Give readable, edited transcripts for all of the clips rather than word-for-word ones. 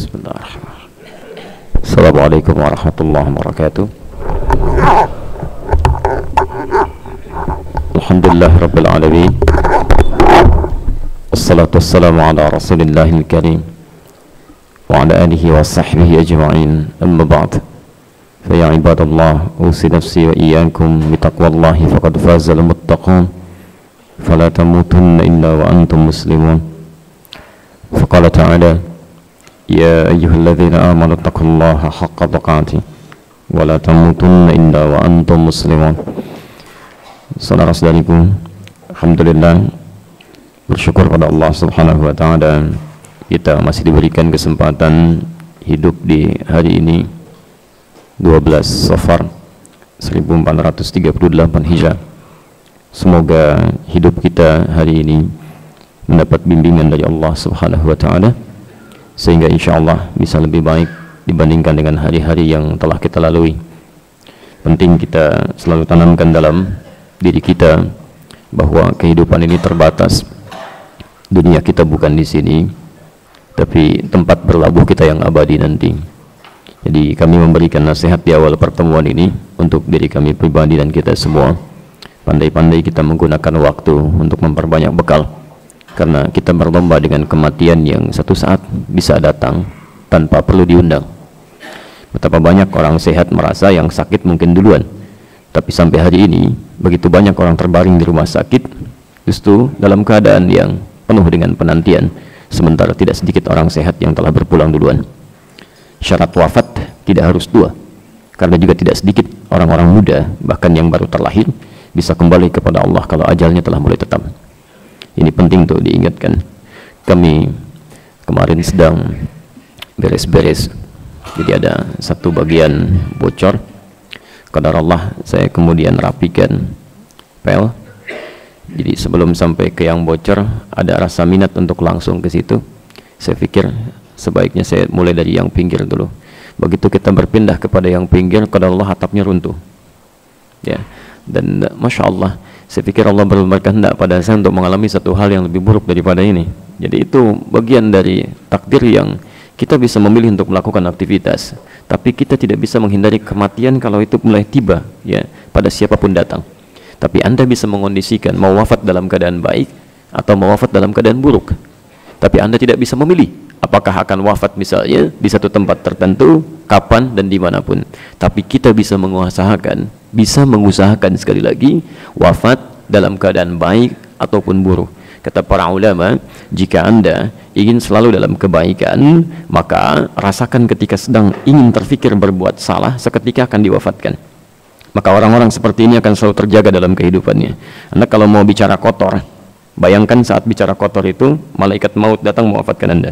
Bismillahirrahmanirrahim. Assalamualaikum warahmatullahi wabarakatuh. Alhamdulillah rabbil alamin. Wassalatu wassalamu ala rasulillahil karim wa ala alihi wa sahbihi ajma'in. Amma ba'd. Fa ya ibadallah, usi nafsi wa iyyakum bitaqwallahi faqad fazal muttaqun. Fala tamutunna illa wa antum muslimun. Faqala ta'ala: Ya ayyuhalladzina amanu taqullaha haqqa tuqatih wa la tamutunna illa wa antum muslimun. Saudara-saudariku, alhamdulillah, bersyukur pada Allah Subhanahu wa taala kita masih diberikan kesempatan hidup di hari ini 12 Safar 1438 Hijrah. Semoga hidup kita hari ini mendapat bimbingan dari Allah Subhanahu wa taala sehingga insyaallah bisa lebih baik dibandingkan dengan hari-hari yang telah kita lalui. Penting kita selalu tanamkan dalam diri kita bahwa kehidupan ini terbatas. Dunia kita bukan di sini, tapi tempat berlabuh kita yang abadi nanti. Jadi kami memberikan nasihat di awal pertemuan ini untuk diri kami pribadi dan kita semua. Pandai-pandai kita menggunakan waktu untuk memperbanyak bekal, karena kita berlomba dengan kematian yang satu saat bisa datang tanpa perlu diundang. Betapa banyak orang sehat merasa yang sakit mungkin duluan, tapi sampai hari ini begitu banyak orang terbaring di rumah sakit justru dalam keadaan yang penuh dengan penantian, sementara tidak sedikit orang sehat yang telah berpulang duluan. Syarat wafat tidak harus tua, karena juga tidak sedikit orang-orang muda bahkan yang baru terlahir bisa kembali kepada Allah kalau ajalnya telah mulai tetap. Ini penting tuh diingatkan. Kami kemarin sedang beres-beres, jadi ada satu bagian bocor. Qadar Allah, saya kemudian rapikan pel. Jadi sebelum sampai ke yang bocor ada rasa minat untuk langsung ke situ. Saya pikir sebaiknya saya mulai dari yang pinggir dulu. Begitu kita berpindah kepada yang pinggir, qadar Allah atapnya runtuh. Ya. Dan Masya Allah, saya pikir Allah berkehendak pada saya untuk mengalami satu hal yang lebih buruk daripada ini. Jadi itu bagian dari takdir yang kita bisa memilih untuk melakukan aktivitas, tapi kita tidak bisa menghindari kematian kalau itu mulai tiba, ya, pada siapapun datang. Tapi Anda bisa mengondisikan mau wafat dalam keadaan baik atau mau wafat dalam keadaan buruk. Tapi Anda tidak bisa memilih apakah akan wafat misalnya di satu tempat tertentu, kapan dan dimanapun. Tapi kita bisa mengusahakan sekali lagi wafat dalam keadaan baik ataupun buruk. Kata para ulama, jika Anda ingin selalu dalam kebaikan, maka rasakan ketika sedang ingin terfikir berbuat salah, seketika akan diwafatkan. Maka orang-orang seperti ini akan selalu terjaga dalam kehidupannya. Anda kalau mau bicara kotor, bayangkan saat bicara kotor itu malaikat maut datang mewafatkan Anda.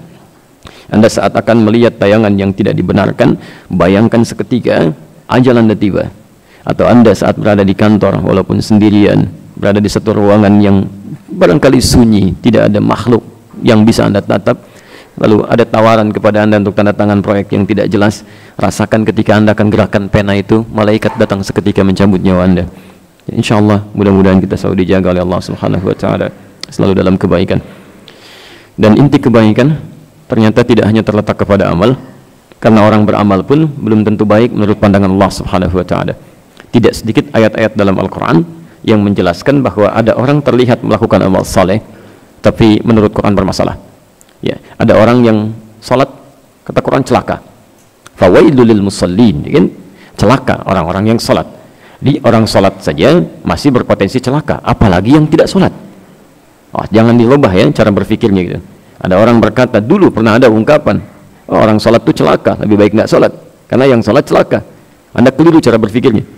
Anda saat akan melihat tayangan yang tidak dibenarkan, bayangkan seketika ajal Anda tiba. Atau Anda saat berada di kantor walaupun sendirian, berada di satu ruangan yang barangkali sunyi, tidak ada makhluk yang bisa Anda tatap, lalu ada tawaran kepada Anda untuk tanda tangan proyek yang tidak jelas, rasakan ketika Anda akan gerakan pena itu, malaikat datang seketika mencabut nyawa Anda. Insya Allah, mudah-mudahan kita selalu dijaga oleh Allah Subhanahu wa taala, selalu dalam kebaikan. Dan inti kebaikan ternyata tidak hanya terletak kepada amal, karena orang beramal pun belum tentu baik menurut pandangan Allah Subhanahu wa taala. Tidak sedikit ayat-ayat dalam Al-Quran yang menjelaskan bahwa ada orang terlihat melakukan amal saleh, tapi menurut Quran bermasalah. Ya, ada orang yang salat, kata Quran celaka. Fawailul lil musallin, kan? Celaka orang-orang yang salat. Di orang salat saja masih berpotensi celaka, apalagi yang tidak salat. Oh, jangan dilobah ya cara berfikirnya gitu. Ada orang berkata, dulu pernah ada ungkapan, oh, orang salat itu celaka, lebih baik nggak salat, karena yang salat celaka. Anda keliru cara berfikirnya.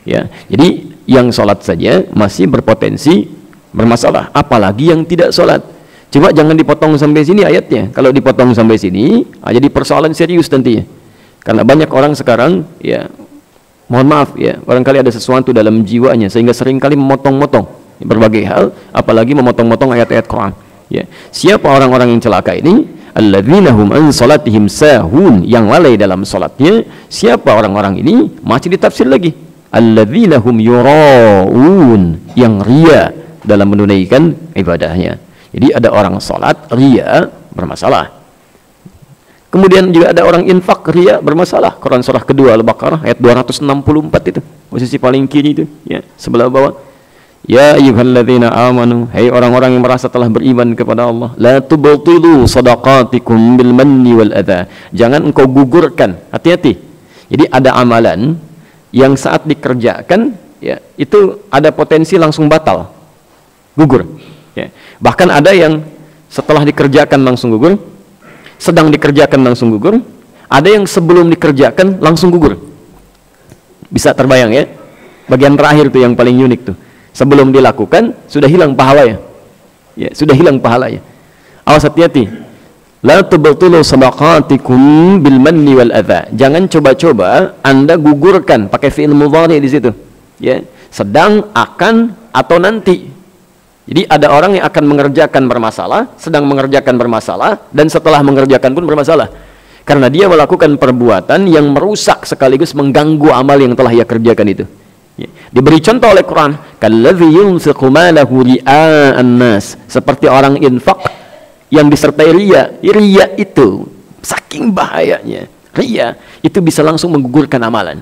Ya, jadi yang salat saja masih berpotensi bermasalah, apalagi yang tidak salat. Coba jangan dipotong sampai sini ayatnya. Kalau dipotong sampai sini, jadi persoalan serius nantinya. Karena banyak orang sekarang, ya, mohon maaf ya, barangkali ada sesuatu dalam jiwanya sehingga seringkali memotong-motong berbagai hal, apalagi memotong-motong ayat-ayat Quran. Ya, siapa orang-orang yang celaka ini? Alladzina hum an salatihim sahun, yang lalai dalam salatnya. Siapa orang-orang ini? Masih ditafsir lagi. Alladzina hum yuraun, yang ria dalam menunaikan ibadahnya. Jadi ada orang salat ria bermasalah. Kemudian juga ada orang infak riya bermasalah. Quran surah kedua Al-Baqarah ayat 264 itu, posisi paling kiri itu, ya, sebelah bawah. Ya ayyuhalladzina amanu, hai orang-orang yang merasa telah beriman kepada Allah, la tubtilu shadaqatikum bil manni wal adha. Jangan engkau gugurkan, hati-hati. Jadi ada amalan yang saat dikerjakan, ya, itu ada potensi langsung batal, gugur, ya. Bahkan ada yang setelah dikerjakan langsung gugur, sedang dikerjakan langsung gugur, ada yang sebelum dikerjakan langsung gugur. Bisa terbayang, ya? Bagian terakhir tuh yang paling unik tuh. Sebelum dilakukan sudah hilang pahalanya. Ya, sudah hilang pahalanya. Awas, hati-hati. La tubtilu shadaqatikum bil manni wal adha. Jangan coba-coba Anda gugurkan pakai fi'il mudhari di situ. Ya, sedang, akan, atau nanti. Jadi ada orang yang akan mengerjakan bermasalah, sedang mengerjakan bermasalah, dan setelah mengerjakan pun bermasalah. Karena dia melakukan perbuatan yang merusak sekaligus mengganggu amal yang telah ia kerjakan itu. Ya. Diberi contoh oleh Quran, kalladzi yunfiqu malahu ria'an nas, seperti orang infak yang disertai riya. Riya itu saking bahayanya. Riya itu bisa langsung menggugurkan amalan.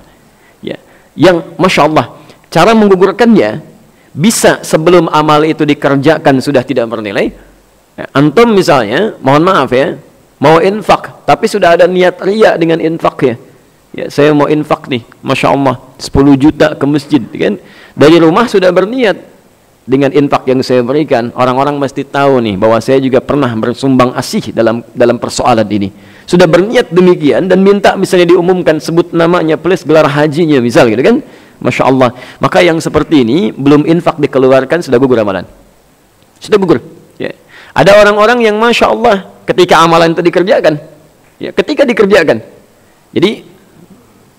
Ya. Yang Masya Allah, cara menggugurkannya bisa sebelum amal itu dikerjakan sudah tidak bernilai. Ya, antum misalnya, mohon maaf ya, mau infak, tapi sudah ada niat riya dengan infaknya. Ya, saya mau infak nih, Masya Allah, 10 juta ke masjid, kan? Dari rumah sudah berniat dengan infak yang saya berikan. Orang-orang mesti tahu nih bahwa saya juga pernah bersumbang asih dalam persoalan ini. Sudah berniat demikian dan minta misalnya diumumkan, sebut namanya plus gelar hajinya misal, gitu kan? Masya Allah. Maka yang seperti ini belum infak dikeluarkan sudah gugur amalan, sudah gugur, ya. Ada orang-orang yang Masya Allah ketika amalan itu dikerjakan, ya, ketika dikerjakan, jadi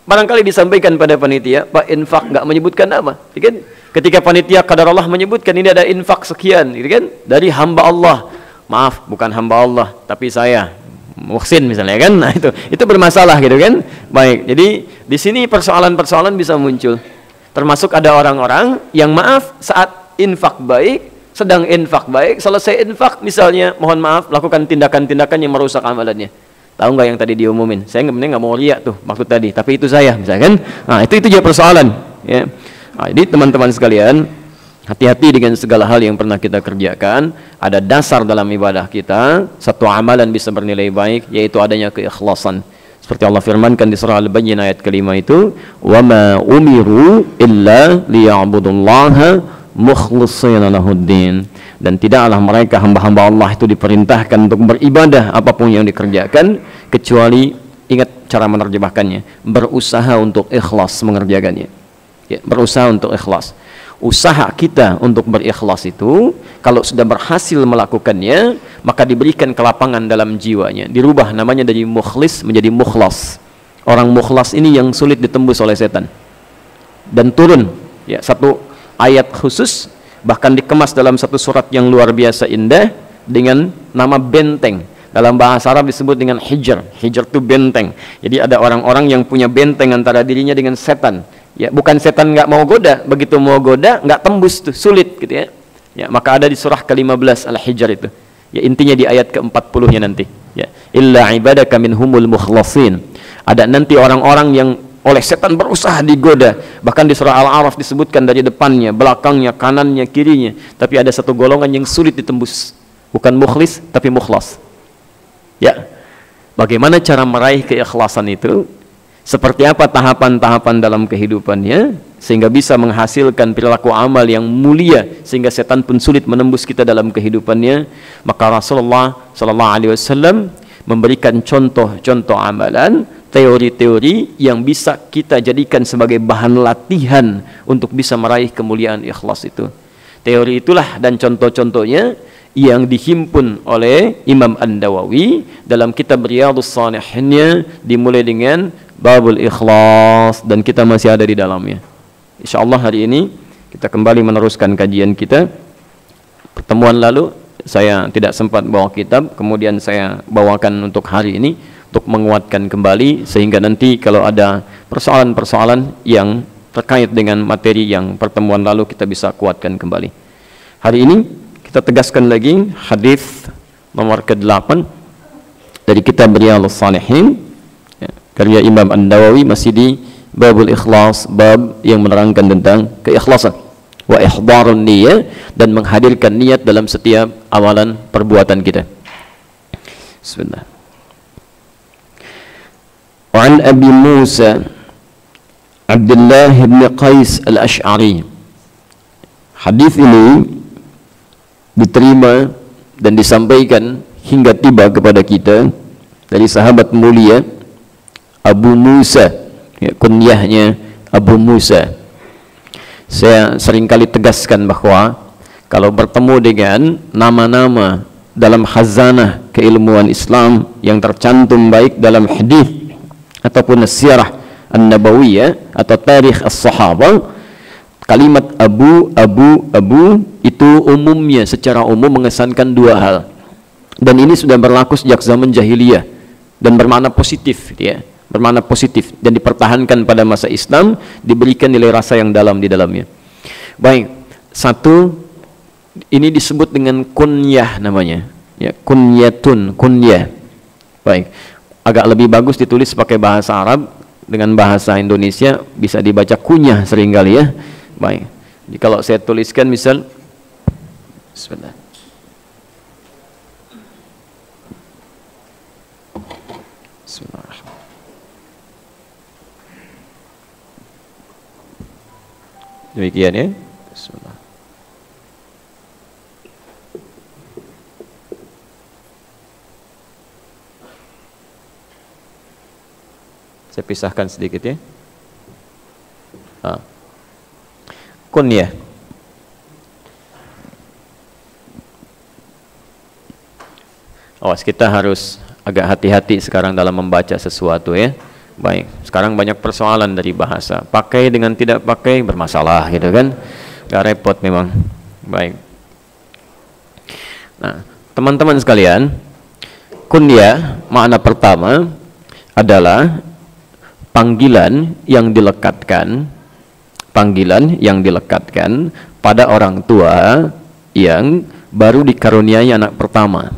barangkali disampaikan pada panitia, Pak, infak nggak menyebutkan apa, ya kan? Ketika panitia qadarullah menyebutkan ini ada infak sekian, gitu kan, dari hamba Allah, maaf bukan hamba Allah tapi saya muhsin misalnya, kan? Nah, itu bermasalah, gitu kan? Baik, jadi di sini persoalan-persoalan bisa muncul. Termasuk ada orang-orang yang maaf saat infak baik, sedang infak baik, selesai infak misalnya, mohon maaf, lakukan tindakan-tindakan yang merusak amalannya. Tahu nggak yang tadi diumumin? Saya nggak mau riak tuh maksud tadi, tapi itu saya, misalkan. Nah, itu juga persoalan, ya. Nah, jadi teman-teman sekalian, hati-hati dengan segala hal yang pernah kita kerjakan. Ada dasar dalam ibadah kita, satu amalan bisa bernilai baik, yaitu adanya keikhlasan. Seperti Allah firmankan di surah Al-Bayyinah ayat kelima itu, wa ma umiru illa liya'budullaha mukhlishina lahuddin. Dan tidaklah mereka hamba-hamba Allah itu diperintahkan untuk beribadah apapun yang dikerjakan, kecuali, ingat cara menerjemahkannya, berusaha untuk ikhlas mengerjakannya. Ya, berusaha untuk ikhlas. Usaha kita untuk berikhlas itu, kalau sudah berhasil melakukannya, maka diberikan kelapangan dalam jiwanya, dirubah namanya dari mukhlis menjadi mukhlas. Orang mukhlas ini yang sulit ditembus oleh setan. Dan turun, ya, satu ayat khusus, bahkan dikemas dalam satu surat yang luar biasa indah dengan nama benteng. Dalam bahasa Arab disebut dengan hijr. Hijr itu benteng. Jadi ada orang-orang yang punya benteng antara dirinya dengan setan. Ya, bukan setan nggak mau goda, begitu mau goda nggak tembus tuh, sulit, gitu ya. Ya, maka ada di surah ke-15 Al-Hijr itu. Ya, intinya di ayat ke-40-nya nanti. Ya, illa ibadaka minhumul mukhlasin. Ada nanti orang-orang yang oleh setan berusaha digoda. Bahkan di surah Al-A'raf disebutkan dari depannya, belakangnya, kanannya, kirinya. Tapi ada satu golongan yang sulit ditembus. Bukan mukhlis, tapi mukhlas. Ya, bagaimana cara meraih keikhlasan itu? Seperti apa tahapan-tahapan dalam kehidupannya sehingga bisa menghasilkan perilaku amal yang mulia sehingga setan pun sulit menembus kita dalam kehidupannya. Maka Rasulullah SAW memberikan contoh-contoh amalan, teori-teori yang bisa kita jadikan sebagai bahan latihan untuk bisa meraih kemuliaan ikhlas itu. Teori itulah dan contoh-contohnya yang dihimpun oleh Imam An-Nawawi dalam kitab Riyadhus Shalihinnya, dimulai dengan Babul Ikhlas, dan kita masih ada di dalamnya. Insyaallah hari ini kita kembali meneruskan kajian kita. Pertemuan lalu saya tidak sempat bawa kitab, kemudian saya bawakan untuk hari ini untuk menguatkan kembali, sehingga nanti kalau ada persoalan-persoalan yang terkait dengan materi yang pertemuan lalu kita bisa kuatkan kembali. Hari ini kita tegaskan lagi hadis nomor ke-8 dari kitab Riyadhus Shalihin, ya, karya Imam An-Nawawi, masih di babul ikhlas, bab yang menerangkan tentang keikhlasan wa ihdharun niyyah, dan menghadirkan niat dalam setiap amalan perbuatan kita. Bismillah. Wa an Abi Musa Abdullah bin Qais Al-Asy'ari. Hadis ini diterima dan disampaikan hingga tiba kepada kita dari sahabat mulia Abu Musa, ya, kunyahnya Abu Musa. Saya seringkali tegaskan bahwa kalau bertemu dengan nama-nama dalam khazanah keilmuan Islam yang tercantum baik dalam hadis ataupun sirah an-nabawiyah atau tarikh as-sahabah, kalimat Abu itu umumnya, secara umum mengesankan dua hal, dan ini sudah berlaku sejak zaman jahiliyah dan bermakna positif, ya, bermakna positif, dan dipertahankan pada masa Islam, diberikan nilai rasa yang dalam di dalamnya. Baik, satu, ini disebut dengan kunyah namanya, ya, kunyatun, kunyah. Baik, agak lebih bagus ditulis pakai bahasa Arab, dengan bahasa Indonesia bisa dibaca kunyah seringkali, ya. Baik, jadi kalau saya tuliskan misal, sebentar. Bismillahirrahmanirrahim. Demikian, ya. Bismillah. Saya pisahkan sedikit, ya. Kunyah. Awas, kita harus agak hati-hati sekarang dalam membaca sesuatu, ya. Baik, sekarang banyak persoalan dari bahasa. Pakai dengan tidak pakai bermasalah, gitu kan. Gak repot memang. Baik. Nah, teman-teman sekalian, kunyah makna pertama adalah panggilan yang dilekatkan pada orang tua yang baru dikaruniai anak pertama.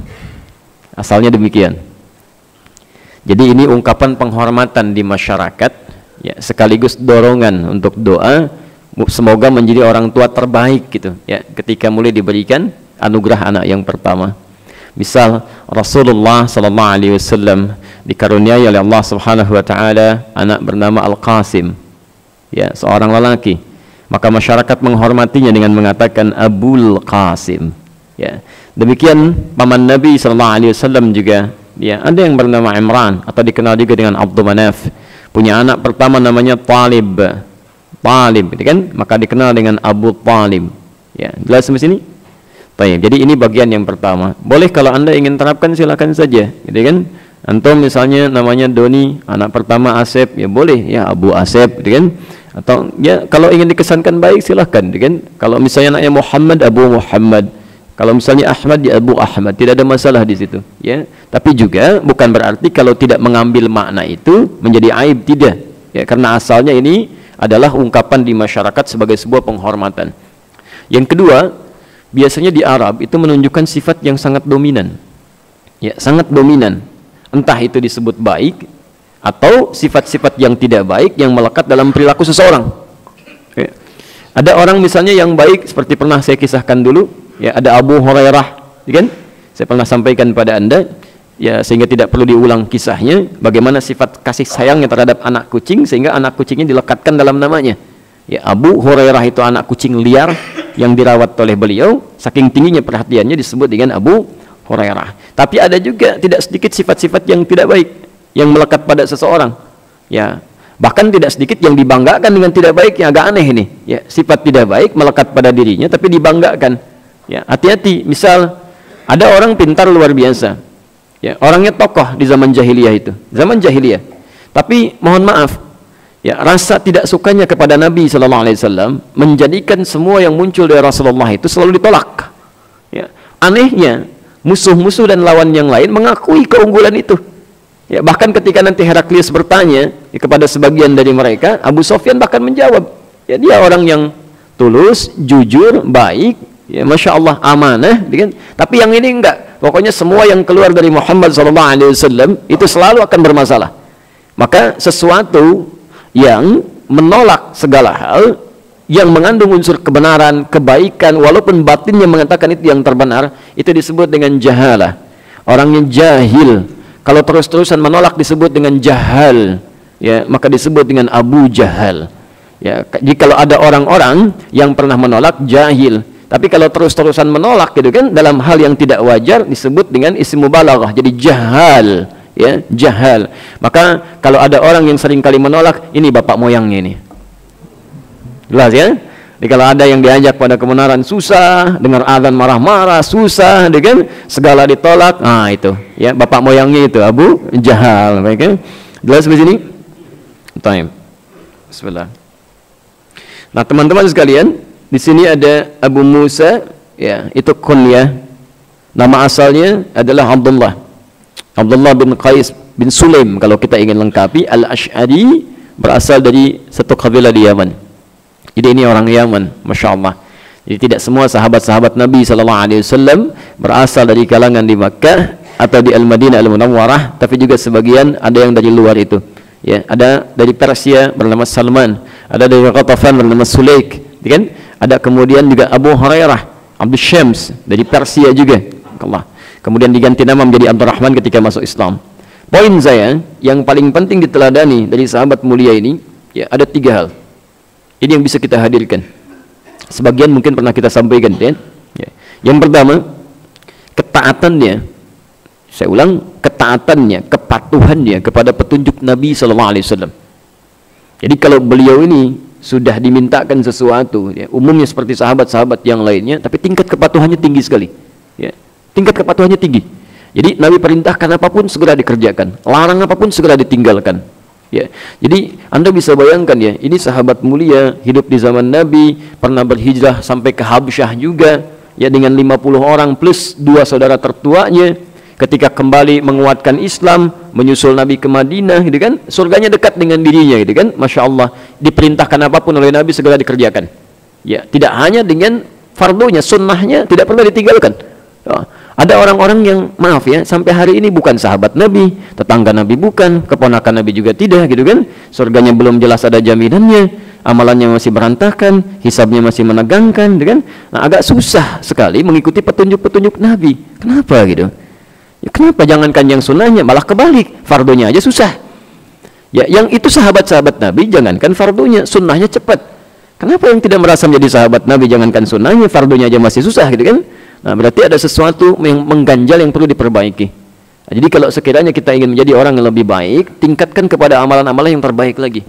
Asalnya demikian. Jadi ini ungkapan penghormatan di masyarakat, ya, sekaligus dorongan untuk doa semoga menjadi orang tua terbaik, gitu, ya, ketika mulai diberikan anugerah anak yang pertama. Misal Rasulullah sallallahu alaihi wasallam dikaruniai oleh Allah Subhanahu wa taala anak bernama Al-Qasim, ya, seorang lelaki, maka masyarakat menghormatinya dengan mengatakan Abul Qasim, ya. Demikian paman Nabi sallallahu alaihi wasallam juga, ya, ada yang bernama Imran atau dikenal juga dengan Abdul Manaf, punya anak pertama namanya Talib, gitu kan, maka dikenal dengan Abu Talib, ya. Jelas sampai sini? Baik, jadi ini bagian yang pertama. Boleh kalau Anda ingin terapkan silakan saja, gitu kan. Antum misalnya namanya Doni, anak pertama Asep, ya boleh, ya, Abu Asep, gitu kan. Atau ya kalau ingin dikesankan baik silahkan, gitu kan. Kalau misalnya anaknya Muhammad, Abu Muhammad. Kalau misalnya Ahmad, ya Abu Ahmad, tidak ada masalah di situ, ya. Tapi juga bukan berarti kalau tidak mengambil makna itu menjadi aib, tidak, ya, karena asalnya ini adalah ungkapan di masyarakat sebagai sebuah penghormatan. Yang kedua, biasanya di Arab itu menunjukkan sifat yang sangat dominan, ya, sangat dominan, entah itu disebut baik atau sifat-sifat yang tidak baik yang melekat dalam perilaku seseorang, ya. Ada orang misalnya yang baik, seperti pernah saya kisahkan dulu, ya, ada Abu Hurairah, ya kan? Saya pernah sampaikan pada Anda, ya, sehingga tidak perlu diulang kisahnya, bagaimana sifat kasih sayangnya terhadap anak kucing sehingga anak kucingnya dilekatkan dalam namanya. Ya, Abu Hurairah itu anak kucing liar yang dirawat oleh beliau, saking tingginya perhatiannya disebut dengan Abu Hurairah. Tapi ada juga tidak sedikit sifat-sifat yang tidak baik yang melekat pada seseorang, ya, bahkan tidak sedikit yang dibanggakan dengan tidak baik, yang agak aneh ini, ya, sifat tidak baik melekat pada dirinya tapi dibanggakan, ya. Hati-hati, misal ada orang pintar luar biasa, ya, orangnya tokoh di zaman jahiliyah itu, zaman jahiliyah, tapi mohon maaf, ya, rasa tidak sukanya kepada Nabi sallallahu alaihi wasallam menjadikan semua yang muncul dari Rasulullah itu selalu ditolak, ya. Anehnya musuh-musuh dan lawan yang lain mengakui keunggulan itu, ya, bahkan ketika nanti Heraklius bertanya, ya, kepada sebagian dari mereka, Abu Sofyan bahkan menjawab, ya, dia orang yang tulus, jujur, baik, ya, Masya Allah, amanah, kan? Tapi yang ini enggak, Pokoknya semua yang keluar dari Muhammad SAW itu selalu akan bermasalah. Maka sesuatu yang menolak segala hal yang mengandung unsur kebenaran, kebaikan, walaupun batinnya mengatakan itu yang terbenar, itu disebut dengan jahalah. Orangnya jahil. Kalau terus-terusan menolak disebut dengan jahal, ya, maka disebut dengan Abu Jahal. Ya, jadi kalau ada orang-orang yang pernah menolak, jahil. Tapi kalau terus-terusan menolak gitu kan, dalam hal yang tidak wajar disebut dengan isim mubalaghah. Jadi jahal, ya, jahal. Maka kalau ada orang yang sering kali menolak, ini bapak moyangnya ini. Jelas ya? Jadi kalau ada yang diajak pada kebenaran susah, dengar azan marah-marah susah, gitu kan? Segala ditolak. Nah, itu, ya, bapak moyangnya itu Abu Jahal, baik kan? Jelas di sini? Time. Bismillah. Nah, teman-teman sekalian, di sini ada Abu Musa, ya, itu kunyah. Nama asalnya adalah Abdullah. Abdullah bin Qais bin Sulaim kalau kita ingin lengkapi. Al-Ash'ari berasal dari satu kabilah di Yaman. Jadi ini orang Yaman, Masya Allah. Jadi tidak semua sahabat-sahabat Nabi SAW berasal dari kalangan di Makkah atau di Al-Madinah Al-Munawwarah, tapi juga sebagian ada yang dari luar itu. Ya, ada dari Persia bernama Salman, ada dari Ghatafan bernama Sulaik, kan? Ada kemudian juga Abu Hurairah, Abdul Syams dari Persia juga. Allah. Kemudian diganti nama menjadi Abdurrahman ketika masuk Islam. Poin saya yang paling penting diteladani dari sahabat mulia ini, ya, ada 3 hal. Ini yang bisa kita hadirkan. Sebagian mungkin pernah kita sampaikan, ya. Yang pertama, ketaatannya. Saya ulang, ketaatannya, kepatuhannya kepada petunjuk Nabi SAW. Jadi kalau beliau ini sudah dimintakan sesuatu, ya, umumnya seperti sahabat-sahabat yang lainnya, tapi tingkat kepatuhannya tinggi sekali, ya. Tingkat kepatuhannya tinggi. Jadi Nabi perintahkan apapun segera dikerjakan, larang apapun segera ditinggalkan, ya. Jadi Anda bisa bayangkan, ya, ini sahabat mulia hidup di zaman Nabi, pernah berhijrah sampai ke Habsyah juga, ya, dengan 50 orang plus 2 saudara tertuanya. Ketika kembali menguatkan Islam, menyusul Nabi ke Madinah, gitu kan, surganya dekat dengan dirinya, gitu kan, Masya Allah. Diperintahkan apapun oleh Nabi segera dikerjakan, ya, tidak hanya dengan fardunya, sunnahnya tidak pernah ditinggalkan. Ya. Ada orang-orang yang, maaf ya, sampai hari ini bukan sahabat Nabi, tetangga Nabi bukan, keponakan Nabi juga tidak, gitu kan, surganya belum jelas ada jaminannya, amalannya masih berantakan, hisabnya masih menegangkan, gitu kan. Nah, agak susah sekali mengikuti petunjuk-petunjuk Nabi. Kenapa gitu? Ya, kenapa jangankan yang sunnahnya, malah kebalik, fardunya aja susah. Ya, yang itu sahabat-sahabat Nabi, jangankan fardunya, sunnahnya cepat. Kenapa yang tidak merasa menjadi sahabat Nabi, jangankan sunnahnya, fardunya aja masih susah, gitu kan? Nah, berarti ada sesuatu yang mengganjal yang perlu diperbaiki. Nah, jadi kalau sekiranya kita ingin menjadi orang yang lebih baik, tingkatkan kepada amalan-amalan yang terbaik lagi,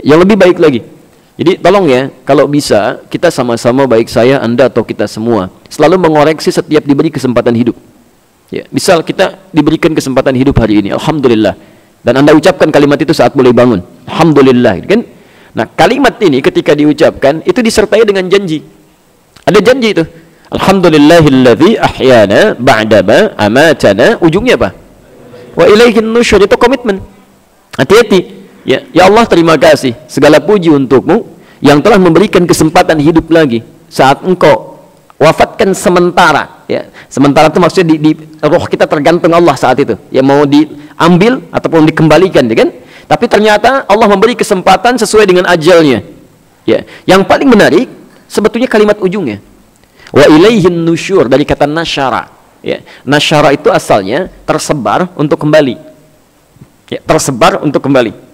yang lebih baik lagi. Jadi tolong ya, kalau bisa kita sama-sama, baik saya, Anda atau kita semua, selalu mengoreksi setiap diberi kesempatan hidup. Ya, misal kita diberikan kesempatan hidup hari ini, alhamdulillah, dan Anda ucapkan kalimat itu saat mulai bangun, alhamdulillah, kan? Nah, kalimat ini ketika diucapkan itu disertai dengan janji. Ada janji itu. Alhamdulillahilladzi ahyana ba'dama amatana, ujungnya apa? Wa ilaihin nusyur, itu komitmen. Hati-hati. Ya, ya Allah, terima kasih, segala puji untukmu yang telah memberikan kesempatan hidup lagi saat Engkau wafatkan sementara, ya. Sementara itu maksudnya di roh kita tergantung Allah saat itu, ya, mau diambil ataupun dikembalikan, ya kan? Tapi ternyata Allah memberi kesempatan sesuai dengan ajalnya, ya. Yang paling menarik sebetulnya kalimat ujungnya, wa ilaihin nusyur, dari kata nasyara, ya. Nasyara itu asalnya tersebar untuk kembali, ya, tersebar untuk kembali.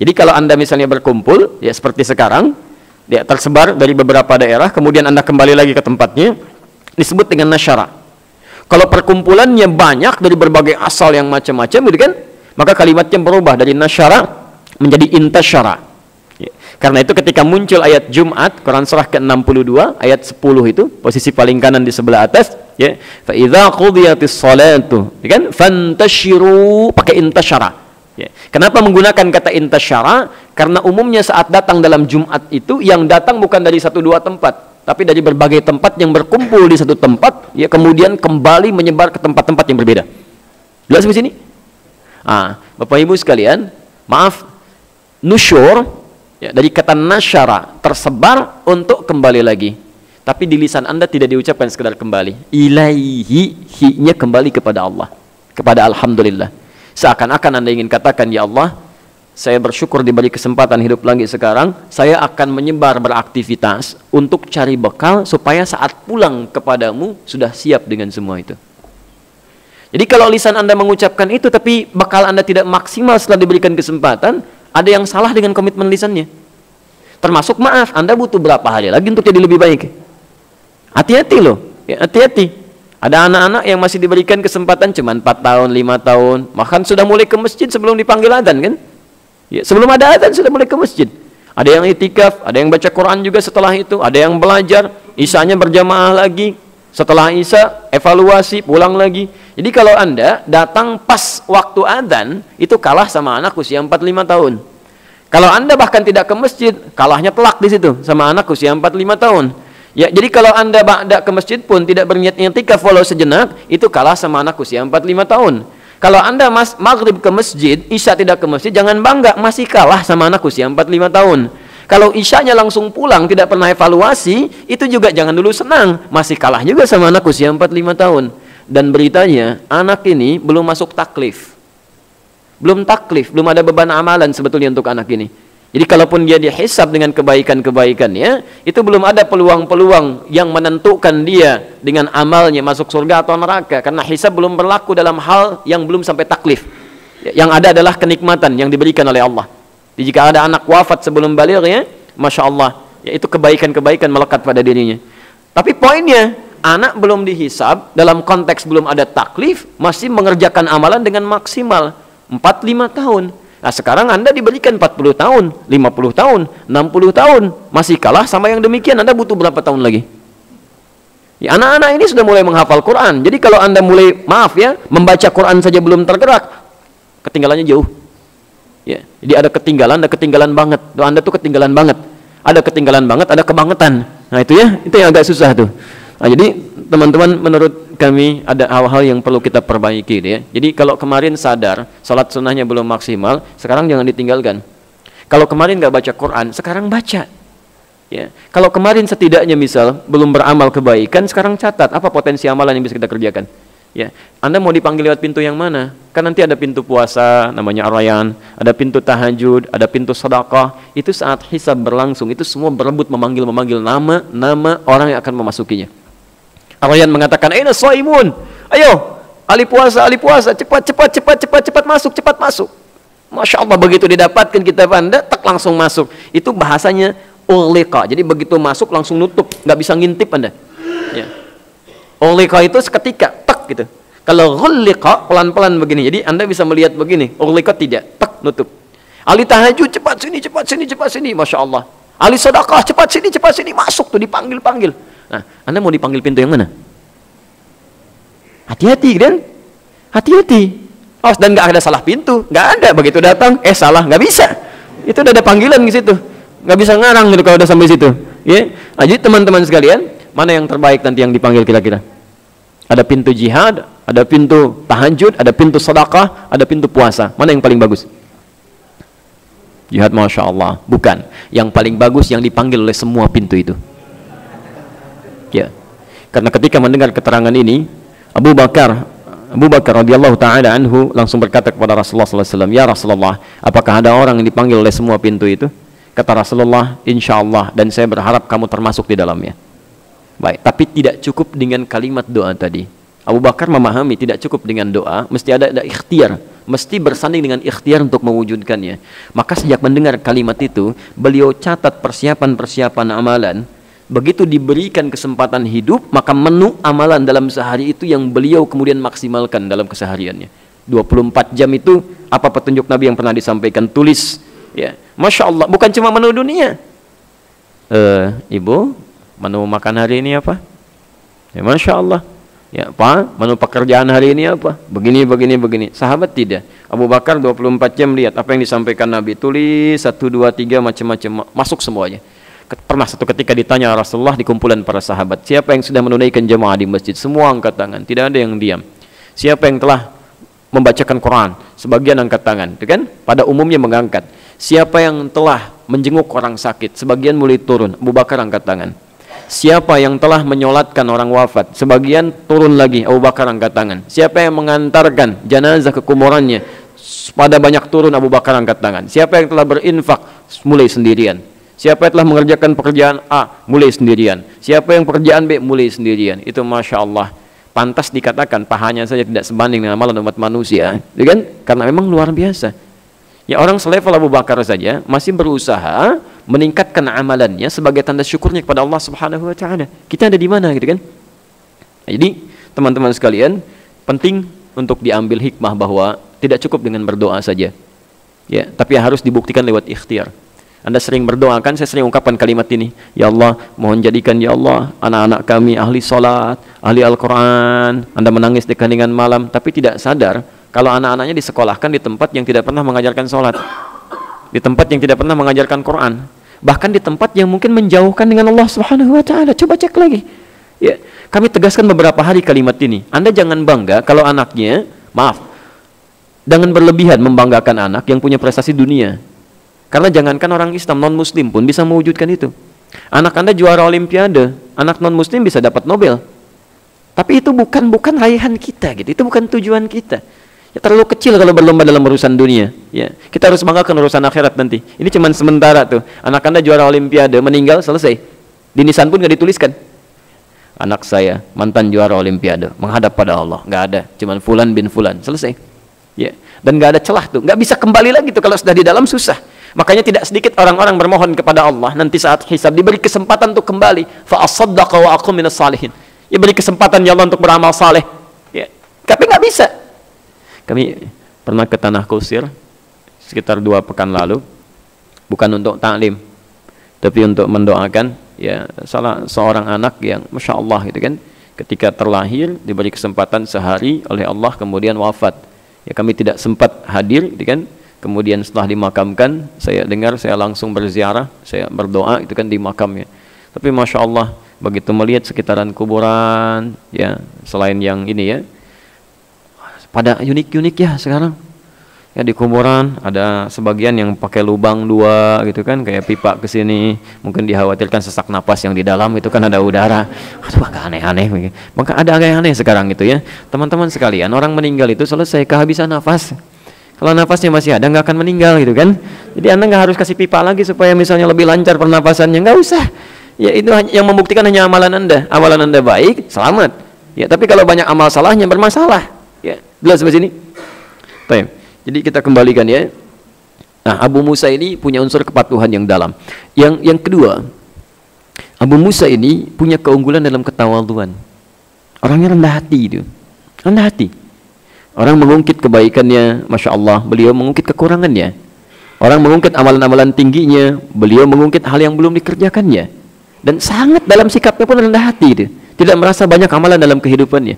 Jadi kalau Anda misalnya berkumpul, ya, seperti sekarang, ya, tersebar dari beberapa daerah, kemudian Anda kembali lagi ke tempatnya, disebut dengan nasyara. Kalau perkumpulannya banyak dari berbagai asal yang macam-macam, gitu kan, maka kalimatnya berubah dari nasyara menjadi intasyara. Ya. Karena itu ketika muncul ayat Jumat, Quran surah ke-62 ayat 10 itu, posisi paling kanan di sebelah atas, ya, fa idza qudiyatis shalatu, ya kan, fantashiru, pakai intasyara. Ya. Kenapa menggunakan kata intasyara? Karena umumnya saat datang dalam Jumat itu, yang datang bukan dari 1-2 tempat, tapi dari berbagai tempat yang berkumpul di satu tempat, ya, kemudian kembali menyebar ke tempat-tempat yang berbeda. Jelas di sini? Bapak Ibu sekalian, maaf, nusyur, ya, dari kata nasyara, tersebar untuk kembali lagi. tapi di lisan Anda tidak diucapkan sekedar kembali. Ilaihi, hi-nya kembali kepada Allah, kepada alhamdulillah. Seakan-akan Anda ingin katakan, ya Allah, saya bersyukur diberi kesempatan hidup lagi sekarang, saya akan menyebar beraktivitas untuk cari bekal supaya saat pulang kepadamu sudah siap dengan semua itu. Jadi kalau lisan Anda mengucapkan itu tapi bekal Anda tidak maksimal setelah diberikan kesempatan, ada yang salah dengan komitmen lisannya. Termasuk maaf, Anda butuh berapa hari lagi untuk jadi lebih baik. Hati-hati loh, ya, hati-hati. Ada anak-anak yang masih diberikan kesempatan cuma 4 tahun, 5 tahun, bahkan sudah mulai ke masjid sebelum dipanggil adzan kan? Ya, sebelum ada adzan sudah mulai ke masjid. Ada yang itikaf, ada yang baca Quran juga setelah itu, ada yang belajar, isanya berjamaah lagi, setelah isya evaluasi, pulang lagi. Jadi kalau Anda datang pas waktu adzan, itu kalah sama anak usia 4-5 tahun. Kalau Anda bahkan tidak ke masjid, kalahnya telak di situ sama anak usia 4-5 tahun. Ya, jadi kalau Anda ba'da ke masjid pun tidak berniat i'tikaf walau sejenak, itu kalah sama anak usia 4-5 tahun. Kalau Anda maghrib ke masjid, isya tidak ke masjid, jangan bangga, masih kalah sama anak usia 4-5 tahun. Kalau isyanya langsung pulang, tidak pernah evaluasi, itu juga jangan dulu senang, masih kalah juga sama anak usia 4-5 tahun. Dan beritanya, anak ini belum masuk taklif. Belum taklif, belum ada beban amalan sebetulnya untuk anak ini. Jadi kalaupun dia dihisab dengan kebaikan-kebaikannya, itu belum ada peluang-peluang yang menentukan dia dengan amalnya masuk surga atau neraka, karena hisab belum berlaku dalam hal yang belum sampai taklif. Yang ada adalah kenikmatan yang diberikan oleh Allah. Jadi jika ada anak wafat sebelum balighnya, Masya Allah, yaitu kebaikan-kebaikan melekat pada dirinya. Tapi poinnya, anak belum dihisab dalam konteks belum ada taklif, masih mengerjakan amalan dengan maksimal 4-5 tahun. Nah sekarang Anda diberikan 40 tahun, 50 tahun, 60 tahun, masih kalah sama yang demikian. Anda butuh berapa tahun lagi? Ya, anak-anak ini sudah mulai menghafal Quran. Jadi kalau Anda mulai, maaf ya, membaca Quran saja belum tergerak, ketinggalannya jauh. Ya, jadi ada ketinggalan banget. Anda tuh ketinggalan banget. Ada ketinggalan banget, ada kebangetan. Nah itu ya, itu yang agak susah tuh. Nah, jadi teman-teman, menurut kami ada hal-hal yang perlu kita perbaiki ya. Jadi kalau kemarin sadar salat sunnahnya belum maksimal, sekarang jangan ditinggalkan. Kalau kemarin nggak baca Quran, sekarang baca. Ya. Kalau kemarin setidaknya misal belum beramal kebaikan, sekarang catat apa potensi amalan yang bisa kita kerjakan. Ya. Anda mau dipanggil lewat pintu yang mana? Kan nanti ada pintu puasa namanya Ar-Rayyan, ada pintu tahajud, ada pintu sedekah. Itu saat hisab berlangsung, itu semua berebut memanggil nama orang yang akan memasukinya. Ar-Rayyan mengatakan, "Aina shaimun? Ayo, ahli puasa, cepat masuk." Masya Allah, begitu didapatkan kita Anda, tak langsung masuk. Itu bahasanya ughliqa. Jadi begitu masuk langsung nutup, nggak bisa ngintip Anda. Ya. Ughliqa itu seketika, tak gitu. Kalau ghulliqa pelan-pelan begini. Jadi Anda bisa melihat begini. Ughliqa tidak, tak nutup. Ahli tahajud, cepat sini. Masya Allah. Ahli sedekah, cepat sini, masuk tuh, dipanggil. Nah, Anda mau dipanggil pintu yang mana? Hati-hati kan? Hati-hati. Oh, dan nggak ada salah pintu, nggak ada. Begitu datang, salah, nggak bisa. Itu udah ada panggilan di situ, nggak bisa ngarang gitu kalau udah sampai situ. Ya, nah, jadi teman-teman sekalian, mana yang terbaik nanti yang dipanggil kira-kira? Ada pintu jihad, ada pintu tahajud, ada pintu sedekah, ada pintu puasa. Mana yang paling bagus? Jihad, Masya Allah. Bukan. Yang paling bagus yang dipanggil oleh semua pintu itu. Ya, karena ketika mendengar keterangan ini, Abu Bakar radhiyallahu taala anhu langsung berkata kepada Rasulullah sallallahu alaihi wasallam, "Ya Rasulullah, apakah ada orang yang dipanggil oleh semua pintu itu?" Kata Rasulullah, "Insyaallah, dan saya berharap kamu termasuk di dalamnya." Baik, tapi tidak cukup dengan kalimat doa tadi. Abu Bakar memahami tidak cukup dengan doa, mesti ada ikhtiar, mesti bersanding dengan ikhtiar untuk mewujudkannya. Maka sejak mendengar kalimat itu, beliau catat persiapan amalan. Begitu diberikan kesempatan hidup, maka menu amalan dalam sehari itu yang beliau kemudian maksimalkan dalam kesehariannya. 24 jam itu apa petunjuk Nabi yang pernah disampaikan, tulis ya. Masya Allah, bukan cuma menu dunia. Ibu, menu makan hari ini apa? Ya, Masya Allah. Ya, Pak, menu pekerjaan hari ini apa? Begini. Sahabat tidak. Abu Bakar 24 jam lihat apa yang disampaikan Nabi, tulis 1, 2, 3 macam-macam, masuk semuanya. Pernah satu ketika ditanya Rasulullah di kumpulan para sahabat, siapa yang sudah menunaikan jamaah di masjid? Semua angkat tangan, tidak ada yang diam. Siapa yang telah membacakan Quran? Sebagian angkat tangan, itu kan? Pada umumnya mengangkat. Siapa yang telah menjenguk orang sakit? Sebagian mulai turun. Abu Bakar angkat tangan. Siapa yang telah menyolatkan orang wafat? Sebagian turun lagi, Abu Bakar angkat tangan. Siapa yang mengantarkan jenazah ke kuburannya? Pada banyak turun, Abu Bakar angkat tangan. Siapa yang telah berinfak? Mulai sendirian. Siapa yang telah mengerjakan pekerjaan A? Mulai sendirian. Siapa yang pekerjaan B? Mulai sendirian. Itu Masya Allah, pantas dikatakan pahanya saja tidak sebanding dengan amalan umat manusia, ya kan? Karena memang luar biasa. Ya, orang selevel Abu Bakar saja masih berusaha meningkatkan amalannya sebagai tanda syukurnya kepada Allah Subhanahu wa taala. Kita ada di mana gitu kan? Nah, jadi teman-teman sekalian, penting untuk diambil hikmah bahwa tidak cukup dengan berdoa saja. Ya, tapi harus dibuktikan lewat ikhtiar. Anda sering berdoa kan, saya sering ungkapkan kalimat ini, ya Allah, mohon jadikan ya Allah anak-anak kami ahli salat, ahli Al-Qur'an. Anda menangis di keheningan malam tapi tidak sadar kalau anak-anaknya disekolahkan di tempat yang tidak pernah mengajarkan sholat, di tempat yang tidak pernah mengajarkan Quran, bahkan di tempat yang mungkin menjauhkan dengan Allah Subhanahu wa taala. Coba cek lagi. Ya, kami tegaskan beberapa hari kalimat ini. Anda jangan bangga kalau anaknya, jangan berlebihan membanggakan anak yang punya prestasi dunia. Karena jangankan orang Islam, non muslim pun bisa mewujudkan itu. Anak Anda juara olimpiade, anak non muslim bisa dapat Nobel. Tapi itu bukan raihan kita gitu. Itu bukan tujuan kita. Ya, terlalu kecil kalau berlomba dalam urusan dunia. Ya, kita harus banggakan urusan akhirat nanti. Ini cuma sementara tuh. Anak Anda juara olimpiade, meninggal, selesai. Di nisan pun nggak dituliskan. Anak saya mantan juara olimpiade, menghadap pada Allah. Nggak ada, cuma Fulan bin Fulan, selesai. Ya, dan nggak ada celah tuh. Nggak bisa kembali lagi tuh kalau sudah di dalam, susah. Makanya tidak sedikit orang-orang bermohon kepada Allah nanti saat hisab diberi kesempatan untuk kembali. Fa asaddaqa wa aqum minas salihin. Ya, beri kesempatan ya Allah untuk beramal saleh. Ya, tapi nggak bisa. Kami pernah ke Tanah Kusir sekitar 2 pekan lalu, bukan untuk taklim, tapi untuk mendoakan ya salah seorang anak yang Masya Allah gitu kan, ketika terlahir diberi kesempatan sehari oleh Allah kemudian wafat. Ya, kami tidak sempat hadir gitu kan. Kemudian setelah dimakamkan, saya dengar, saya langsung berziarah, saya berdoa itu kan di makamnya. Tapi Masya Allah, begitu melihat sekitaran kuburan, ya selain yang ini ya, pada unik-unik ya sekarang. Ya, di kuburan ada sebagian yang pakai lubang 2 gitu kan, kayak pipa ke sini, mungkin dikhawatirkan sesak napas yang di dalam itu kan ada udara. Aduh, agak aneh-aneh. Maka ada agak aneh sekarang gitu ya. Teman-teman sekalian, orang meninggal itu selesai kehabisan nafas. Kalau nafasnya masih ada, nggak akan meninggal gitu kan. Jadi Anda nggak harus kasih pipa lagi supaya misalnya lebih lancar pernapasannya, nggak usah. Ya, itu yang membuktikan hanya amalan Anda. Amalan Anda baik, selamat. Ya, tapi kalau banyak amal salahnya bermasalah. Ya, jelas sampai sini. Baik. Jadi kita kembalikan ya. Nah, Abu Musa ini punya unsur kepatuhan yang dalam. Yang kedua, Abu Musa ini punya keunggulan dalam ketawaduan. Orangnya rendah hati itu. Rendah hati. Orang mengungkit kebaikannya, Masya Allah, beliau mengungkit kekurangannya. Orang mengungkit amalan-amalan tingginya, beliau mengungkit hal yang belum dikerjakannya. Dan sangat dalam sikapnya pun rendah hati itu. Tidak merasa banyak amalan dalam kehidupannya.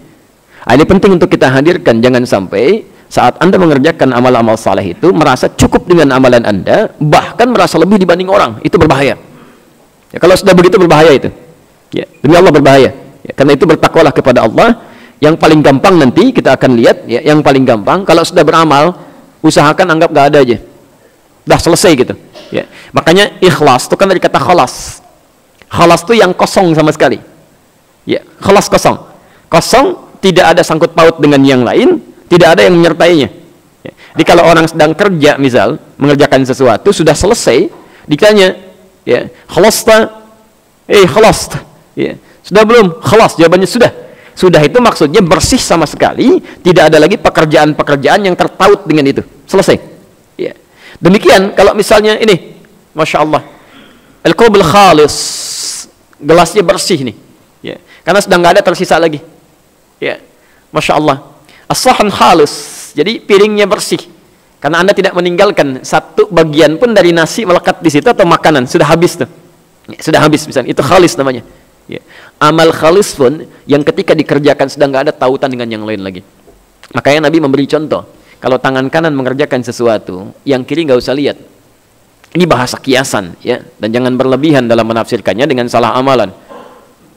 Ini penting untuk kita hadirkan. Jangan sampai saat Anda mengerjakan amal-amal saleh itu merasa cukup dengan amalan Anda, bahkan merasa lebih dibanding orang. Itu berbahaya. Ya, kalau sudah begitu berbahaya itu. Ya, demi Allah berbahaya. Ya, karena itu bertakwalah kepada Allah. Yang paling gampang nanti kita akan lihat ya, yang paling gampang kalau sudah beramal, usahakan anggap gak ada aja. Dah selesai gitu. Ya. Makanya ikhlas itu kan dari kata khalas. Khalas itu yang kosong sama sekali. Ya, khalas kosong. Kosong, tidak ada sangkut paut dengan yang lain, tidak ada yang menyertainya. Ya. Jadi kalau orang sedang kerja misal, mengerjakan sesuatu sudah selesai, ditanya, ya, khalasta? Khalasta. Ya. Sudah belum? Khalas, jawabannya sudah. Sudah itu maksudnya bersih sama sekali, tidak ada lagi pekerjaan-pekerjaan yang terpaut dengan itu. Selesai. Ya. Demikian kalau misalnya ini, Masya Allah, al-qubul khalis, gelasnya bersih nih. Ya. Karena sudah nggak ada tersisa lagi. Ya. Masya Allah. As-sahan khalis, jadi piringnya bersih. Karena Anda tidak meninggalkan satu bagian pun dari nasi melekat di situ atau makanan, sudah habis tuh. Ya, sudah habis misalnya, itu khalis namanya. Ya. Amal khalis pun yang ketika dikerjakan sedang nggak ada tautan dengan yang lain lagi. Makanya Nabi memberi contoh, kalau tangan kanan mengerjakan sesuatu, yang kiri nggak usah lihat. Ini bahasa kiasan ya, dan jangan berlebihan dalam menafsirkannya dengan salah amalan.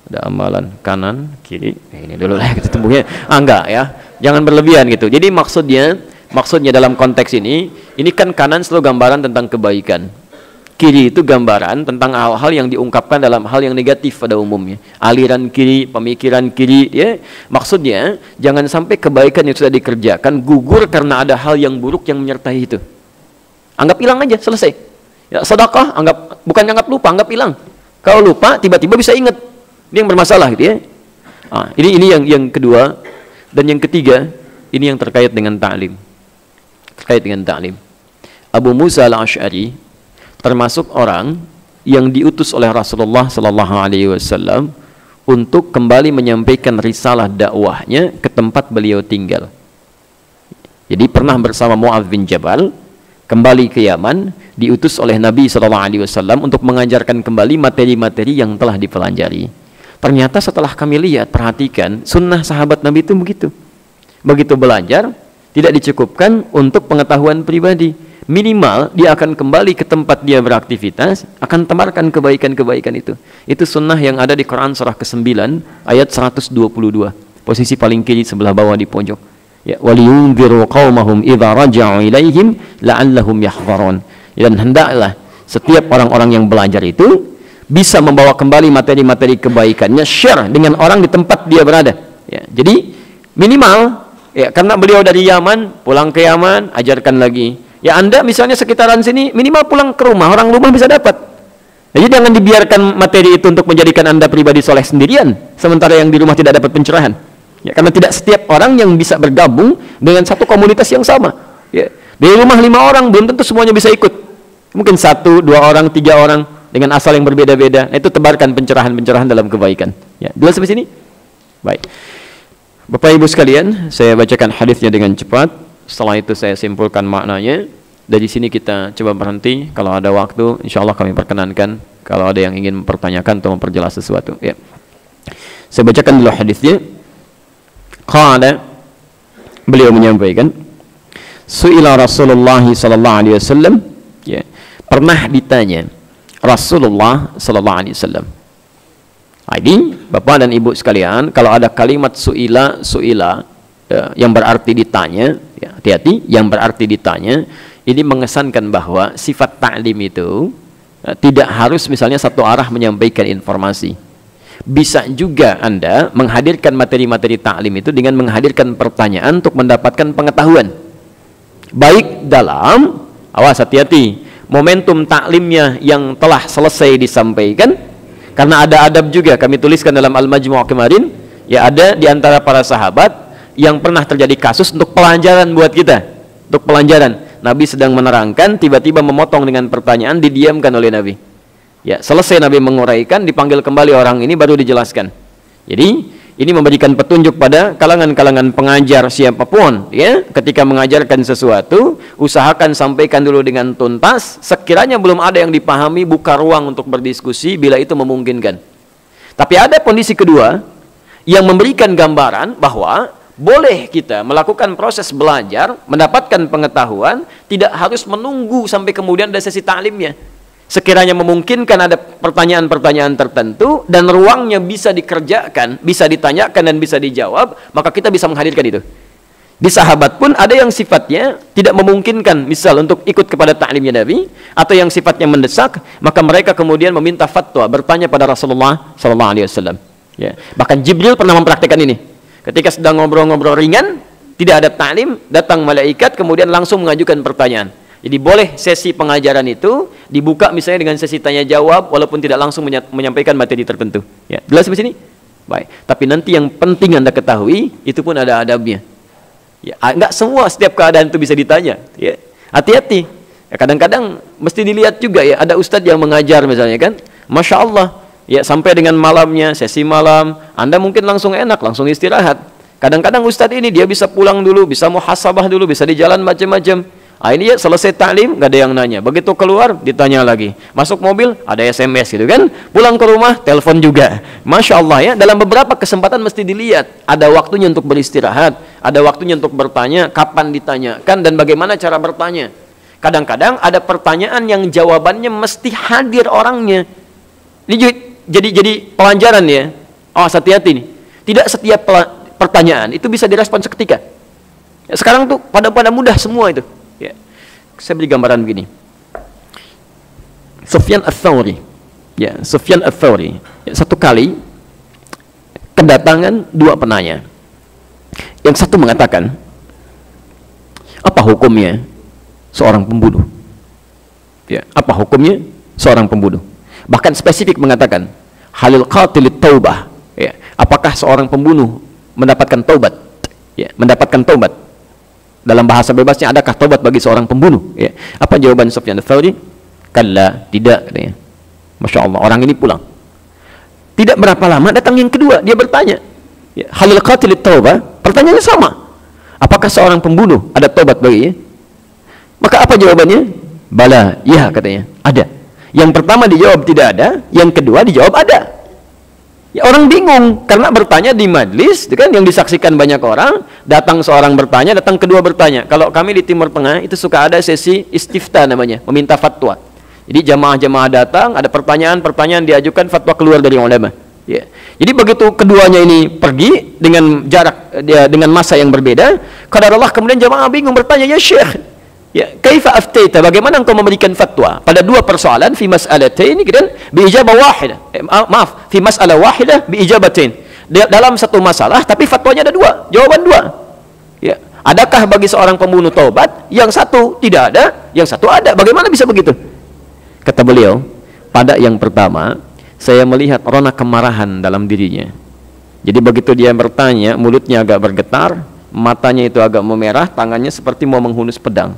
Ada amalan kanan, kiri, ini dulu lah kita tembungnya. Enggak ya, jangan berlebihan gitu. Jadi maksudnya dalam konteks ini kan kanan selalu gambaran tentang kebaikan. kiri itu gambaran tentang hal-hal yang diungkapkan dalam hal yang negatif pada umumnya. Aliran kiri, pemikiran kiri, ya. Maksudnya jangan sampai kebaikan yang sudah dikerjakan gugur karena ada hal yang buruk yang menyertai itu. Anggap hilang aja, selesai. Ya, sedekah bukan anggap lupa, anggap hilang. Kalau lupa tiba-tiba bisa ingat. Ini yang bermasalah gitu ya. Ini yang kedua, dan yang ketiga ini yang terkait dengan ta'lim. Terkait dengan ta'lim. Abu Musa al-Asy'ari termasuk orang yang diutus oleh Rasulullah sallallahu alaihi wasallam untuk kembali menyampaikan risalah dakwahnya ke tempat beliau tinggal. Jadi pernah bersama Mu'adz bin Jabal kembali ke Yaman, diutus oleh Nabi sallallahu alaihi wasallam untuk mengajarkan kembali materi-materi yang telah dipelajari. Ternyata setelah kami lihat, perhatikan, sunnah sahabat Nabi itu begitu. Begitu belajar, tidak dicukupkan untuk pengetahuan pribadi. Minimal dia akan kembali ke tempat dia beraktivitas, akan temarkan kebaikan-kebaikan itu. Itu sunnah yang ada di Quran surah ke-9 ayat 122, posisi paling kiri sebelah bawah di pojok. Ya, waliyunziru qaumahum idza raja'u ilaihim la'allahum yahdharun. Dan hendaklah setiap orang-orang yang belajar itu bisa membawa kembali materi-materi kebaikannya, share dengan orang di tempat dia berada. Ya, jadi minimal, ya, karena beliau dari Yaman, pulang ke Yaman, ajarkan lagi. Ya, Anda misalnya sekitaran sini, minimal pulang ke rumah, orang rumah bisa dapat. Jadi jangan dibiarkan materi itu untuk menjadikan Anda pribadi soleh sendirian, sementara yang di rumah tidak dapat pencerahan. Ya, karena tidak setiap orang yang bisa bergabung dengan satu komunitas yang sama. Ya, di rumah 5 orang, belum tentu semuanya bisa ikut. Mungkin 1, 2 orang, 3 orang, dengan asal yang berbeda-beda. Nah, itu tebarkan pencerahan-pencerahan dalam kebaikan. Ya, jelas sampai sini? Baik. Bapak Ibu sekalian, saya bacakan hadisnya dengan cepat. Setelah itu saya simpulkan maknanya. Dari sini kita coba berhenti. Kalau ada waktu, insya Allah kami perkenankan. Kalau ada yang ingin mempertanyakan atau memperjelas sesuatu, ya. Saya bacakan dulu hadisnya. Qala, beliau menyampaikan, su'ila Rasulullah sallallahu alaihi wasallam, ya, pernah ditanya Rasulullah sallallahu alaihi wasallam. Jadi, Bapak dan Ibu sekalian, kalau ada kalimat su'ila yang berarti ditanya, ya, hati-hati, yang berarti ditanya, ini mengesankan bahwa sifat ta'lim itu tidak harus misalnya satu arah menyampaikan informasi. Bisa juga Anda menghadirkan materi-materi ta'lim itu dengan menghadirkan pertanyaan untuk mendapatkan pengetahuan. Baik dalam, awas hati-hati, momentum ta'limnya yang telah selesai disampaikan, karena ada adab juga, kami tuliskan dalam Al-Majmu' kemarin, ya, ada di antara para sahabat yang pernah terjadi kasus untuk pelajaran buat kita, untuk pelajaran. Nabi sedang menerangkan, tiba-tiba memotong dengan pertanyaan, didiamkan oleh Nabi. Ya, selesai Nabi menguraikan, dipanggil kembali orang ini, baru dijelaskan. Jadi ini memberikan petunjuk pada kalangan-kalangan pengajar siapapun, ya, ketika mengajarkan sesuatu, usahakan sampaikan dulu dengan tuntas. Sekiranya belum ada yang dipahami, buka ruang untuk berdiskusi bila itu memungkinkan. Tapi ada kondisi kedua yang memberikan gambaran bahwa boleh kita melakukan proses belajar, mendapatkan pengetahuan, tidak harus menunggu sampai kemudian ada sesi ta'limnya. Sekiranya memungkinkan ada pertanyaan-pertanyaan tertentu dan ruangnya bisa dikerjakan, bisa ditanyakan dan bisa dijawab, maka kita bisa menghadirkan itu. Di sahabat pun ada yang sifatnya tidak memungkinkan, misal untuk ikut kepada ta'limnya Nabi, atau yang sifatnya mendesak, maka mereka kemudian meminta fatwa, bertanya pada Rasulullah SAW. Ya. Bahkan Jibril pernah mempraktikkan ini. Ketika sedang ngobrol-ngobrol ringan, tidak ada ta'lim, datang malaikat kemudian langsung mengajukan pertanyaan. Jadi boleh sesi pengajaran itu dibuka misalnya dengan sesi tanya jawab, walaupun tidak langsung menyampaikan materi tertentu. Ya, jelas sampai sini? Baik. Tapi nanti yang penting Anda ketahui, itu pun ada adabnya. Ya, enggak semua setiap keadaan itu bisa ditanya. Ya, hati-hati. Ya, kadang-kadang mesti dilihat juga, ya, ada ustadz yang mengajar misalnya kan, Masya Allah. Ya, sampai dengan malamnya, sesi malam, Anda mungkin langsung enak, langsung istirahat. Kadang-kadang ustadz ini dia bisa pulang dulu, bisa muhasabah dulu, bisa di jalan macam-macam. Ini ya selesai ta'lim, nggak ada yang nanya. Begitu keluar, ditanya lagi. Masuk mobil, ada SMS gitu kan. Pulang ke rumah, telepon juga. Masya Allah ya, dalam beberapa kesempatan mesti dilihat. Ada waktunya untuk beristirahat, ada waktunya untuk bertanya, kapan ditanyakan, dan bagaimana cara bertanya. Kadang-kadang ada pertanyaan yang jawabannya mesti hadir orangnya. Ini jadi pelajaran ya. Hati-hati nih. Tidak setiap pertanyaan itu bisa direspon seketika. Ya, sekarang tuh pada mudah semua itu. Ya. Saya beri gambaran begini. Sufyan Ats-Tsauri. Ya, Sufyan Ats-Tsauri. Ya, satu kali kedatangan dua penanya. Yang satu mengatakan, apa hukumnya seorang pembunuh? Ya, apa hukumnya seorang pembunuh? Bahkan spesifik mengatakan, halil qatilit taubah. Ya, apakah seorang pembunuh mendapatkan taubat? Ya, mendapatkan taubat. Dalam bahasa bebasnya, adakah taubat bagi seorang pembunuh? Ya. Apa jawaban Sufyan Ats-Tsauri? Kalla, tidak, katanya. Masya Allah, orang ini pulang. Tidak berapa lama datang yang kedua, dia bertanya, ya, halil qatilit taubah. Pertanyaannya sama, apakah seorang pembunuh ada taubat baginya? Maka apa jawabannya? Bala, ya, katanya, ada. Yang pertama dijawab tidak ada, yang kedua dijawab ada. Ya, orang bingung karena bertanya di majlis, kan, yang disaksikan banyak orang. Datang seorang bertanya, datang kedua bertanya. Kalau kami di Timur Tengah itu suka ada sesi istifta namanya, meminta fatwa. Jadi jamaah-jamaah datang, ada pertanyaan-pertanyaan diajukan, fatwa keluar dari ulama. Ya. Jadi begitu keduanya ini pergi dengan jarak dengan masa yang berbeda, qadarullah kemudian jamaah bingung bertanya, ya Syekh, ya, kaifa aftaita, bagaimana engkau memberikan fatwa pada dua persoalan fi mas'alatain kan bi ijabah wahidah. Maaf, fi mas'alah wahidah bi ijabatain. Dalam satu masalah tapi fatwanya ada dua, jawaban dua. Ya, adakah bagi seorang pembunuh taubat? Yang satu tidak ada, yang satu ada. Bagaimana bisa begitu? Kata beliau, pada yang pertama saya melihat rona kemarahan dalam dirinya. Jadi begitu dia bertanya, mulutnya agak bergetar, matanya itu agak memerah, tangannya seperti mau menghunus pedang.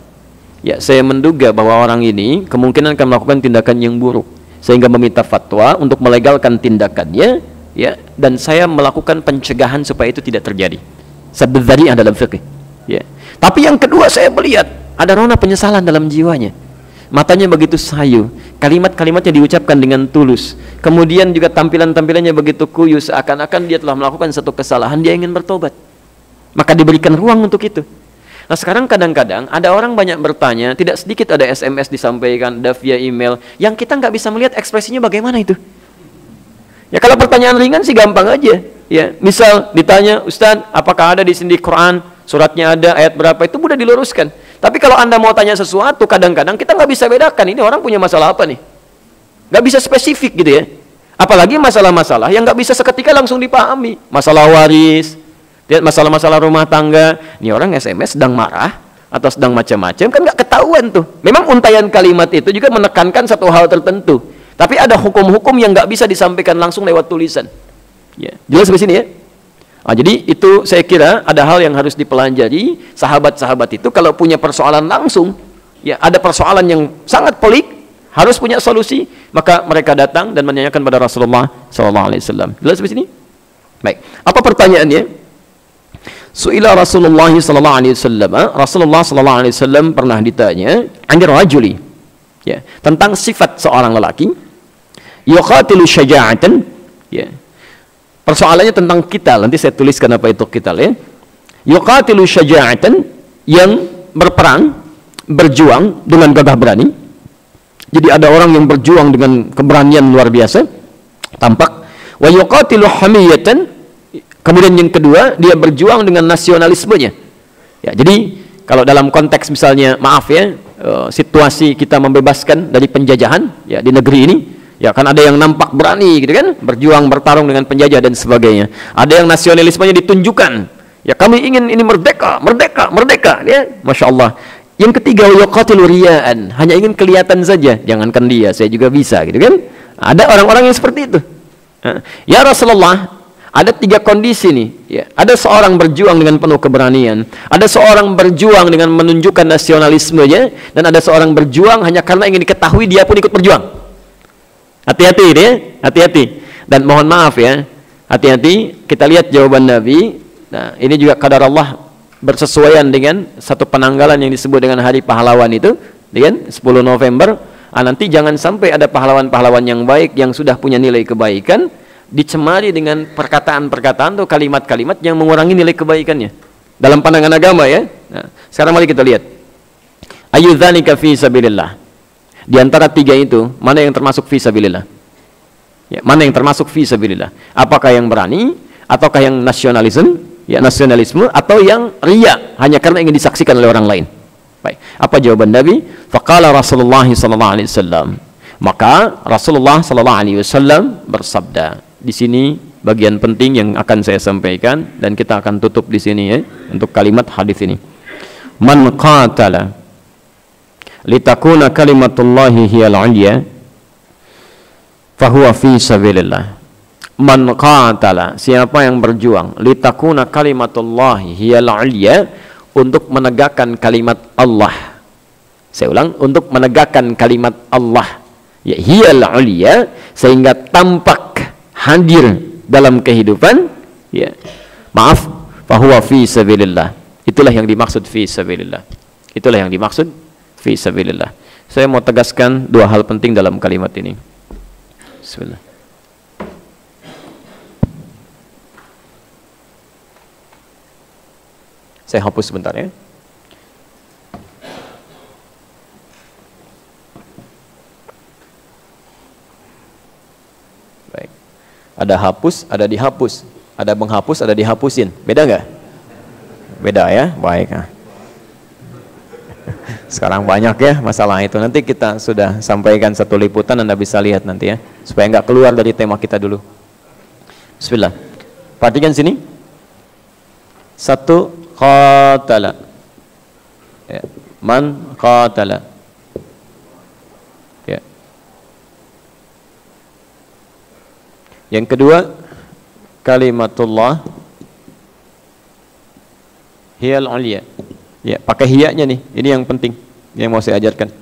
Ya, saya menduga bahwa orang ini kemungkinan akan melakukan tindakan yang buruk, sehingga meminta fatwa untuk melegalkan tindakannya, ya, dan saya melakukan pencegahan supaya itu tidak terjadi. Sadd dzari'ah dalam fikih. Ya. Tapi yang kedua saya melihat ada rona penyesalan dalam jiwanya. Matanya begitu sayu, kalimat-kalimatnya diucapkan dengan tulus. Kemudian juga tampilan-tampilannya begitu kuyus, seakan-akan dia telah melakukan satu kesalahan, dia ingin bertobat. Maka diberikan ruang untuk itu. Nah, sekarang kadang-kadang ada orang banyak bertanya, tidak sedikit ada SMS disampaikan, ada via email, yang kita nggak bisa melihat ekspresinya bagaimana itu. Ya, kalau pertanyaan ringan sih gampang aja. Ya, misal ditanya, Ustaz, apakah ada di sini Quran, suratnya ada, ayat berapa, itu mudah diluruskan. Tapi kalau Anda mau tanya sesuatu, kadang-kadang kita nggak bisa bedakan, ini orang punya masalah apa nih. Nggak bisa spesifik gitu ya. Apalagi masalah-masalah yang nggak bisa seketika langsung dipahami. Masalah waris, masalah-masalah rumah tangga. Ini orang SMS sedang marah atau sedang macam-macam, kan nggak ketahuan tuh. Memang untaian kalimat itu juga menekankan satu hal tertentu. Tapi ada hukum-hukum yang nggak bisa disampaikan langsung lewat tulisan. Ya, jelas di sini ya. Nah, jadi itu saya kira ada hal yang harus dipelajari. Sahabat-sahabat itu kalau punya persoalan langsung, ya ada persoalan yang sangat pelik, harus punya solusi, maka mereka datang dan menanyakan pada Rasulullah SAW. Jelas di sini? Baik. Apa pertanyaannya? Su'ila Rasulullah SAW. Rasulullah SAW pernah ditanya, anir rajuli, ya, tentang sifat seorang lelaki, yuqatilu syaja'atan, ya. Persoalannya tentang qital, nanti saya tuliskan apa itu qital ya. Yuqatilu syaja'atan, yang berperang, berjuang dengan gagah berani. Jadi ada orang yang berjuang dengan keberanian luar biasa, tampak. Wa yuqatilu hamiyatan, kemudian yang kedua dia berjuang dengan nasionalismenya. Ya, jadi kalau dalam konteks misalnya, maaf ya, situasi kita membebaskan dari penjajahan ya di negeri ini, ya kan ada yang nampak berani gitu kan, berjuang bertarung dengan penjajah dan sebagainya. Ada yang nasionalismenya ditunjukkan, ya kami ingin ini merdeka, merdeka, merdeka, ya, masya Allah. Yang ketiga, yuqatilu riya'an, hanya ingin kelihatan saja, jangankan dia, saya juga bisa gitu kan. Ada orang-orang yang seperti itu. Ya Rasulullah, ada tiga kondisi nih, ya. Ada seorang berjuang dengan penuh keberanian, ada seorang berjuang dengan menunjukkan nasionalismenya, dan ada seorang berjuang hanya karena ingin diketahui dia pun ikut berjuang. Hati-hati ya, hati-hati. Dan mohon maaf ya, hati-hati. Kita lihat jawaban Nabi. Nah, ini juga qadar Allah bersesuaian dengan satu penanggalan yang disebut dengan Hari Pahlawan itu, kan? 10 November. Nanti jangan sampai ada pahlawan-pahlawan yang baik yang sudah punya nilai kebaikan dicemari dengan perkataan-perkataan atau kalimat-kalimat yang mengurangi nilai kebaikannya dalam pandangan agama ya. Nah, sekarang mari kita lihat. Ayyudzalika fi sabilillah. Di antara tiga itu, mana yang termasuk fi sabilillah? Ya, mana yang termasuk fi sabilillah? Apakah yang berani, ataukah yang nasionalisme, ya nasionalisme, atau yang riya, hanya karena ingin disaksikan oleh orang lain? Baik. Apa jawaban Nabi? Faqala Rasulullah sallallahu alaihi wasallam. Maka Rasulullah sallallahu alaihi wasallam bersabda. Di sini bagian penting yang akan saya sampaikan dan kita akan tutup di sini ya untuk kalimat hadis ini. Man qatala litakuna kalimatullahi hiyal 'ulya fahuwa fi sabilillah. Man qatala, siapa yang berjuang litakuna kalimatullahi hiyal 'ulya, untuk menegakkan kalimat Allah. Saya ulang, untuk menegakkan kalimat Allah, ya hiyal 'ulya, sehingga tampak hadir dalam kehidupan, ya maaf, fahuwa fi sabilillah. Itulah yang dimaksud fi sabilillah. Itulah yang dimaksud fi sabilillah. Saya mau tegaskan dua hal penting dalam kalimat ini. Bismillah. Saya hapus sebentar ya. Baik. Ada hapus, ada dihapus. Ada menghapus, ada dihapusin. Beda nggak? Beda ya? Baik. Sekarang banyak ya masalah itu. Nanti kita sudah sampaikan satu liputan, Anda bisa lihat nanti ya. Supaya nggak keluar dari tema kita dulu. Bismillah. Perhatikan sini. Satu, qatala. Ya. Man qatala. Ya. Yang kedua, kalimatullah hiyal 'ulya. Ya, pakai hiyanya nih. Ini yang penting yang mau saya ajarkan.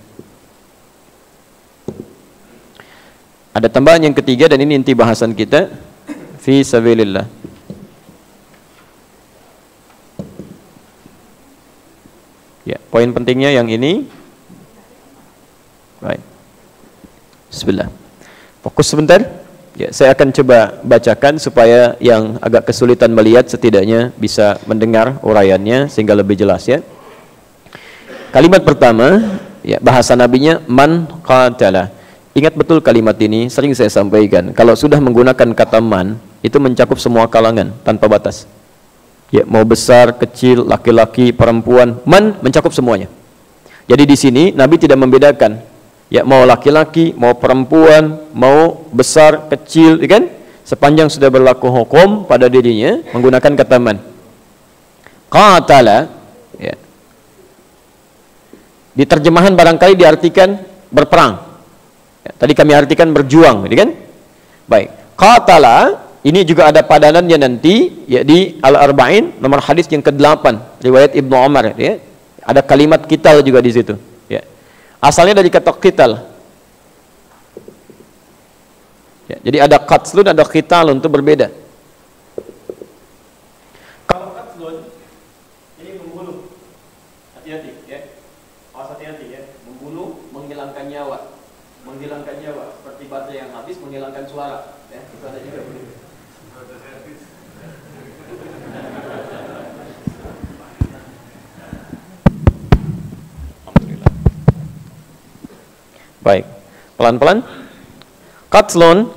Ada tambahan yang ketiga dan ini inti bahasan kita, fi sabilillah. Ya, poin pentingnya yang ini. Baik. Bismillah. Fokus sebentar. Ya, saya akan coba bacakan supaya yang agak kesulitan melihat setidaknya bisa mendengar uraiannya sehingga lebih jelas ya. Kalimat pertama, ya bahasa nabinya man qatala. Ingat betul kalimat ini, sering saya sampaikan. Kalau sudah menggunakan kata man, itu mencakup semua kalangan tanpa batas. Ya, mau besar, kecil, laki-laki, perempuan, man mencakup semuanya. Jadi di sini Nabi tidak membedakan. Ya, mau laki-laki, mau perempuan, mau besar, kecil, ya kan? Sepanjang sudah berlaku hukum pada dirinya menggunakan kata man. Qatala, ya. Di terjemahan barangkali diartikan berperang. Ya, tadi kami artikan berjuang, ya kan? Baik. Qatala ini juga ada padanannya nanti, ya di Al-Arba'in nomor hadis yang ke-8 riwayat Ibnu Umar, ya. Ada kalimat qital juga di situ. Asalnya dari kata qital. Ya, jadi ada qatlun, ada qitalun, itu berbeda. Kalau qatlun ini membunuh. Hati-hati ya. Awas hati-hati ya. Membunuh, menghilangkan nyawa. Menghilangkan nyawa seperti baterai yang habis menghilangkan suara, ya. Itu ada juga begitu. Baik, pelan-pelan. Qatlun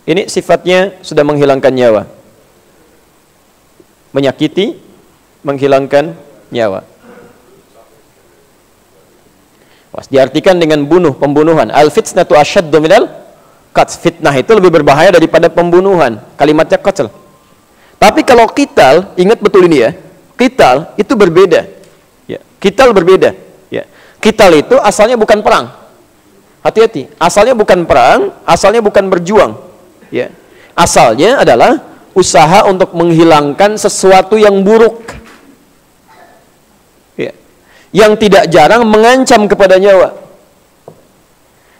ini sifatnya sudah menghilangkan nyawa, menyakiti, menghilangkan nyawa. Pas diartikan dengan bunuh, pembunuhan. Al-fitnatu asyaddu minal qatl. Fitnah itu lebih berbahaya daripada pembunuhan. Kalimatnya qatl. Tapi kalau qital, ingat betul ini ya. Qital itu berbeda. Ya, qital berbeda. Ya. Qital itu asalnya bukan perang. Hati-hati, asalnya bukan perang, asalnya bukan berjuang. Ya. Asalnya adalah usaha untuk menghilangkan sesuatu yang buruk. Ya. Yang tidak jarang mengancam kepada nyawa.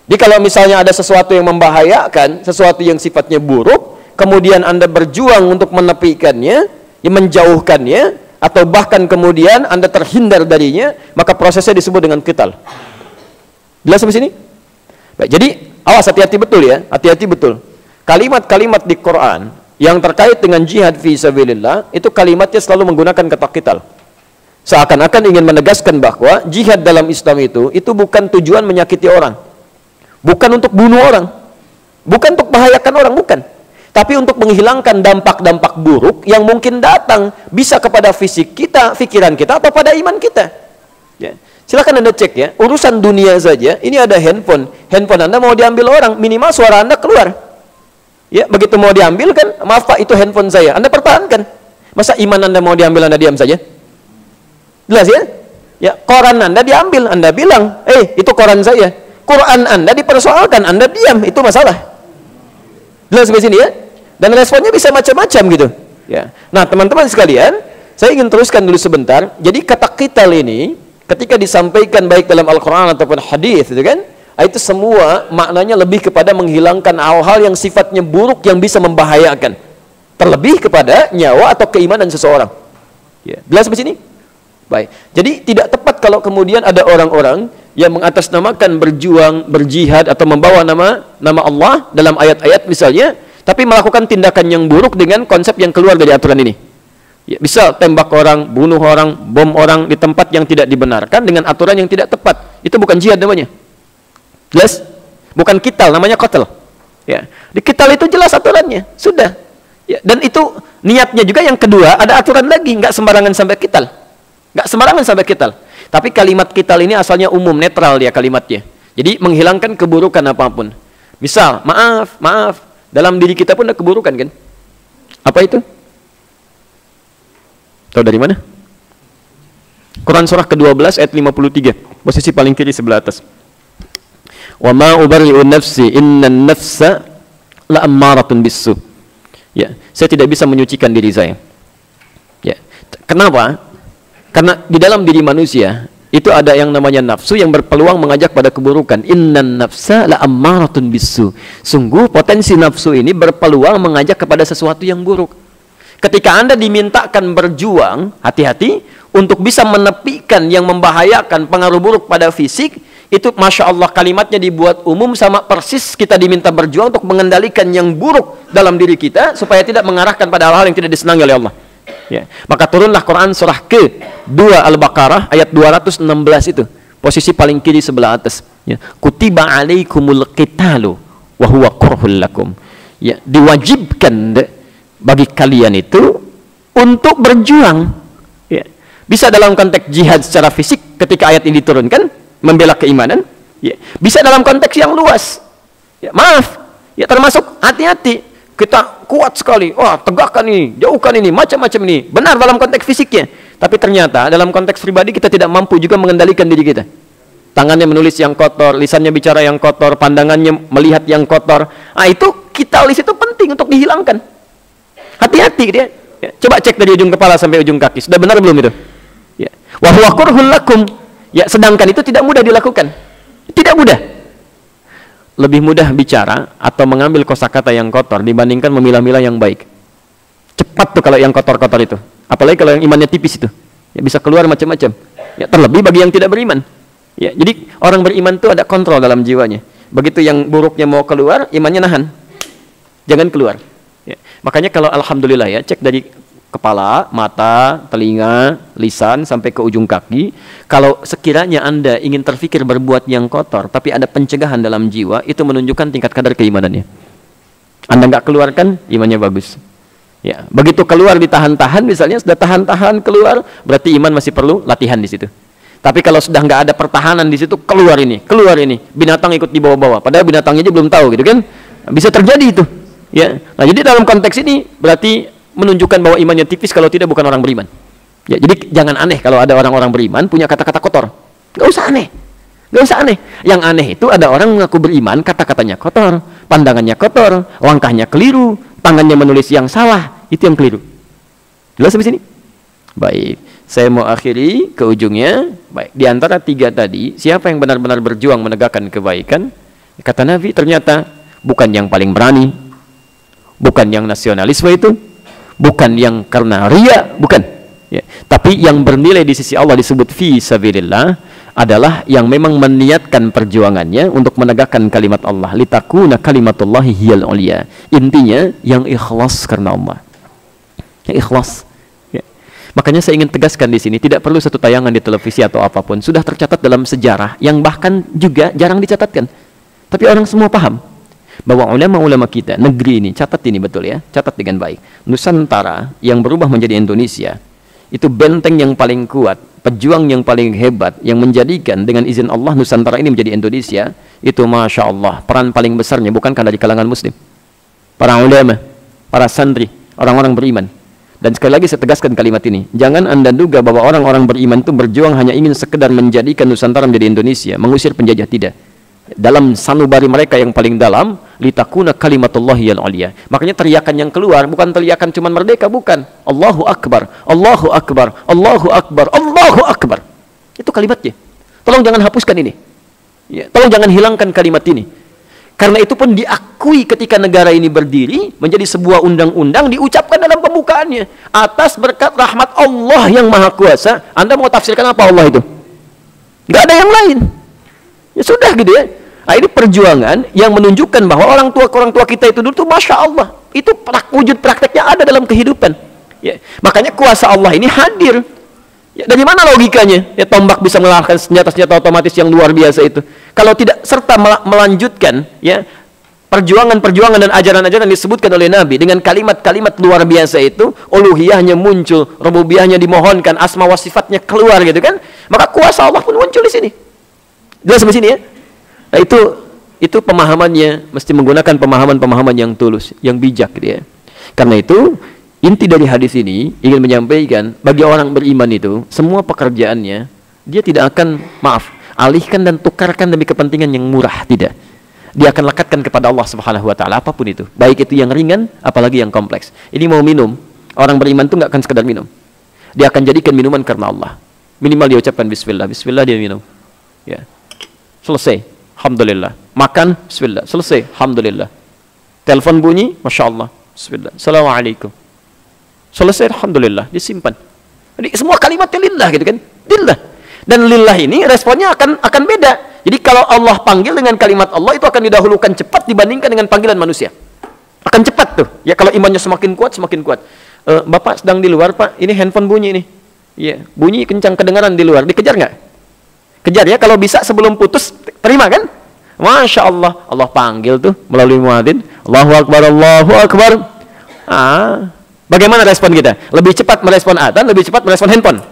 Jadi kalau misalnya ada sesuatu yang membahayakan, sesuatu yang sifatnya buruk, kemudian Anda berjuang untuk menepikannya, menjauhkannya, atau bahkan kemudian Anda terhindar darinya, maka prosesnya disebut dengan qital. Jelas sampai sini? Baik, jadi awas, hati-hati betul ya, hati-hati betul. Kalimat-kalimat di Quran yang terkait dengan jihad fi sabilillah itu kalimatnya selalu menggunakan kata qital. Seakan-akan ingin menegaskan bahwa jihad dalam Islam itu bukan tujuan menyakiti orang, bukan untuk bunuh orang, bukan untuk bahayakan orang, bukan. Tapi untuk menghilangkan dampak-dampak buruk yang mungkin datang bisa kepada fisik kita, pikiran kita, atau pada iman kita. Ya. Silakan Anda cek ya, urusan dunia saja, ini ada handphone handphone Anda mau diambil orang, minimal suara Anda keluar. Ya, begitu mau diambil kan, maaf Pak, itu handphone saya. Anda pertahankan. Masa iman Anda mau diambil, Anda diam saja? Jelas ya? Ya, koran Anda diambil, Anda bilang, itu koran saya. Quran Anda dipersoalkan, Anda diam, itu masalah. Jelas sampai sini ya? Dan responnya bisa macam-macam gitu. Ya. Nah, teman-teman sekalian, saya ingin teruskan dulu sebentar. Jadi kata qital ini ketika disampaikan baik dalam Al-Qur'an ataupun hadis, itu kan? Itu semua maknanya lebih kepada menghilangkan hal-hal yang sifatnya buruk yang bisa membahayakan. Terlebih kepada nyawa atau keimanan seseorang. Ya. Jelas sampai sini? Baik. Jadi tidak tepat kalau kemudian ada orang-orang yang mengatasnamakan berjuang, berjihad atau membawa nama Allah dalam ayat-ayat misalnya, tapi melakukan tindakan yang buruk dengan konsep yang keluar dari aturan ini. Ya, bisa tembak orang, bunuh orang, bom orang di tempat yang tidak dibenarkan dengan aturan yang tidak tepat. Itu bukan jihad namanya. Jelas? Bukan qital, namanya qatl. Ya. Di qital itu jelas aturannya, sudah. Ya, dan itu niatnya juga yang kedua, ada aturan lagi, nggak sembarangan sampai qital. Nggak sembarangan sampai qital. Tapi kalimat qital ini asalnya umum, netral dia kalimatnya. Jadi menghilangkan keburukan apapun. Misal, maaf, dalam diri kita pun ada keburukan kan? Apa itu? Tahu dari mana? Quran surah ke-12 ayat 53, posisi paling kiri sebelah atas. Wa ma ubarri'u nafsi innan nafsa la'ammaratun bis-su. Ya, saya tidak bisa menyucikan diri saya. Ya. Kenapa? Karena di dalam diri manusia itu ada yang namanya nafsu yang berpeluang mengajak pada keburukan. Innan nafsa la'ammaratun bis-su. Sungguh potensi nafsu ini berpeluang mengajak kepada sesuatu yang buruk. Ketika Anda dimintakan berjuang, hati-hati untuk bisa menepikan yang membahayakan pengaruh buruk pada fisik. Itu Masya Allah kalimatnya dibuat umum, sama persis kita diminta berjuang untuk mengendalikan yang buruk dalam diri kita supaya tidak mengarahkan pada hal-hal yang tidak disenangi oleh Allah. Ya. Maka turunlah Quran surah ke-2 Al-Baqarah ayat 216 itu, posisi paling kiri sebelah atas. Ya. Kutiba alaikumul qitalu wa huwa kurhul lakum. Ya, diwajibkan bagi kalian itu untuk berjuang. Ya. Bisa dalam konteks jihad secara fisik ketika ayat ini diturunkan, membela keimanan, ya. Bisa dalam konteks yang luas, ya, maaf, ya, termasuk hati-hati, kita kuat sekali, wah tegakkan ini, jauhkan ini, macam-macam ini, benar dalam konteks fisiknya, tapi ternyata dalam konteks pribadi kita tidak mampu juga mengendalikan diri kita. Tangannya menulis yang kotor, lisannya bicara yang kotor, pandangannya melihat yang kotor. Itu qitalis itu penting untuk dihilangkan. Hati-hati dia. Ya, coba cek dari ujung kepala sampai ujung kaki, sudah benar belum itu? Ya. Wa huwa kurhul lakum. Ya, sedangkan itu tidak mudah dilakukan. Tidak mudah. Lebih mudah bicara atau mengambil kosakata yang kotor dibandingkan memilah-milah yang baik. Cepat tuh kalau yang kotor-kotor itu. Apalagi kalau yang imannya tipis itu. Ya, bisa keluar macam-macam. Ya, terlebih bagi yang tidak beriman. Ya, jadi orang beriman itu ada kontrol dalam jiwanya. Begitu yang buruknya mau keluar, imannya nahan. Jangan keluar. Ya. Makanya kalau alhamdulillah ya, cek dari kepala, mata, telinga, lisan, sampai ke ujung kaki. Kalau sekiranya Anda ingin terfikir berbuat yang kotor, tapi ada pencegahan dalam jiwa, itu menunjukkan tingkat kadar keimanannya. Anda nggak keluarkan, imannya bagus. Ya, begitu keluar ditahan-tahan, misalnya sudah tahan-tahan keluar, berarti iman masih perlu latihan di situ. Tapi kalau sudah nggak ada pertahanan di situ, keluar ini, binatang ikut dibawa-bawa. Padahal binatangnya aja belum tahu, gitu kan? Bisa terjadi itu. Ya, nah jadi dalam konteks ini berarti menunjukkan bahwa imannya tipis, kalau tidak bukan orang beriman. Ya, jadi jangan aneh kalau ada orang-orang beriman punya kata-kata kotor. Gak usah aneh. Gak usah aneh. Yang aneh itu ada orang mengaku beriman, kata-katanya kotor, pandangannya kotor, langkahnya keliru, tangannya menulis yang salah, itu yang keliru. Jelas sampai sini? Baik, saya mau akhiri ke ujungnya. Baik, di antara tiga tadi, siapa yang benar-benar berjuang menegakkan kebaikan? Kata Nabi, ternyata bukan yang paling berani, bukan yang nasionalisme itu, bukan yang karena ria, bukan, ya. Tapi yang bernilai di sisi Allah disebut fi sabilillah adalah yang memang meniatkan perjuangannya untuk menegakkan kalimat Allah, litakuna kalimatullahi hiyal ulia. Intinya yang ikhlas karena Allah, yang ikhlas. Ya. Makanya saya ingin tegaskan di sini, tidak perlu satu tayangan di televisi atau apapun, sudah tercatat dalam sejarah yang bahkan juga jarang dicatatkan, tapi orang semua paham bahwa ulama-ulama kita, negeri ini, catat ini betul ya, catat dengan baik. Nusantara yang berubah menjadi Indonesia, itu benteng yang paling kuat, pejuang yang paling hebat, yang menjadikan dengan izin Allah Nusantara ini menjadi Indonesia, itu Masya Allah, peran paling besarnya bukankah dari kalangan muslim, para ulama, para santri, orang-orang beriman. Dan sekali lagi saya tegaskan kalimat ini, jangan Anda duga bahwa orang-orang beriman itu berjuang hanya ingin sekedar menjadikan Nusantara menjadi Indonesia, mengusir penjajah. Tidak. Dalam sanubari mereka yang paling dalam, litakuna kalimatullahi al-ulya. Makanya teriakan yang keluar bukan teriakan cuman merdeka, bukan. Allahu Akbar, Allahu Akbar, Allahu Akbar, Allahu Akbar. Itu kalimatnya. Tolong jangan hapuskan ini. Ya, tolong jangan hilangkan kalimat ini. Karena itu pun diakui ketika negara ini berdiri menjadi sebuah undang-undang, diucapkan dalam pembukaannya, atas berkat rahmat Allah yang Maha Kuasa. Anda mau tafsirkan apa Allah itu? Nggak ada yang lain. Ya sudah gitu ya. Nah, ini perjuangan yang menunjukkan bahwa orang tua kita itu dulu tuh Masya Allah, itu wujud prakteknya ada dalam kehidupan. Ya, makanya kuasa Allah ini hadir. Ya, dari mana logikanya? Ya, tombak bisa mengalahkan senjata-senjata otomatis yang luar biasa itu. Kalau tidak serta melanjutkan ya perjuangan-perjuangan dan ajaran-ajaran disebutkan oleh Nabi dengan kalimat-kalimat luar biasa itu, uluhiyahnya muncul, rububiyahnya dimohonkan, asma wa sifatnya keluar gitu kan, maka kuasa Allah pun muncul di sini. Jelas sampai sini ya? Nah, itu pemahamannya mesti menggunakan pemahaman-pemahaman yang tulus, yang bijak gitu ya. Karena itu inti dari hadis ini ingin menyampaikan bagi orang beriman itu semua pekerjaannya dia tidak akan alihkan dan tukarkan demi kepentingan yang murah, tidak. Dia akan lekatkan kepada Allah Subhanahu wa taala apapun itu. Baik itu yang ringan apalagi yang kompleks. Ini mau minum, orang beriman itu nggak akan sekedar minum. Dia akan jadikan minuman karena Allah. Minimal dia ucapkan bismillah, bismillah dia minum. Ya. Selesai, alhamdulillah. Makan, bismillah. Selesai, alhamdulillah. Telepon bunyi, Masya Allah, bismillah. Assalamualaikum. Selesai, alhamdulillah, disimpan. Jadi semua kalimatnya lillah gitu kan, lillah. Dan lillah ini responnya akan beda. Jadi kalau Allah panggil dengan kalimat Allah itu akan didahulukan cepat dibandingkan dengan panggilan manusia. Akan cepat tuh. Ya kalau imannya semakin kuat, semakin kuat. Bapak sedang di luar Pak, ini handphone bunyi nih. Iya, bunyi kencang kedengaran di luar. Dikejar nggak? Kejar ya. Kalau bisa sebelum putus terima kan? Masya Allah, Allah panggil tuh melalui muadzin. Allahu Akbar, Allahu Akbar. Bagaimana respon kita? Lebih cepat merespon adzan, lebih cepat merespon handphone.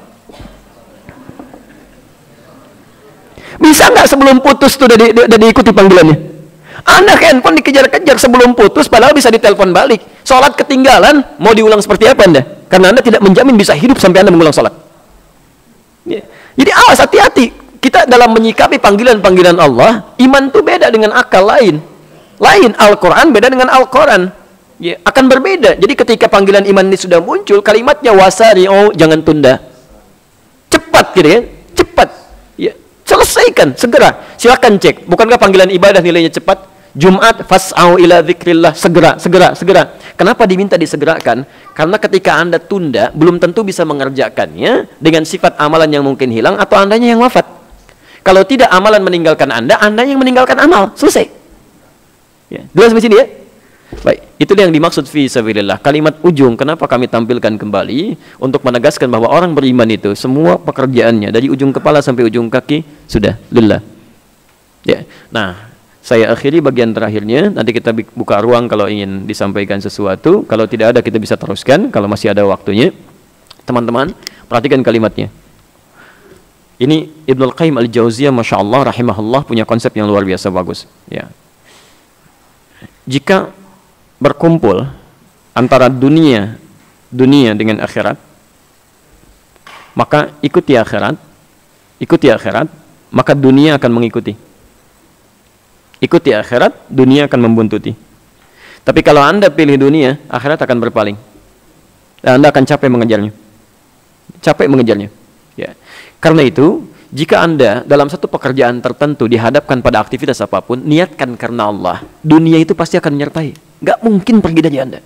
Bisa nggak sebelum putus tuh udah diikuti panggilannya? Anak handphone dikejar-kejar sebelum putus, padahal bisa ditelepon balik. Sholat ketinggalan, mau diulang seperti apa Anda? Karena Anda tidak menjamin bisa hidup sampai Anda mengulang sholat. Ya. Jadi awas, hati-hati. Kita dalam menyikapi panggilan-panggilan Allah, iman tuh beda dengan akal lain. Al-Quran beda dengan Al-Quran. Ya, akan berbeda. Jadi ketika panggilan iman ini sudah muncul, kalimatnya wasari'u, jangan tunda. Cepat gitu ya, cepat. Ya. Selesaikan, segera. Silakan cek. Bukankah panggilan ibadah nilainya cepat? Jumat, fas'au ila dzikrillah, segera. Kenapa diminta disegerakan? Karena ketika Anda tunda, belum tentu bisa mengerjakannya dengan sifat amalan yang mungkin hilang atau Andanya yang wafat. Kalau tidak amalan meninggalkan Anda yang meninggalkan amal. Selesai. Ya. Jelas di sini ya? Baik, itu yang dimaksud fi sabilillah. Kalimat ujung kenapa kami tampilkan kembali untuk menegaskan bahwa orang beriman itu semua pekerjaannya dari ujung kepala sampai ujung kaki sudah lillah. Ya. Nah, saya akhiri bagian terakhirnya. Nanti kita buka ruang kalau ingin disampaikan sesuatu. Kalau tidak ada kita bisa teruskan kalau masih ada waktunya. Teman-teman, perhatikan kalimatnya. Ini Ibnul Qayyim Al-Jauziyah, Masya Allah, rahimahullah, punya konsep yang luar biasa bagus. Ya. Jika berkumpul antara dunia dengan akhirat, maka ikuti akhirat, maka dunia akan mengikuti. Ikuti akhirat, dunia akan membuntuti. Tapi kalau Anda pilih dunia, akhirat akan berpaling. Dan Anda akan capek mengejarnya. Ya. Karena itu, jika Anda dalam satu pekerjaan tertentu dihadapkan pada aktivitas apapun, niatkan karena Allah. Dunia itu pasti akan menyertai. Nggak mungkin pergi dari Anda.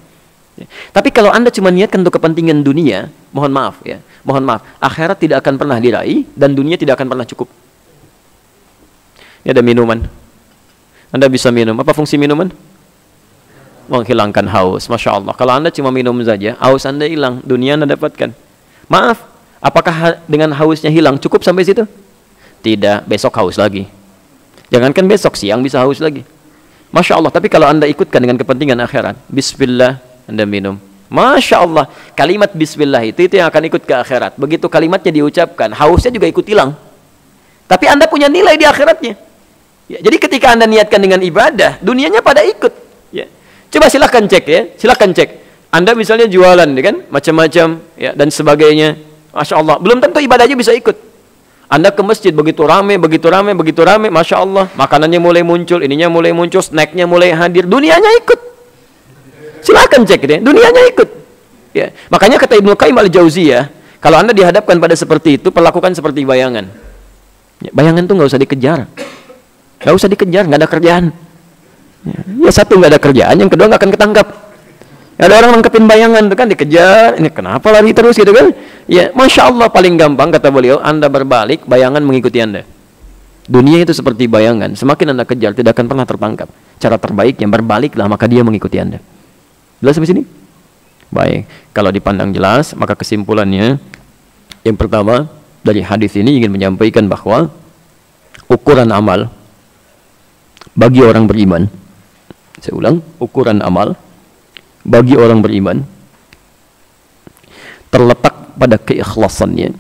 Ya. Tapi kalau Anda cuma niatkan untuk kepentingan dunia, mohon maaf, akhirat tidak akan pernah diraih dan dunia tidak akan pernah cukup. Ini ada minuman. Anda bisa minum. Apa fungsi minuman? Menghilangkan haus. Masya Allah. Kalau Anda cuma minum saja, haus Anda hilang, dunia Anda dapatkan. Maaf, apakah dengan hausnya hilang cukup sampai situ? Tidak, besok haus lagi. Jangankan besok, siang bisa haus lagi. Masya Allah, tapi kalau Anda ikutkan dengan kepentingan akhirat, bismillah, Anda minum. Masya Allah, kalimat bismillah itu yang akan ikut ke akhirat. Begitu kalimatnya diucapkan, hausnya juga ikut hilang. Tapi Anda punya nilai di akhiratnya. Ya, jadi ketika Anda niatkan dengan ibadah, dunianya pada ikut. Ya. Coba silahkan cek ya, silahkan cek. Anda misalnya jualan, ya kan, macam-macam, ya, dan sebagainya. Masya Allah, belum tentu ibadahnya bisa ikut. Anda ke masjid begitu rame, Masya Allah, makanannya mulai muncul, ininya mulai muncul, snacknya mulai hadir, dunianya ikut. Silahkan cek, ya, dunianya ikut. Ya. Makanya kata Ibnu Qayyim al-Jauziyah, kalau Anda dihadapkan pada seperti itu, perlakukan seperti bayangan. Ya, bayangan tuh nggak usah dikejar, nggak ada kerjaan. Ya satu nggak ada kerjaan, yang kedua nggak akan ketangkap. Ada orang nangkepin bayangan tuh kan, dikejar, ini kenapa lari terus gitu kan? Ya, Masya Allah, paling gampang kata beliau, Anda berbalik, bayangan mengikuti Anda. Dunia itu seperti bayangan, semakin Anda kejar tidak akan pernah tertangkap. Cara terbaiknya berbaliklah, maka dia mengikuti Anda. Jelas sampai sini? Baik, kalau dipandang jelas, maka kesimpulannya yang pertama dari hadis ini ingin menyampaikan bahwa ukuran amal bagi orang beriman, saya ulang, ukuran amal bagi orang beriman terletak pada keikhlasannya,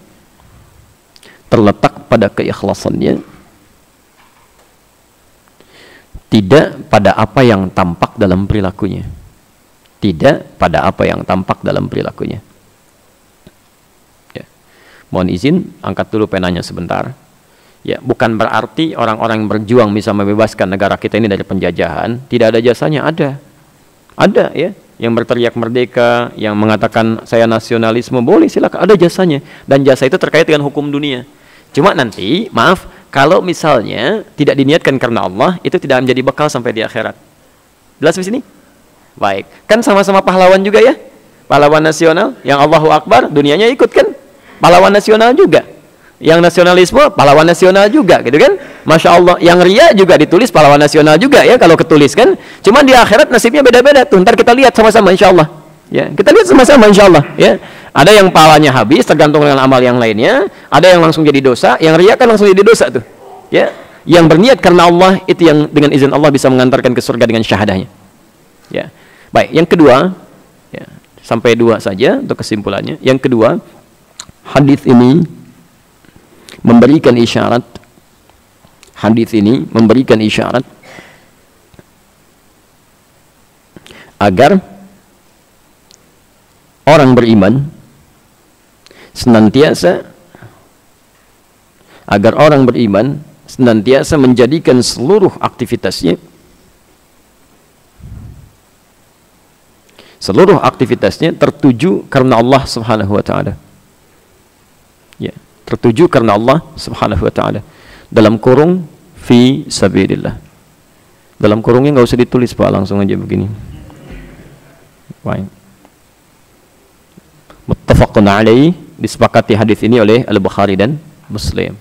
tidak pada apa yang tampak dalam perilakunya, ya. Mohon izin angkat dulu penanya sebentar. Ya, bukan berarti orang-orang yang berjuang bisa membebaskan negara kita ini dari penjajahan tidak ada jasanya. Ada ya, yang berteriak merdeka, yang mengatakan saya nasionalisme, boleh, silakan, ada jasanya, dan jasa itu terkait dengan hukum dunia. Cuma nanti, maaf, kalau misalnya tidak diniatkan karena Allah, itu tidak menjadi bekal sampai di akhirat. Jelas di sini? Baik, kan sama-sama pahlawan juga ya, pahlawan nasional, yang Allahu Akbar, dunianya ikut kan, pahlawan nasional juga. Yang nasionalisme, pahlawan nasional juga, gitu kan? Masya Allah, yang ria juga ditulis pahlawan nasional juga ya, kalau ketulis kan. Cuman di akhirat nasibnya beda-beda tuh, ntar kita lihat sama-sama insya Allah. Ya, kita lihat sama-sama insya Allah. Ya, ada yang pahalanya habis, tergantung dengan amal yang lainnya. Ada yang langsung jadi dosa, yang ria kan langsung jadi dosa tuh. Ya, yang berniat karena Allah itu yang dengan izin Allah bisa mengantarkan ke surga dengan syahadahnya. Ya, baik. Yang kedua, ya, sampai dua saja untuk kesimpulannya. Yang kedua, hadis ini memberikan isyarat, agar orang beriman senantiasa menjadikan seluruh aktivitasnya tertuju karena Allah Subhanahu wa taala. Ya, tertuju karena Allah Subhanahu wa taala. Dalam kurung fi sabilillah. Dalam kurungnya nggak usah ditulis Pak, langsung aja begini. Baik. Muttafaqun alaih, disepakati hadis ini oleh Al-Bukhari dan Muslim.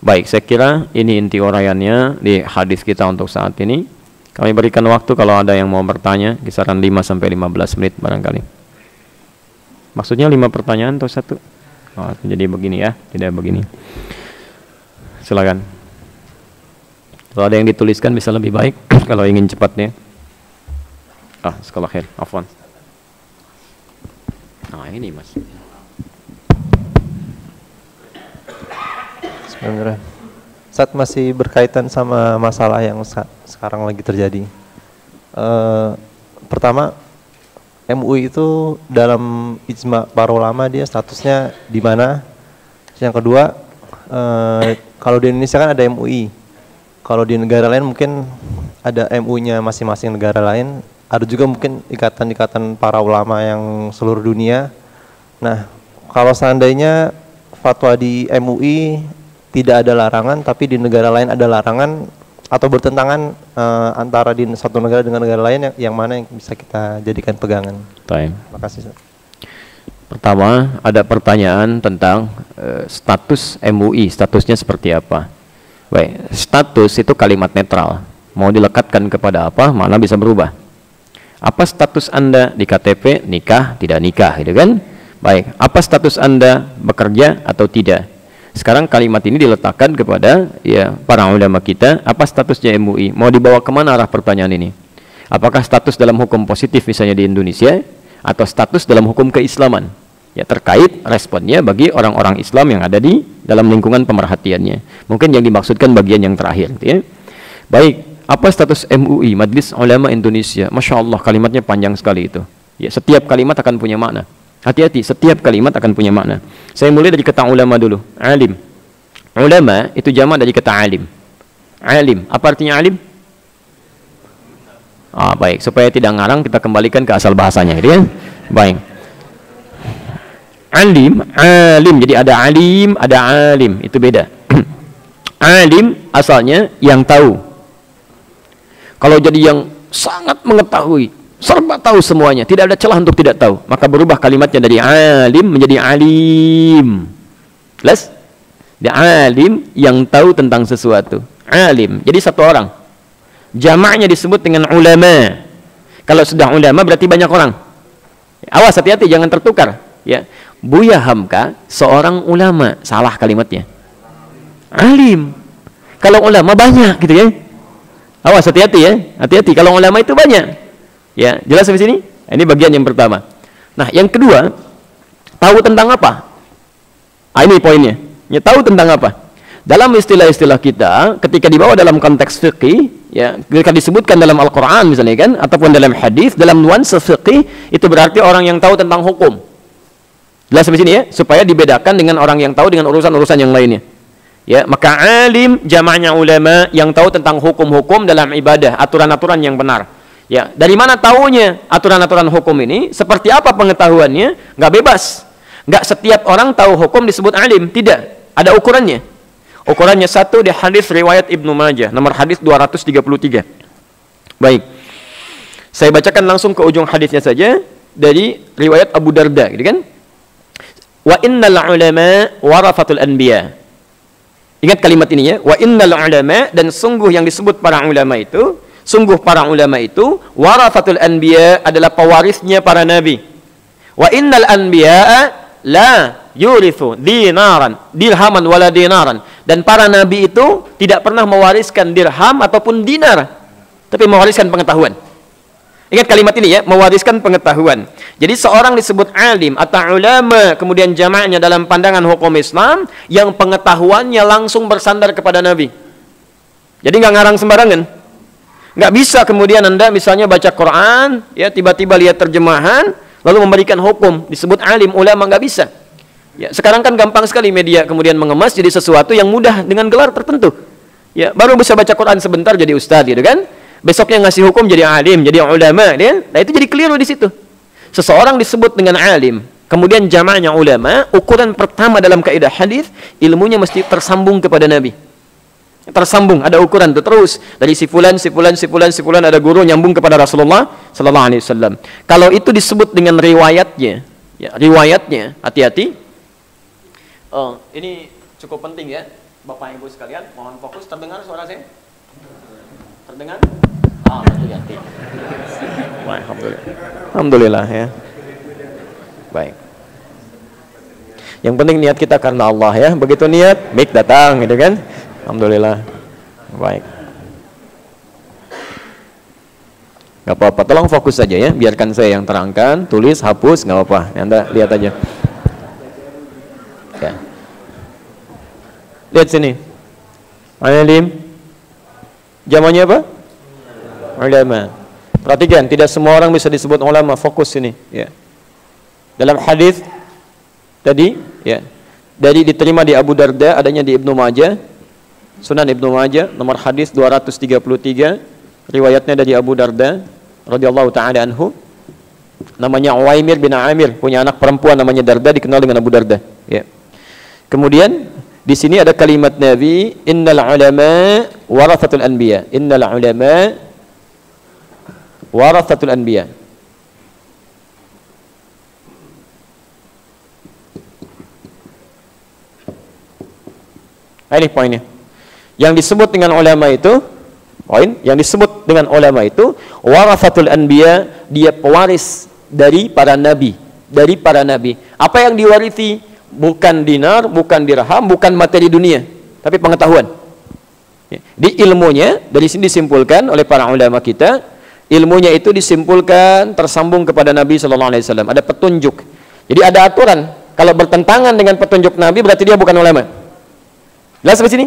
Baik, saya kira ini inti uraiannya di hadis kita untuk saat ini. Kami berikan waktu kalau ada yang mau bertanya kisaran 5 sampai 15 menit barangkali. Maksudnya 5 pertanyaan atau 1? Oh, jadi begini ya, tidak begini. Silakan. Kalau ada yang dituliskan bisa lebih baik kalau ingin cepatnya. Sekolah khair, afwan. Nah, ini Mas. Sebenarnya saat masih berkaitan sama masalah yang sekarang lagi terjadi. Pertama, MUI itu dalam ijma para ulama dia statusnya di mana? Yang kedua, kalau di Indonesia kan ada MUI. Kalau di negara lain mungkin ada MUI-nya masing-masing negara lain. Ada juga mungkin ikatan-ikatan para ulama yang seluruh dunia. Nah, kalau seandainya fatwa di MUI tidak ada larangan, tapi di negara lain ada larangan atau bertentangan antara di satu negara dengan negara lain, yang mana yang bisa kita jadikan pegangan? Terima kasih. Pertama, ada pertanyaan tentang status MUI, statusnya seperti apa? Baik, status itu kalimat netral. Mau dilekatkan kepada apa, mana bisa berubah. Apa status Anda di KTP, nikah, tidak nikah, gitu kan? Baik, apa status Anda bekerja atau tidak? Sekarang kalimat ini diletakkan kepada ya para ulama kita, apa statusnya MUI? Mau dibawa kemana arah pertanyaan ini? Apakah status dalam hukum positif misalnya di Indonesia, atau status dalam hukum keislaman? Ya, terkait responnya bagi orang-orang Islam yang ada di dalam lingkungan pemerhatiannya. Mungkin yang dimaksudkan bagian yang terakhir, ya. Baik, apa status MUI, Majelis Ulama Indonesia? Masya Allah, kalimatnya panjang sekali itu. Ya, setiap kalimat akan punya makna. Hati-hati, setiap kalimat akan punya makna. Saya mulai dari kata ulama dulu. Alim. Ulama itu jamak dari kata alim. Alim, apa artinya alim? Baik, supaya tidak ngarang kita kembalikan ke asal bahasanya, gitu ya. Baik. Alim, alim. Jadi ada alim, ada alim, itu beda. Alim asalnya yang tahu. Kalau jadi yang sangat mengetahui, serba tahu semuanya, tidak ada celah untuk tidak tahu, maka berubah kalimatnya dari alim menjadi alim. Jelas? Dia alim yang tahu tentang sesuatu. Alim. Jadi satu orang. Jamaknya disebut dengan ulama. Kalau sudah ulama berarti banyak orang. Awas, hati-hati, jangan tertukar. Ya, Buya Hamka seorang ulama, salah kalimatnya. Alim. Kalau ulama banyak, gitu ya. Awas, hati-hati ya. Hati-hati, kalau ulama itu banyak. Ya, jelas sampai sini? Ini bagian yang pertama. Nah, yang kedua, tahu tentang apa? Ini poinnya. Ya, tahu tentang apa? Dalam istilah-istilah kita, ketika dibawa dalam konteks fikih, ya, ketika disebutkan dalam Al-Quran misalnya kan, ataupun dalam hadis, dalam nuansa fikih, itu berarti orang yang tahu tentang hukum. Jelas sampai sini ya, supaya dibedakan dengan orang yang tahu dengan urusan-urusan yang lainnya. Ya, maka alim jamaknya ulama yang tahu tentang hukum-hukum dalam ibadah, aturan-aturan yang benar. Ya, dari mana tahunya aturan-aturan hukum ini? Seperti apa pengetahuannya? Nggak bebas. Nggak setiap orang tahu hukum disebut alim, tidak. Ada ukurannya. Ukurannya satu di hadis riwayat Ibnu Majah, nomor hadis 233. Baik. Saya bacakan langsung ke ujung hadisnya saja dari riwayat Abu Darda, gitu kan? Wa innal ulama warafatul anbiya. Ingat kalimat ini ya, wa innal ulama, dan sungguh yang disebut para ulama itu, sungguh para ulama itu warafatul anbiya adalah pewarisnya para nabi. Wa innal anbiya la yurithu dinaran dirhaman wala dinaran, dan para nabi itu tidak pernah mewariskan dirham ataupun dinar, tapi mewariskan pengetahuan. Ingat kalimat ini ya, mewariskan pengetahuan. Jadi seorang disebut alim atau ulama, kemudian jamaknya dalam pandangan hukum Islam yang pengetahuannya langsung bersandar kepada nabi. Jadi nggak ngarang sembarangan. Nggak bisa kemudian Anda misalnya baca Quran, ya tiba-tiba lihat terjemahan lalu memberikan hukum, disebut alim, ulama, nggak bisa. Ya, sekarang kan gampang sekali media kemudian mengemas jadi sesuatu yang mudah dengan gelar tertentu. Ya, baru bisa baca Quran sebentar jadi ustadz, gitu kan? Besoknya ngasih hukum jadi alim, jadi ulama, ya? Nah itu jadi keliru di situ. Seseorang disebut dengan alim, kemudian jamaknya ulama, ukuran pertama dalam kaidah hadis, ilmunya mesti tersambung kepada Nabi. Tersambung, ada ukuran itu terus dari si fulan ada guru nyambung kepada Rasulullah sallallahu alaihi wasallam. Kalau itu disebut dengan riwayatnya, ya, riwayatnya, hati-hati. Ini cukup penting ya, Bapak Ibu sekalian, mohon fokus. Terdengar suara saya? Terdengar? Hati-hati. Alhamdulillah. Alhamdulillah ya. Baik. Yang penting niat kita karena Allah ya. Begitu niat, mic datang, gitu kan? Alhamdulillah. Baik. Gak apa-apa, tolong fokus saja ya. Biarkan saya yang terangkan, tulis, hapus, gak apa-apa. Anda lihat aja. Ya. Lihat sini. Alim. Jamannya apa? Ulama. Perhatikan, tidak semua orang bisa disebut ulama. Fokus sini. Ya. Dalam hadis tadi, ya, dari diterima di Abu Darda, adanya di Ibnu Majah, Sunan Ibnu Majah, nomor hadis 233, riwayatnya dari Abu Darda radhiyallahu taala anhu. Namanya Uwaimir bin Amir, punya anak perempuan namanya Darda, dikenal dengan Abu Darda. Ya. Kemudian di sini ada kalimat Nabi, innal ulama warathatul anbiya. Innal ulama warathatul anbiya. Ini poinnya. Yang disebut dengan ulama itu, poin yang disebut dengan ulama itu warathatul anbiya, dia pewaris dari para nabi, dari para nabi. Apa yang diwarisi? Bukan dinar, bukan dirham, bukan materi dunia, tapi pengetahuan. Di ilmunya, dari sini disimpulkan oleh para ulama kita, ilmunya itu disimpulkan tersambung kepada Nabi sallallahu alaihi wasallam. Ada petunjuk. Jadi ada aturan. Kalau bertentangan dengan petunjuk Nabi berarti dia bukan ulama. Jelas sampai sini?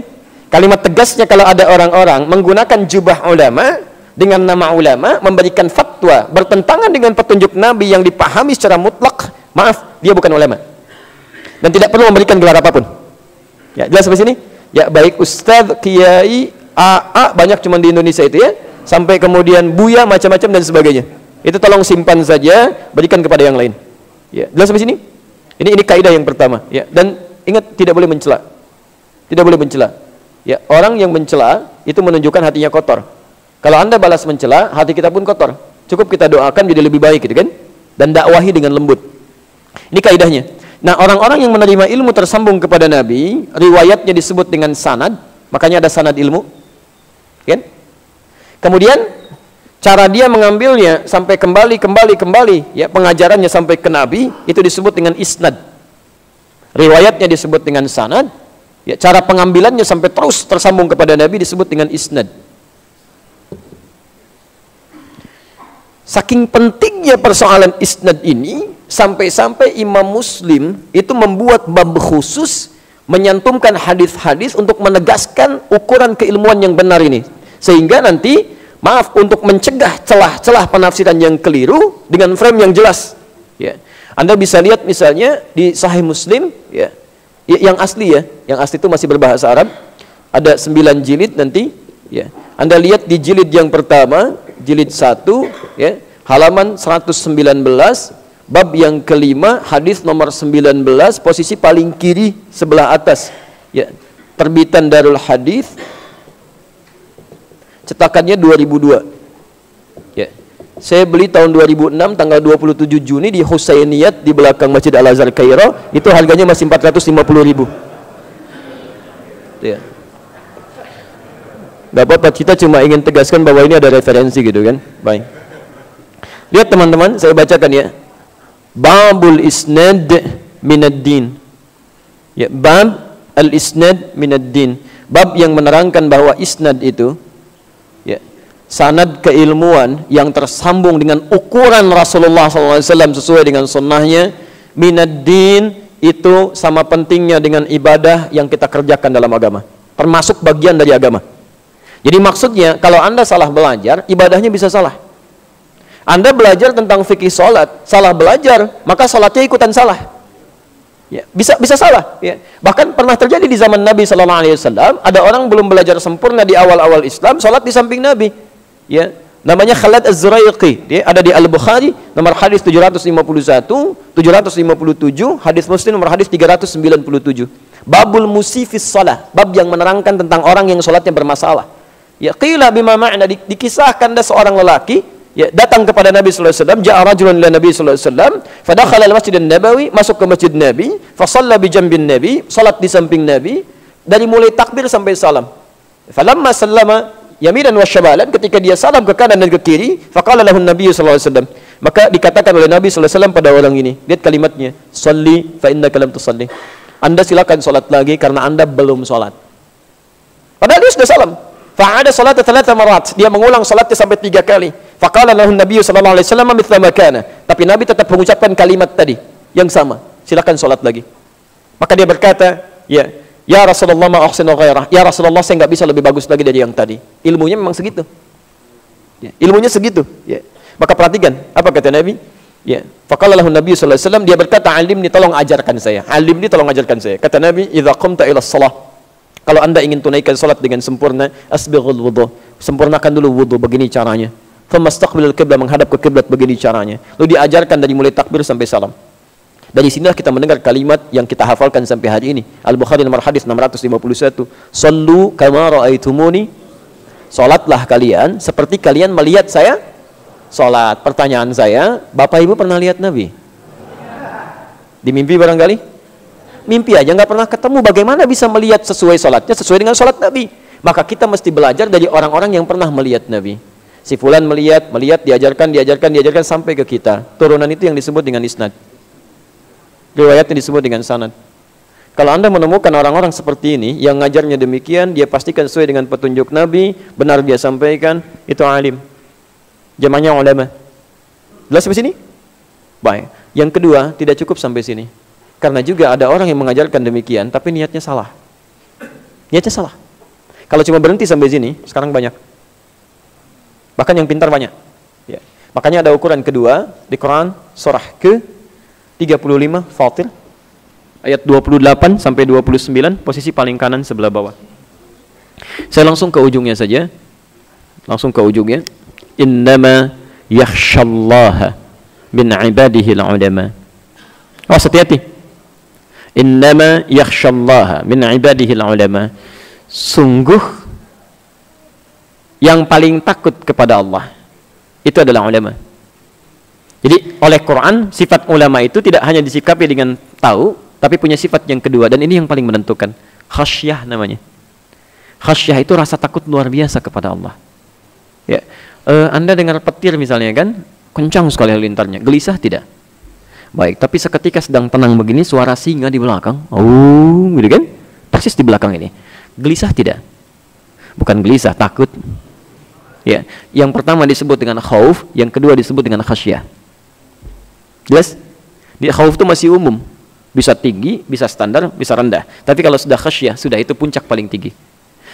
Kalimat tegasnya kalau ada orang-orang menggunakan jubah ulama dengan nama ulama, memberikan fatwa bertentangan dengan petunjuk Nabi yang dipahami secara mutlak, maaf, dia bukan ulama. Dan tidak perlu memberikan gelar apapun. Ya, jelas sampai sini? Ya, baik ustadz, kiai, AA, banyak cuma di Indonesia itu ya, sampai kemudian buya, macam-macam dan sebagainya. Itu tolong simpan saja, berikan kepada yang lain. Ya, jelas sampai sini? Ini kaidah yang pertama, ya. Dan ingat, tidak boleh mencela. Tidak boleh mencela. Ya, orang yang mencela itu menunjukkan hatinya kotor. Kalau Anda balas mencela, hati kita pun kotor. Cukup kita doakan jadi lebih baik, gitu kan? Dan dakwahi dengan lembut. Ini kaidahnya. Nah, orang-orang yang menerima ilmu tersambung kepada Nabi, riwayatnya disebut dengan sanad, makanya ada sanad ilmu. Kan? Kemudian cara dia mengambilnya sampai kembali, ya, pengajarannya sampai ke Nabi, itu disebut dengan isnad. Riwayatnya disebut dengan sanad, ya, cara pengambilannya sampai terus tersambung kepada Nabi disebut dengan isnad. Saking pentingnya persoalan isnad ini, sampai-sampai Imam Muslim itu membuat bab khusus menyantumkan hadis-hadis untuk menegaskan ukuran keilmuan yang benar ini. Sehingga nanti, maaf, untuk mencegah celah-celah penafsiran yang keliru dengan frame yang jelas. Ya. Anda bisa lihat misalnya di Sahih Muslim, ya, yang asli ya, yang asli itu masih berbahasa Arab, ada 9 jilid nanti, ya. Anda lihat di jilid yang pertama, jilid 1, ya, halaman 119, bab yang kelima, hadis nomor 19, posisi paling kiri sebelah atas, ya, terbitan Darul Hadis, cetakannya 2002, ya. Saya beli tahun 2006 tanggal 27 Juni di Husainiyat di belakang Masjid Al-Azhar Kairo, itu harganya masih 450.000. Ya. Gak apa-apa, kita cuma ingin tegaskan bahwa ini ada referensi gitu kan. Baik. Lihat teman-teman, saya bacakan ya. Babul isnad minad din. Ya, bab al-isnad minad din. Bab yang menerangkan bahwa isnad itu, ya, sanad keilmuan yang tersambung dengan ukuran Rasulullah SAW sesuai dengan sunnahnya, minad din, itu sama pentingnya dengan ibadah yang kita kerjakan dalam agama, termasuk bagian dari agama. Jadi maksudnya, kalau Anda salah belajar, ibadahnya bisa salah. Anda belajar tentang fikih sholat, salah belajar, maka sholatnya ikutan salah. Ya, bisa salah. Ya. Bahkan pernah terjadi di zaman Nabi SAW, ada orang belum belajar sempurna di awal-awal Islam, sholat di samping Nabi. Ya, namanya Khalad Az-Zuraiqi. Dia ada di Al-Bukhari, nomor hadis 751, 757, hadis Muslim nomor hadis 397. Babul musifis shalah, bab yang menerangkan tentang orang yang sholatnya bermasalah. Ya, qila bima ma'na, dikisahkan ada seorang lelaki, ya, datang kepada Nabi sallallahu alaihi wasallam, ja'a rajulun ila Nabi sallallahu alaihi wasallam, fadakhala al-Masjid an-Nabawi, masuk ke Masjid Nabi, fa shalla bi jambin Nabi, salat di samping Nabi, dari mulai takbir sampai salam. Falamma sallama yaminan wa shimalan, ketika dia salam ke kanan dan ke kiri, faqala lahu an-Nabi sallallahu alaihi wasallam, maka dikatakan oleh Nabi sallallahu alaihi wasallam pada orang ini, lihat kalimatnya, shalli fa innaka lam tusalli. Anda silakan salat lagi karena Anda belum salat. Padahal dia sudah salam. Fa'ada salatnya 3 marat, dia mengulang salatnya sampai 3 kali. Faqala lahu Nabi sallallahu alaihi wasallam mithla ma kana, tapi Nabi tetap mengucapkan kalimat tadi yang sama, silakan salat lagi. Maka dia berkata, ya Rasulullah ma ahsinu ghairah, ya Rasulullah saya enggak bisa lebih bagus lagi dari yang tadi. Ilmunya memang segitu. Ya, ilmunya segitu, ya. Maka perhatikan apa kata Nabi? Ya, faqala lahu Nabi sallallahu alaihi wasallam, dia berkata, alimni, tolong ajarkan saya. Alimni, tolong ajarkan saya. Kata Nabi, idza qumta ila shalah, kalau Anda ingin tunaikan salat dengan sempurna, asbighul wudu, sempurnakan dulu wudu, begini caranya. Famastaqbilul qiblah, menghadap ke kiblat, begini caranya. Lalu diajarkan dari mulai takbir sampai salam. Dari sinilah kita mendengar kalimat yang kita hafalkan sampai hari ini. Al-Bukhari nomor hadis 651. Sallu kama ra'aitumuni. Salatlah kalian seperti kalian melihat saya salat. Pertanyaan saya, Bapak Ibu pernah lihat Nabi? Di mimpi barangkali? Mimpi aja nggak pernah ketemu, bagaimana bisa melihat sesuai sholatnya, sesuai dengan sholat Nabi? Maka kita mesti belajar dari orang-orang yang pernah melihat Nabi. Si fulan melihat, diajarkan sampai ke kita. Turunan itu yang disebut dengan isnad. Riwayatnya disebut dengan sanad. Kalau Anda menemukan orang-orang seperti ini, yang ngajarnya demikian, dia pastikan sesuai dengan petunjuk Nabi, benar dia sampaikan, itu alim. Jamanya ulama. Jelas sampai sini? Baik. Yang kedua, tidak cukup sampai sini. Karena juga ada orang yang mengajarkan demikian, tapi niatnya salah. Niatnya salah. Kalau cuma berhenti sampai sini, sekarang banyak. Bahkan yang pintar banyak. Ya. Makanya ada ukuran kedua di Quran surah ke-35 Fatir ayat 28 sampai 29, posisi paling kanan sebelah bawah. Saya langsung ke ujungnya saja. Langsung ke ujungnya. Innama yakhshallaha min ibadihi al-ulama. Oh, hati-hati. Innama yakhshallaha min ibadihi al-ulama. Sungguh yang paling takut kepada Allah itu adalah ulama. Jadi oleh Quran sifat ulama itu tidak hanya disikapi dengan tahu, tapi punya sifat yang kedua, dan ini yang paling menentukan. Khasyah namanya. Khasyah itu rasa takut luar biasa kepada Allah. Ya, Anda dengar petir misalnya kan, kencang sekali halilintarnya, gelisah tidak? Baik, tapi seketika sedang tenang begini, suara singa di belakang, oh, gitu kan? Persis di belakang ini. Gelisah tidak? Bukan gelisah, takut. Ya, yang pertama disebut dengan khauf, yang kedua disebut dengan khasyah. Jelas? Di khauf itu masih umum. Bisa tinggi, bisa standar, bisa rendah. Tapi kalau sudah khasyah, sudah itu puncak paling tinggi.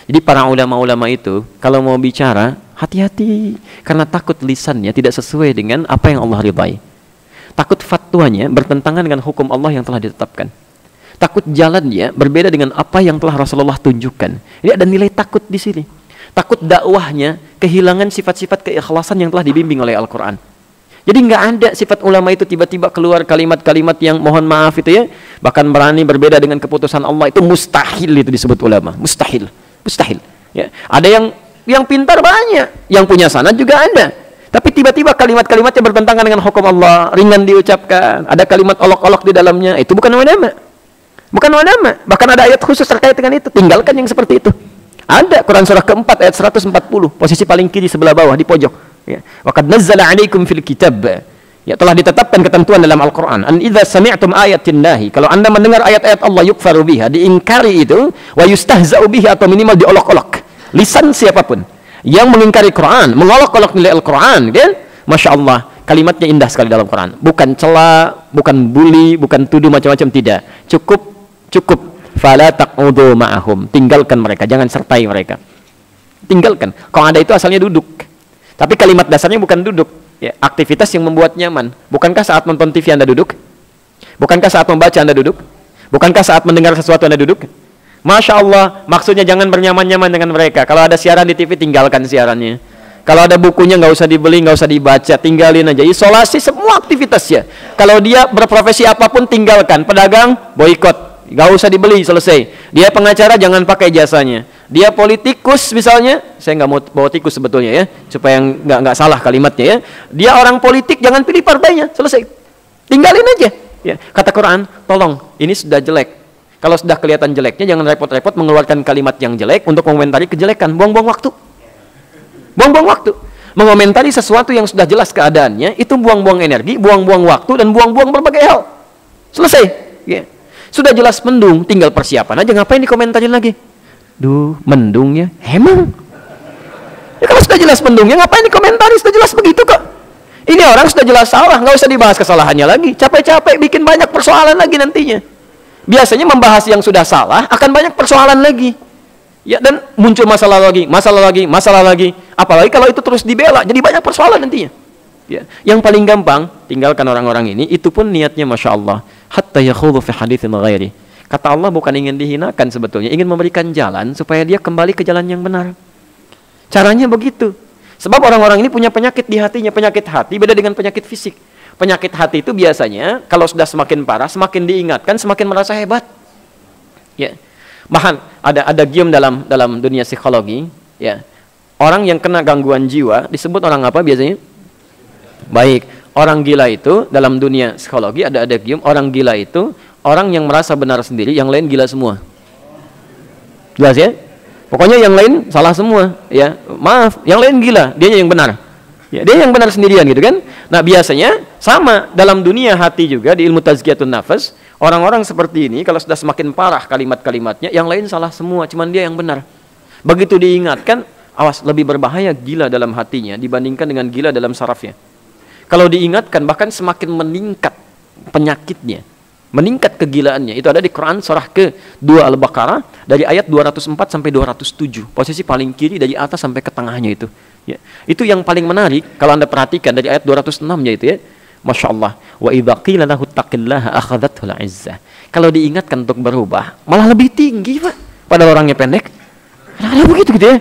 Jadi para ulama-ulama itu kalau mau bicara, hati-hati, karena takut lisannya tidak sesuai dengan apa yang Allah ridhai. Takut fatwanya bertentangan dengan hukum Allah yang telah ditetapkan. Takut jalannya berbeda dengan apa yang telah Rasulullah tunjukkan. Ini ada nilai takut di sini. Takut dakwahnya kehilangan sifat-sifat keikhlasan yang telah dibimbing oleh Al-Quran. Jadi nggak ada sifat ulama itu tiba-tiba keluar kalimat-kalimat yang mohon maaf itu ya, bahkan berani berbeda dengan keputusan Allah, itu mustahil, itu disebut ulama. Mustahil. Mustahil. Ya. Ada yang pintar banyak, yang punya sanad juga ada. Tapi tiba-tiba kalimat-kalimatnya bertentangan dengan hukum Allah, ringan diucapkan, ada kalimat olok-olok di dalamnya, itu bukan ulama. Bukan ulama. Bahkan ada ayat khusus terkait dengan itu. Tinggalkan yang seperti itu. Ada Quran surah keempat ayat 140, posisi paling kiri sebelah bawah di pojok. Ya. Wa qad nazzala 'alaikum fil kitab. Ya, telah ditetapkan ketentuan dalam Al-Qur'an. An idza sami'tum ayatin-lahi. Kalau Anda mendengar ayat-ayat Allah yukfaru biha, diingkari itu, wa yustahza'u biha, atau minimal diolok-olok. Lisan siapapun yang mengingkari Quran, mengolok-olok nilai Al-Qur'an, kan? Masya Allah, kalimatnya indah sekali dalam Quran. Bukan cela, bukan bully, bukan tuduh macam-macam, tidak. Cukup fala taq'udu ma'ahum. Tinggalkan mereka, jangan sertai mereka. Tinggalkan. Kalau ada itu asalnya duduk. Tapi kalimat dasarnya bukan duduk, ya, aktivitas yang membuat nyaman. Bukankah saat nonton TV Anda duduk? Bukankah saat membaca Anda duduk? Bukankah saat mendengar sesuatu Anda duduk? Masya Allah, maksudnya jangan bernyaman-nyaman dengan mereka. Kalau ada siaran di TV, tinggalkan siarannya. Kalau ada bukunya, nggak usah dibeli, nggak usah dibaca, tinggalin aja. Isolasi semua aktivitasnya. Kalau dia berprofesi apapun, tinggalkan. Pedagang, boikot, nggak usah dibeli, selesai. Dia pengacara, jangan pakai jasanya. Dia politikus misalnya, saya nggak mau bawa tikus sebetulnya ya, supaya nggak salah kalimatnya ya. Dia orang politik, jangan pilih partainya, selesai. Tinggalin aja. Ya. Kata Quran, tolong, ini sudah jelek. Kalau sudah kelihatan jeleknya, jangan repot-repot mengeluarkan kalimat yang jelek untuk mengomentari kejelekan. Buang-buang waktu. Buang-buang waktu. Mengomentari sesuatu yang sudah jelas keadaannya, itu buang-buang energi, buang-buang waktu, dan buang-buang berbagai hal. Selesai. Ya. Sudah jelas mendung, tinggal persiapan aja, ngapain dikomentarin lagi? Duh, mendung ya, emang. Ya kalau sudah jelas mendungnya, ngapain dikomentari? Sudah jelas begitu kok. Ini orang sudah jelas salah, nggak usah dibahas kesalahannya lagi. Capek-capek bikin banyak persoalan lagi nantinya. Biasanya membahas yang sudah salah akan banyak persoalan lagi. Ya, dan muncul masalah lagi, masalah lagi, masalah lagi. Apalagi kalau itu terus dibela, jadi banyak persoalan nantinya. Ya. Yang paling gampang, tinggalkan orang-orang ini. Itu pun niatnya Masya Allah. Hatta yakhudhu fi hadithin ghairi. Kata Allah bukan ingin dihinakan sebetulnya, ingin memberikan jalan supaya dia kembali ke jalan yang benar. Caranya begitu. Sebab orang-orang ini punya penyakit di hatinya. Penyakit hati beda dengan penyakit fisik. Penyakit hati itu biasanya kalau sudah semakin parah, semakin diingatkan, semakin merasa hebat. Ya. Bahkan ada gium dalam dunia psikologi, ya. Orang yang kena gangguan jiwa disebut orang apa biasanya? Baik, orang gila itu dalam dunia psikologi ada gium, orang gila itu orang yang merasa benar sendiri, yang lain gila semua. Jelas ya? Pokoknya yang lain salah semua, ya. Maaf, yang lain gila, dia yang benar. Ya, dia yang benar sendirian gitu kan. Nah, biasanya sama dalam dunia hati juga di ilmu tazkiyatun nafas, orang-orang seperti ini kalau sudah semakin parah kalimat-kalimatnya, yang lain salah semua, cuman dia yang benar. Begitu diingatkan, awas, lebih berbahaya gila dalam hatinya dibandingkan dengan gila dalam sarafnya. Kalau diingatkan bahkan semakin meningkat penyakitnya. Meningkat kegilaannya. Itu ada di Quran surah ke-2 Al-Baqarah dari ayat 204 sampai 207. Posisi paling kiri dari atas sampai ke tengahnya itu. Ya. Itu yang paling menarik kalau Anda perhatikan dari ayat 206-nya itu ya. Masya Allah. Wa idza qila lahu taqillaha akhadhathul 'izzah. Kalau diingatkan untuk berubah, malah lebih tinggi, Pak. Padahal orangnya pendek. Nah, begitu gitu ya.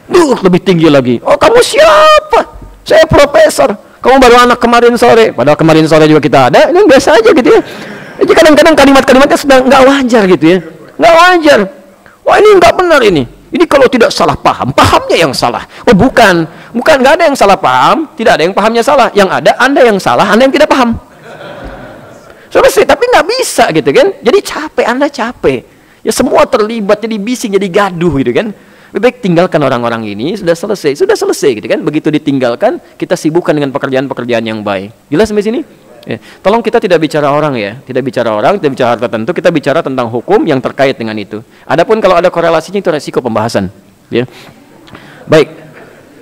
Duh, lebih tinggi lagi. Oh, kamu siapa? Saya profesor. Kamu baru anak kemarin sore. Padahal kemarin sore juga kita ada. Ini biasa aja gitu ya. Jadi kadang-kadang kalimat-kalimatnya sudah nggak wajar gitu ya. Nggak wajar. Wah, ini nggak benar ini. Ini kalau tidak salah paham, pahamnya yang salah. Oh, bukan. Bukan, nggak ada yang salah paham. Tidak ada yang pahamnya salah. Yang ada, Anda yang salah, Anda yang tidak paham. Selesai, tapi nggak bisa gitu kan. Jadi capek, Anda capek. Ya semua terlibat, jadi bising, jadi gaduh gitu kan. Lebih baik tinggalkan orang-orang ini, sudah selesai gitu kan. Begitu ditinggalkan, kita sibukkan dengan pekerjaan-pekerjaan yang baik. Jelas sampai sini? Ya. Tolong kita tidak bicara orang ya, tidak bicara orang, tidak bicara hal tertentu, kita bicara tentang hukum yang terkait dengan itu. Adapun kalau ada korelasinya itu resiko pembahasan. Ya. Baik,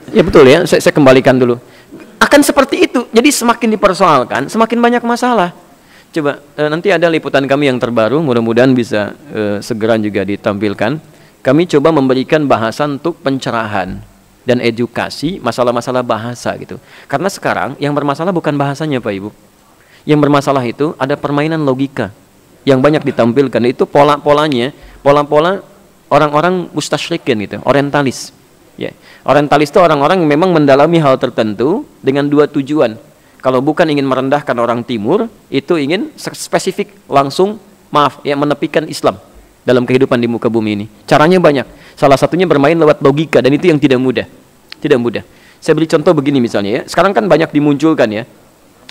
ya betul ya, saya kembalikan dulu. Akan seperti itu, jadi semakin dipersoalkan, semakin banyak masalah. Coba, nanti ada liputan kami yang terbaru, mudah-mudahan bisa segera juga ditampilkan. Kami coba memberikan bahasan untuk pencerahan dan edukasi masalah-masalah bahasa gitu. Karena sekarang yang bermasalah bukan bahasanya Pak Ibu. Yang bermasalah itu ada permainan logika yang banyak ditampilkan. Itu pola-polanya, pola-pola orang-orang mustasyrikin gitu, orientalis. Ya. Orientalis itu orang-orang yang memang mendalami hal tertentu dengan dua tujuan. Kalau bukan ingin merendahkan orang timur, itu ingin spesifik langsung menepikan Islam dalam kehidupan di muka bumi ini. Caranya banyak. Salah satunya bermain lewat logika, dan itu yang tidak mudah. Tidak mudah. Saya beri contoh begini misalnya ya. Sekarang kan banyak dimunculkan ya.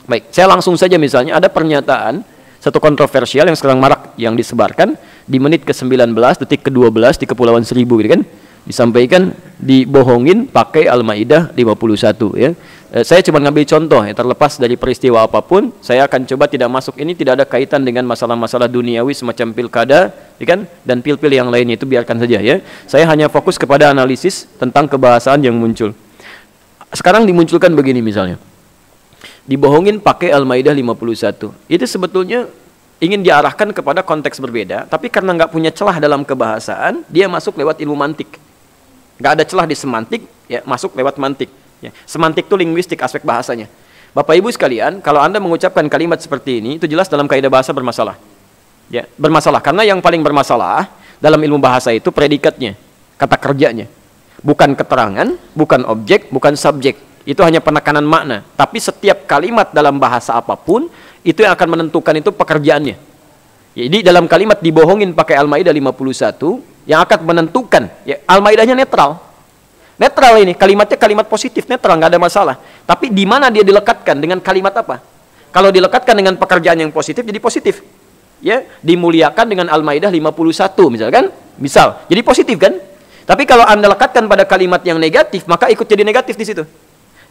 Baik, saya langsung saja misalnya ada pernyataan satu kontroversial yang sekarang marak yang disebarkan di menit ke-19, detik ke-12 di Kepulauan Seribu gitu kan. Disampaikan, dibohongin pakai Al-Maidah 51 ya. Saya cuma ngambil contoh ya, terlepas dari peristiwa apapun, saya akan coba tidak masuk, ini tidak ada kaitan dengan masalah-masalah duniawi semacam pilkada ya kan, dan pil-pil yang lainnya, itu biarkan saja ya. Saya hanya fokus kepada analisis tentang kebahasaan yang muncul. Sekarang dimunculkan begini misalnya. Dibohongin pakai Al-Maidah 51. Itu sebetulnya ingin diarahkan kepada konteks berbeda, tapi karena nggak punya celah dalam kebahasaan, dia masuk lewat ilmu mantik. Nggak ada celah di semantik, ya masuk lewat mantik. Ya. Semantik itu linguistik, aspek bahasanya. Bapak Ibu sekalian, kalau Anda mengucapkan kalimat seperti ini, itu jelas dalam kaidah bahasa bermasalah. Ya, bermasalah karena yang paling bermasalah dalam ilmu bahasa itu predikatnya, kata kerjanya. Bukan keterangan, bukan objek, bukan subjek. Itu hanya penekanan makna. Tapi setiap kalimat dalam bahasa apapun, itu yang akan menentukan itu pekerjaannya. Jadi dalam kalimat dibohongin pakai Al-Maidah 51, yang akan menentukan, ya, Al-Maidahnya netral. Netral ini, kalimatnya kalimat positif, netral, nggak ada masalah. Tapi di mana dia dilekatkan dengan kalimat apa? Kalau dilekatkan dengan pekerjaan yang positif, jadi positif. Ya, dimuliakan dengan Al-Maidah 51 misalkan, misal, jadi positif kan? Tapi kalau Anda lekatkan pada kalimat yang negatif, maka ikut jadi negatif di situ.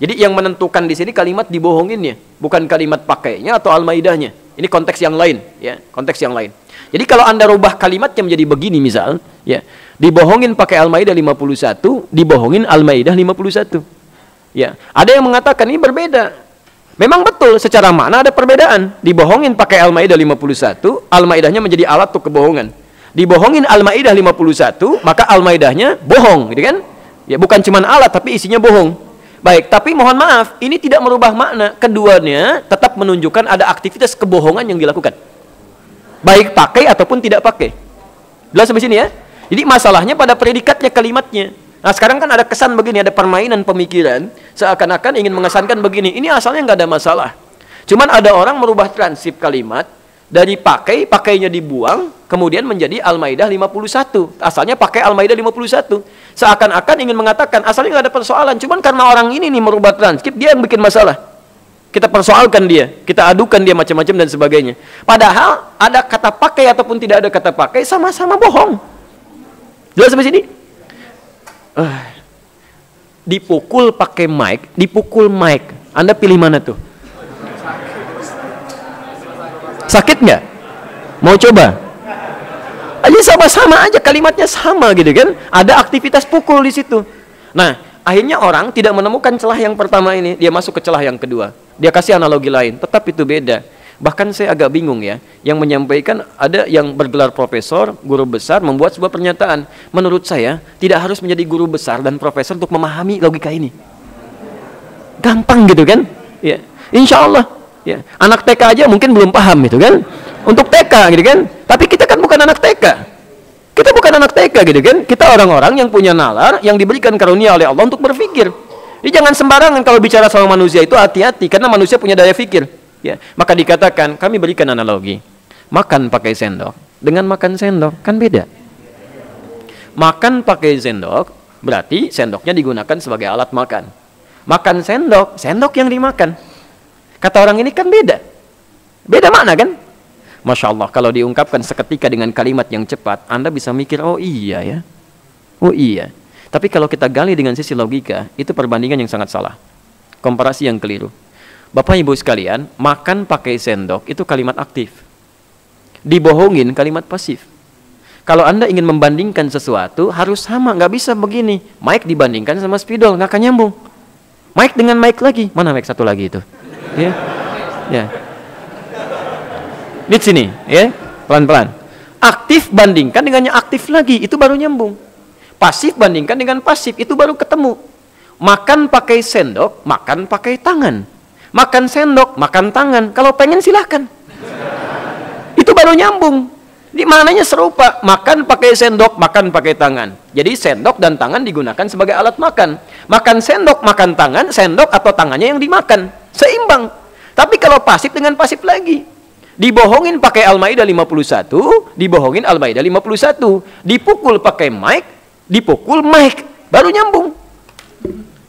Jadi yang menentukan di sini kalimat dibohonginnya, bukan kalimat pakainya atau Al-Maidahnya. Ini konteks yang lain, ya, konteks yang lain. Jadi kalau Anda rubah kalimatnya menjadi begini misal, ya, dibohongin pakai Al-Maidah 51, dibohongin Al-Maidah 51. Ya, ada yang mengatakan ini berbeda. Memang betul, secara makna ada perbedaan. Dibohongin pakai Al-Maidah 51, Al-Maidahnya menjadi alat untuk kebohongan. Dibohongin Al-Maidah 51, maka Al-Maidahnya bohong, gitu kan? Ya, bukan cuma alat tapi isinya bohong. Baik, tapi mohon maaf, ini tidak merubah makna. Keduanya tetap menunjukkan ada aktivitas kebohongan yang dilakukan. Baik pakai ataupun tidak pakai. Jelas sampai sini ya? Jadi masalahnya pada predikatnya kalimatnya. Nah sekarang kan ada kesan begini, ada permainan pemikiran. Seakan-akan ingin mengesankan begini, ini asalnya nggak ada masalah. Cuman ada orang merubah transip kalimat, dari pakai, pakainya dibuang, kemudian menjadi Al-Maidah 51. Asalnya pakai Al-Maidah 51. Seakan-akan ingin mengatakan asalnya nggak ada persoalan, cuman karena orang ini nih merubah transkrip, dia yang bikin masalah. Kita persoalkan dia, kita adukan dia macam-macam dan sebagainya. Padahal ada kata pakai ataupun tidak ada kata pakai, sama-sama bohong. Jelas sampai sini? Dipukul pakai mic, dipukul mic. Anda pilih mana tuh? Sakit nggak? Mau coba? Aja sama-sama aja, kalimatnya sama gitu kan? Ada aktivitas pukul di situ. Nah, akhirnya orang tidak menemukan celah yang pertama ini, dia masuk ke celah yang kedua. Dia kasih analogi lain, tetap itu beda. Bahkan saya agak bingung ya, yang menyampaikan ada yang bergelar profesor, guru besar, membuat sebuah pernyataan. Menurut saya, tidak harus menjadi guru besar dan profesor untuk memahami logika ini. Gampang gitu kan? Ya, insya Allah. Ya, anak TK aja mungkin belum paham itu kan? Untuk TK gitu kan? Tapi kita kan bukan anak TK. Kita bukan anak TK gitu kan? Kita orang-orang yang punya nalar, yang diberikan karunia oleh Allah untuk berpikir. Jadi jangan sembarangan kalau bicara sama manusia itu, hati-hati karena manusia punya daya pikir. Ya, maka dikatakan, kami berikan analogi. Makan pakai sendok dengan makan sendok kan beda. Makan pakai sendok berarti sendoknya digunakan sebagai alat makan. Makan sendok, sendok yang dimakan. Kata orang ini kan beda. Beda makna kan? Masya Allah, kalau diungkapkan seketika dengan kalimat yang cepat, Anda bisa mikir, oh iya ya. Oh iya. Tapi kalau kita gali dengan sisi logika, itu perbandingan yang sangat salah. Komparasi yang keliru. Bapak Ibu sekalian, makan pakai sendok itu kalimat aktif. Dibohongin kalimat pasif. Kalau Anda ingin membandingkan sesuatu, harus sama, nggak bisa begini. Mic dibandingkan sama spidol, nggak akan nyambung. Mic dengan mic lagi, mana mic satu lagi itu? Ya, ya. Di sini, ya, pelan-pelan. Aktif bandingkan dengan yang aktif lagi, itu baru nyambung. Pasif bandingkan dengan pasif, itu baru ketemu. Makan pakai sendok, makan pakai tangan. Makan sendok, makan tangan. Kalau pengen silahkan. Itu baru nyambung. Di mananya serupa. Makan pakai sendok, makan pakai tangan. Jadi sendok dan tangan digunakan sebagai alat makan. Makan sendok, makan tangan, sendok atau tangannya yang dimakan. Seimbang. Tapi kalau pasif dengan pasif lagi. Dibohongin pakai Al-Maidah 51, dibohongin Al-Maidah 51. Dipukul pakai mic, dipukul mic. Baru nyambung.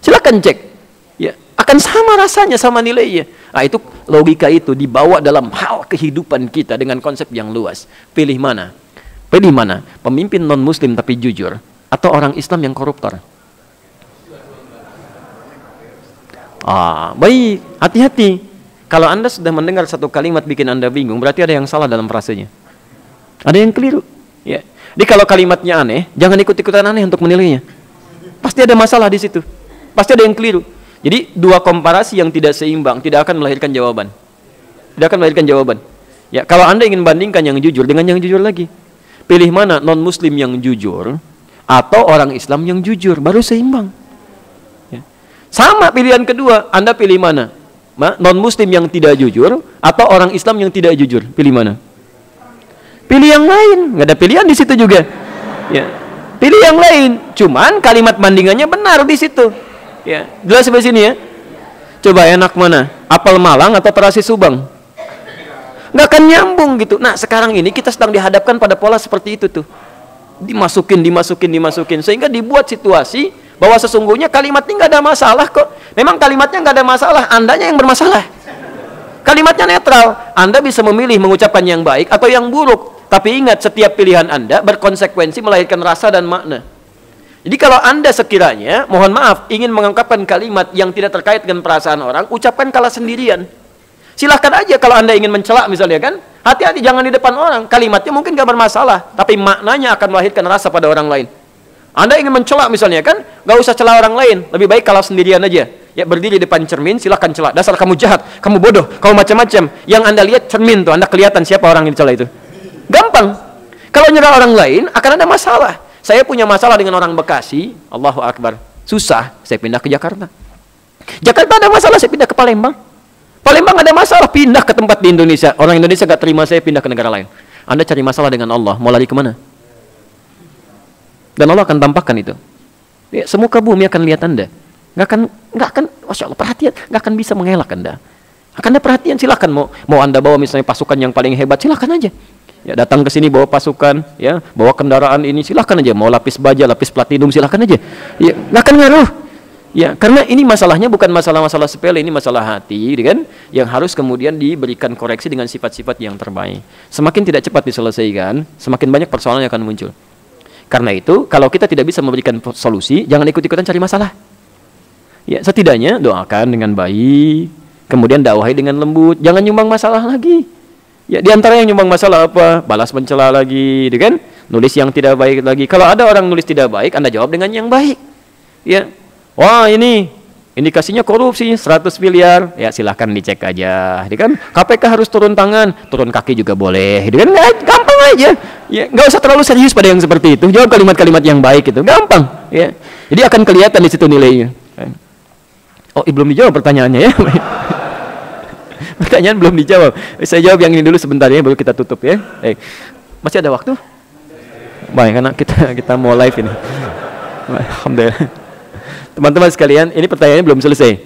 Silakan cek. Ya, akan sama rasanya, sama nilainya. Nah, itu logika itu dibawa dalam hal kehidupan kita dengan konsep yang luas. Pilih mana? Pilih mana? Pemimpin non-muslim tapi jujur atau orang Islam yang koruptor? Baik, hati-hati. Kalau Anda sudah mendengar satu kalimat bikin Anda bingung, berarti ada yang salah dalam frasenya. Ada yang keliru. Ya. Jadi kalau kalimatnya aneh, jangan ikut-ikutan aneh untuk menilainya. Pasti ada masalah di situ. Pasti ada yang keliru. Jadi dua komparasi yang tidak seimbang tidak akan melahirkan jawaban. Tidak akan melahirkan jawaban. Ya, kalau Anda ingin bandingkan yang jujur dengan yang jujur lagi. Pilih mana? Non-muslim yang jujur atau orang Islam yang jujur, baru seimbang. Ya. Sama pilihan kedua, Anda pilih mana? Non-muslim yang tidak jujur atau orang Islam yang tidak jujur? Pilih mana? Pilih yang lain. Nggak ada pilihan di situ juga. Ya. Pilih yang lain. Cuman kalimat bandingannya benar di situ. Ya, jelas sampai sini ya. Coba enak mana? Apel Malang atau terasi Subang? Nggak akan nyambung gitu. Nah, sekarang ini kita sedang dihadapkan pada pola seperti itu tuh. Dimasukin sehingga dibuat situasi bahwa sesungguhnya kalimat ini nggak ada masalah kok. Memang kalimatnya nggak ada masalah, Andanya yang bermasalah. Kalimatnya netral. Anda bisa memilih mengucapkan yang baik atau yang buruk. Tapi ingat, setiap pilihan Anda berkonsekuensi melahirkan rasa dan makna. Jadi kalau Anda sekiranya, mohon maaf, ingin mengungkapkan kalimat yang tidak terkait dengan perasaan orang, ucapkan kala sendirian. Silahkan aja kalau Anda ingin mencela misalnya kan, hati-hati jangan di depan orang. Kalimatnya mungkin gak bermasalah, tapi maknanya akan melahirkan rasa pada orang lain. Anda ingin mencela misalnya kan, gak usah cela orang lain, lebih baik kalau sendirian aja. Ya, berdiri di depan cermin, silahkan cela. Dasar kamu jahat, kamu bodoh, kamu macam-macam. Yang Anda lihat cermin tuh, Anda kelihatan siapa orang yang dicela itu. Gampang. Kalau nyerah orang lain akan ada masalah. Saya punya masalah dengan orang Bekasi, Allahu Akbar. Susah, saya pindah ke Jakarta. Jakarta ada masalah, saya pindah ke Palembang. Palembang ada masalah, pindah ke tempat di Indonesia. Orang Indonesia gak terima saya pindah ke negara lain. Anda cari masalah dengan Allah, mau lari kemana? Dan Allah akan tampakkan itu. Ya, semuka bumi akan lihat Anda. Gak akan, Masya Allah, perhatian, gak akan bisa mengelak Anda. Akan ada perhatian, silakan mau Anda bawa misalnya pasukan yang paling hebat, silakan aja. Ya, datang ke sini bawa pasukan, ya, bawa kendaraan ini, silahkan aja. Mau lapis baja, lapis platinum, silahkan aja. Ya, nggak akan ngaruh. Ya, karena ini masalahnya bukan masalah-masalah sepele, ini masalah hati, kan? Yang harus kemudian diberikan koreksi dengan sifat-sifat yang terbaik. Semakin tidak cepat diselesaikan, semakin banyak persoalan yang akan muncul. Karena itu, kalau kita tidak bisa memberikan solusi, jangan ikut-ikutan cari masalah. Ya, setidaknya doakan dengan baik, kemudian dakwahi dengan lembut, jangan nyumbang masalah lagi. Ya, di antara yang nyumbang masalah apa? Balas mencela lagi, kan? Nulis yang tidak baik lagi. Kalau ada orang nulis tidak baik, Anda jawab dengan yang baik. Ya. Wah, ini Indikasinya korupsi 100 miliar, ya silahkan dicek aja. Jadi kan KPK harus turun tangan, turun kaki juga boleh. Jadi kan gampang aja. Ya, nggak usah terlalu serius pada yang seperti itu. Jawab kalimat-kalimat yang baik itu, gampang. Ya. Jadi akan kelihatan di situ nilainya. Oh, belum dijawab pertanyaannya ya. Pertanyaan belum dijawab. Saya jawab yang ini dulu sebentar ya, baru kita tutup ya. Masih ada waktu? Baik, karena kita mau live ini. Alhamdulillah. Teman-teman sekalian, ini pertanyaannya belum selesai.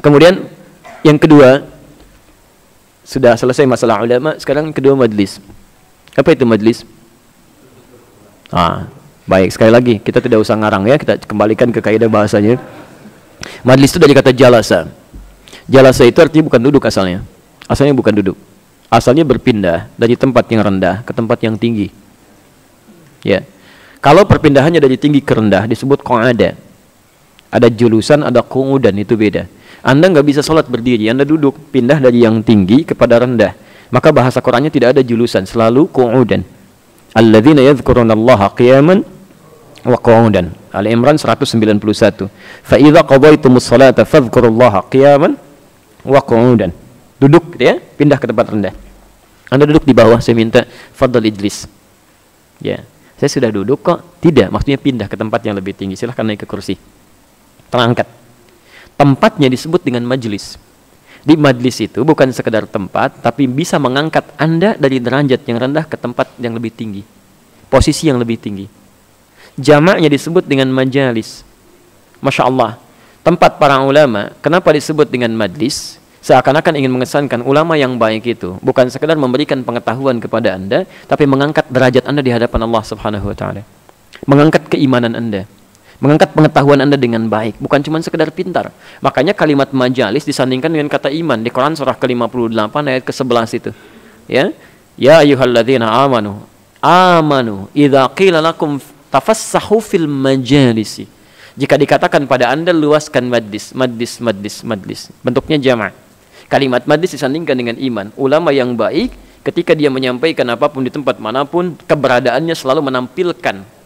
Kemudian yang kedua, sudah selesai masalah ulama, sekarang kedua majlis. Apa itu majlis? Baik, sekali lagi kita tidak usah ngarang ya, kita kembalikan ke kaidah bahasanya. Majlis itu dari kata jalasa. Jalasa itu artinya bukan duduk asalnya. Asalnya bukan duduk. Asalnya berpindah dari tempat yang rendah ke tempat yang tinggi. Ya. Kalau perpindahannya dari tinggi ke rendah disebut qa'ada. Ada julusan, ada qu'udan, itu beda. Anda nggak bisa sholat berdiri, Anda duduk, pindah dari yang tinggi kepada rendah. Maka bahasa Qur'annya tidak ada julusan, selalu qu'udan. Alladzina yadhkurunallaha qiyaman wa qu'udan. Ali Imran 191. Fa idza qadaytumus salata fadhkurullaha qiyaman wa qu'udan. Duduk ya, pindah ke tempat rendah. Anda duduk di bawah, saya minta fadhal ijlis. Ya, saya sudah duduk kok. Tidak, maksudnya pindah ke tempat yang lebih tinggi. Silahkan naik ke kursi. Terangkat. Tempatnya disebut dengan majlis. Di majlis itu bukan sekedar tempat, tapi bisa mengangkat Anda dari derajat yang rendah ke tempat yang lebih tinggi. Posisi yang lebih tinggi. Jamaknya disebut dengan majalis. Masya Allah. Tempat para ulama, kenapa disebut dengan majlis? Seakan-akan ingin mengesankan ulama yang baik itu bukan sekedar memberikan pengetahuan kepada Anda, tapi mengangkat derajat Anda di hadapan Allah Subhanahu wa taala. Mengangkat keimanan Anda. Mengangkat pengetahuan Anda dengan baik, bukan cuma sekedar pintar. Makanya kalimat majalis disandingkan dengan kata iman di Quran surah ke-58 ayat ke-11 itu. Ya. Ya ayyuhalladzina amanu idza qila lakum tafassahu fil majalisi. Jika dikatakan pada Anda luaskan majlis. Bentuknya jamak. Kalimat majlis disandingkan dengan iman. Ulama yang baik ketika dia menyampaikan apapun di tempat manapun, keberadaannya selalu menampilkan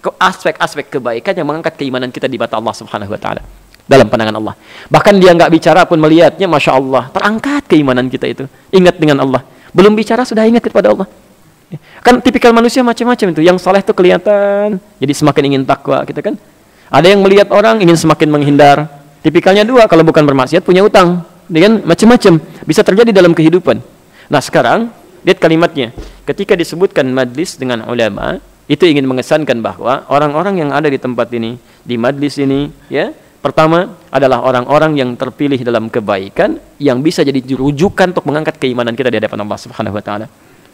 aspek-aspek kebaikan yang mengangkat keimanan kita di mata Allah Subhanahu wa taala, dalam pandangan Allah. Bahkan dia nggak bicara pun melihatnya, Masya Allah, terangkat keimanan kita itu. Ingat dengan Allah. Belum bicara sudah ingat kepada Allah. Kan tipikal manusia macam-macam itu. Yang saleh itu kelihatan, jadi semakin ingin takwa kita kan. Ada yang melihat orang ingin semakin menghindar. Tipikalnya dua, kalau bukan bermaksiat punya utang. Dengan macam-macam bisa terjadi dalam kehidupan. Nah sekarang lihat kalimatnya. Ketika disebutkan majlis dengan ulama, itu ingin mengesankan bahwa orang-orang yang ada di tempat ini, di majlis ini, ya, pertama adalah orang-orang yang terpilih dalam kebaikan yang bisa jadi rujukan untuk mengangkat keimanan kita di hadapan Allah Subhanahu wa taala.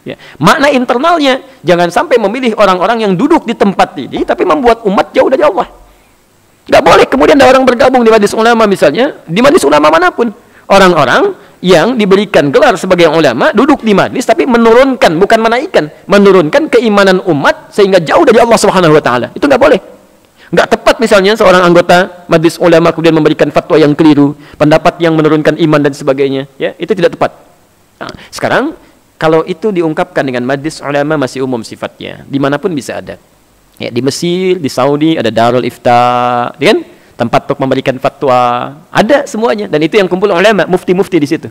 Ya. Makna internalnya, jangan sampai memilih orang-orang yang duduk di tempat ini tapi membuat umat jauh dari Allah. Enggak boleh kemudian ada orang bergabung di majlis ulama misalnya, di majlis ulama manapun, orang-orang yang diberikan gelar sebagai ulama duduk di majlis tapi menurunkan, bukan menaikkan, menurunkan keimanan umat sehingga jauh dari Allah Subhanahu wa taala. Itu enggak boleh. Enggak tepat misalnya seorang anggota majlis ulama kemudian memberikan fatwa yang keliru, pendapat yang menurunkan iman dan sebagainya, ya, itu tidak tepat. Nah, sekarang kalau itu diungkapkan dengan majlis ulama masih umum sifatnya, dimanapun bisa ada. Ya, di Mesir, di Saudi ada Darul Ifta, kan? Tempat untuk memberikan fatwa, ada semuanya, dan itu yang kumpul ulama, mufti-mufti di situ.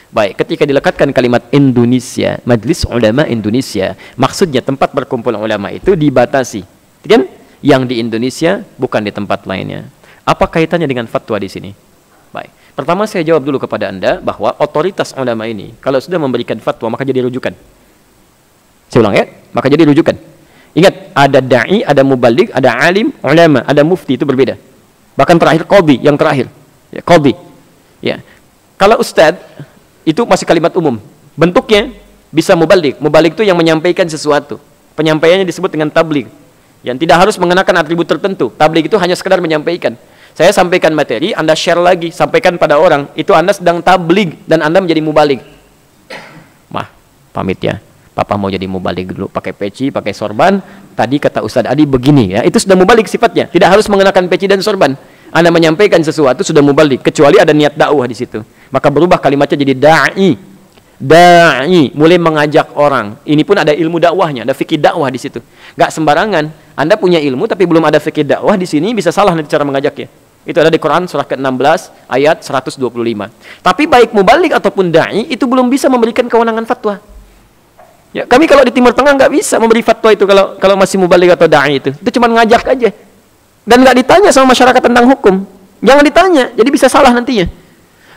Baik, ketika dilekatkan kalimat Indonesia, Majlis Ulama Indonesia, maksudnya tempat berkumpul ulama itu dibatasi, kan? Yang di Indonesia bukan di tempat lainnya. Apa kaitannya dengan fatwa di sini? Baik, pertama saya jawab dulu kepada Anda bahwa otoritas ulama ini kalau sudah memberikan fatwa maka jadi rujukan. Saya ulang ya, maka jadi rujukan. Ingat, ada da'i, ada mubaligh, ada alim, ulama, ada mufti, itu berbeda. Bahkan terakhir qadhi, yang terakhir. Ya, qadhi. Ya. Kalau ustadz itu masih kalimat umum. Bentuknya bisa mubaligh. Mubaligh itu yang menyampaikan sesuatu. Penyampaiannya disebut dengan tabligh. Yang tidak harus mengenakan atribut tertentu. Tabligh itu hanya sekedar menyampaikan. Saya sampaikan materi, Anda share lagi, sampaikan pada orang. Itu Anda sedang tabligh dan Anda menjadi mubaligh. Mah, pamit ya. Papa mau jadi mubaligh dulu, pakai peci, pakai sorban. Tadi kata Ustadz Adi begini ya, itu sudah mubaligh sifatnya. Tidak harus mengenakan peci dan sorban. Anda menyampaikan sesuatu sudah mubaligh, kecuali ada niat dakwah di situ. Maka berubah kalimatnya jadi da'i. Da'i, mulai mengajak orang. Ini pun ada ilmu dakwahnya, ada fikih dakwah di situ. Gak sembarangan. Anda punya ilmu tapi belum ada fikih dakwah di sini, bisa salah nanti cara mengajaknya. Itu ada di Quran surah ke-16 ayat 125. Tapi baik mubalik ataupun da'i itu belum bisa memberikan kewenangan fatwa. Ya, kami kalau di Timur Tengah nggak bisa memberi fatwa itu kalau masih mubalik atau da'i itu. Itu cuma ngajak aja. Dan nggak ditanya sama masyarakat tentang hukum. Jangan ditanya, jadi bisa salah nantinya.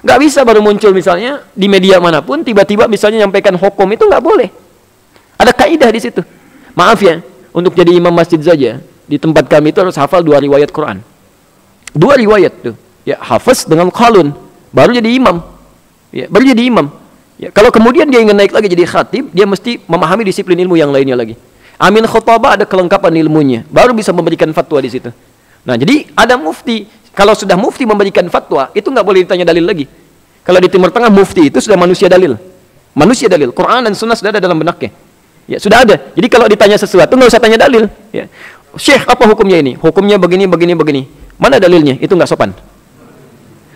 Nggak bisa baru muncul misalnya di media manapun tiba-tiba misalnya nyampaikan hukum, itu nggak boleh. Ada kaidah di situ. Maaf ya, untuk jadi imam masjid saja di tempat kami itu harus hafal 2 riwayat Quran. 2 riwayat tuh. Ya, hafaz dengan qalun, baru jadi imam. Ya, baru jadi imam. Ya, kalau kemudian dia ingin naik lagi jadi khatib, dia mesti memahami disiplin ilmu yang lainnya lagi. Amin khutbah ada kelengkapan ilmunya, baru bisa memberikan fatwa di situ. Nah, jadi ada mufti. Kalau sudah mufti memberikan fatwa, itu nggak boleh ditanya dalil lagi. Kalau di Timur Tengah mufti itu sudah manusia dalil. Manusia dalil. Quran dan sunnah sudah ada dalam benaknya. Ya, sudah ada. Jadi kalau ditanya sesuatu nggak usah tanya dalil. Ya. Syekh, apa hukumnya ini? Hukumnya begini, begini, begini. Mana dalilnya? Itu nggak sopan.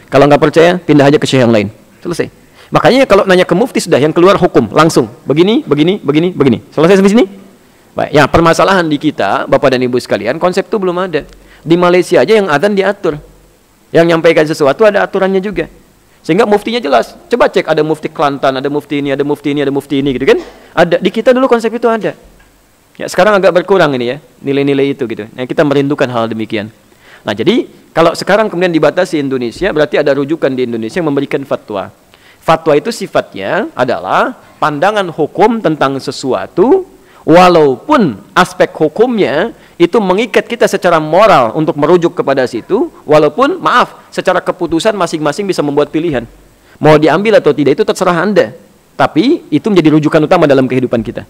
Kalau nggak percaya, pindah aja ke syekh yang lain. Selesai. Makanya kalau nanya ke mufti sudah yang keluar hukum langsung. Begini, begini, begini, begini. Selesai sampai sini? Baik. Ya, permasalahan di kita, Bapak dan Ibu sekalian, konsep itu belum ada. Di Malaysia aja yang adzan diatur. Yang nyampaikan sesuatu ada aturannya juga. Sehingga muftinya jelas. Coba cek, ada mufti Kelantan, ada mufti ini, ada mufti ini, ada mufti ini gitu kan. Ada. Di kita dulu konsep itu ada. Ya, sekarang agak berkurang ini ya, nilai-nilai itu gitu. Nah, kita merindukan hal demikian. Nah, jadi kalau sekarang kemudian dibatasi Indonesia, berarti ada rujukan di Indonesia yang memberikan fatwa. Fatwa itu sifatnya adalah pandangan hukum tentang sesuatu, walaupun aspek hukumnya itu mengikat kita secara moral untuk merujuk kepada situ, walaupun maaf, secara keputusan masing-masing bisa membuat pilihan. Mau diambil atau tidak itu terserah Anda. Tapi itu menjadi rujukan utama dalam kehidupan kita.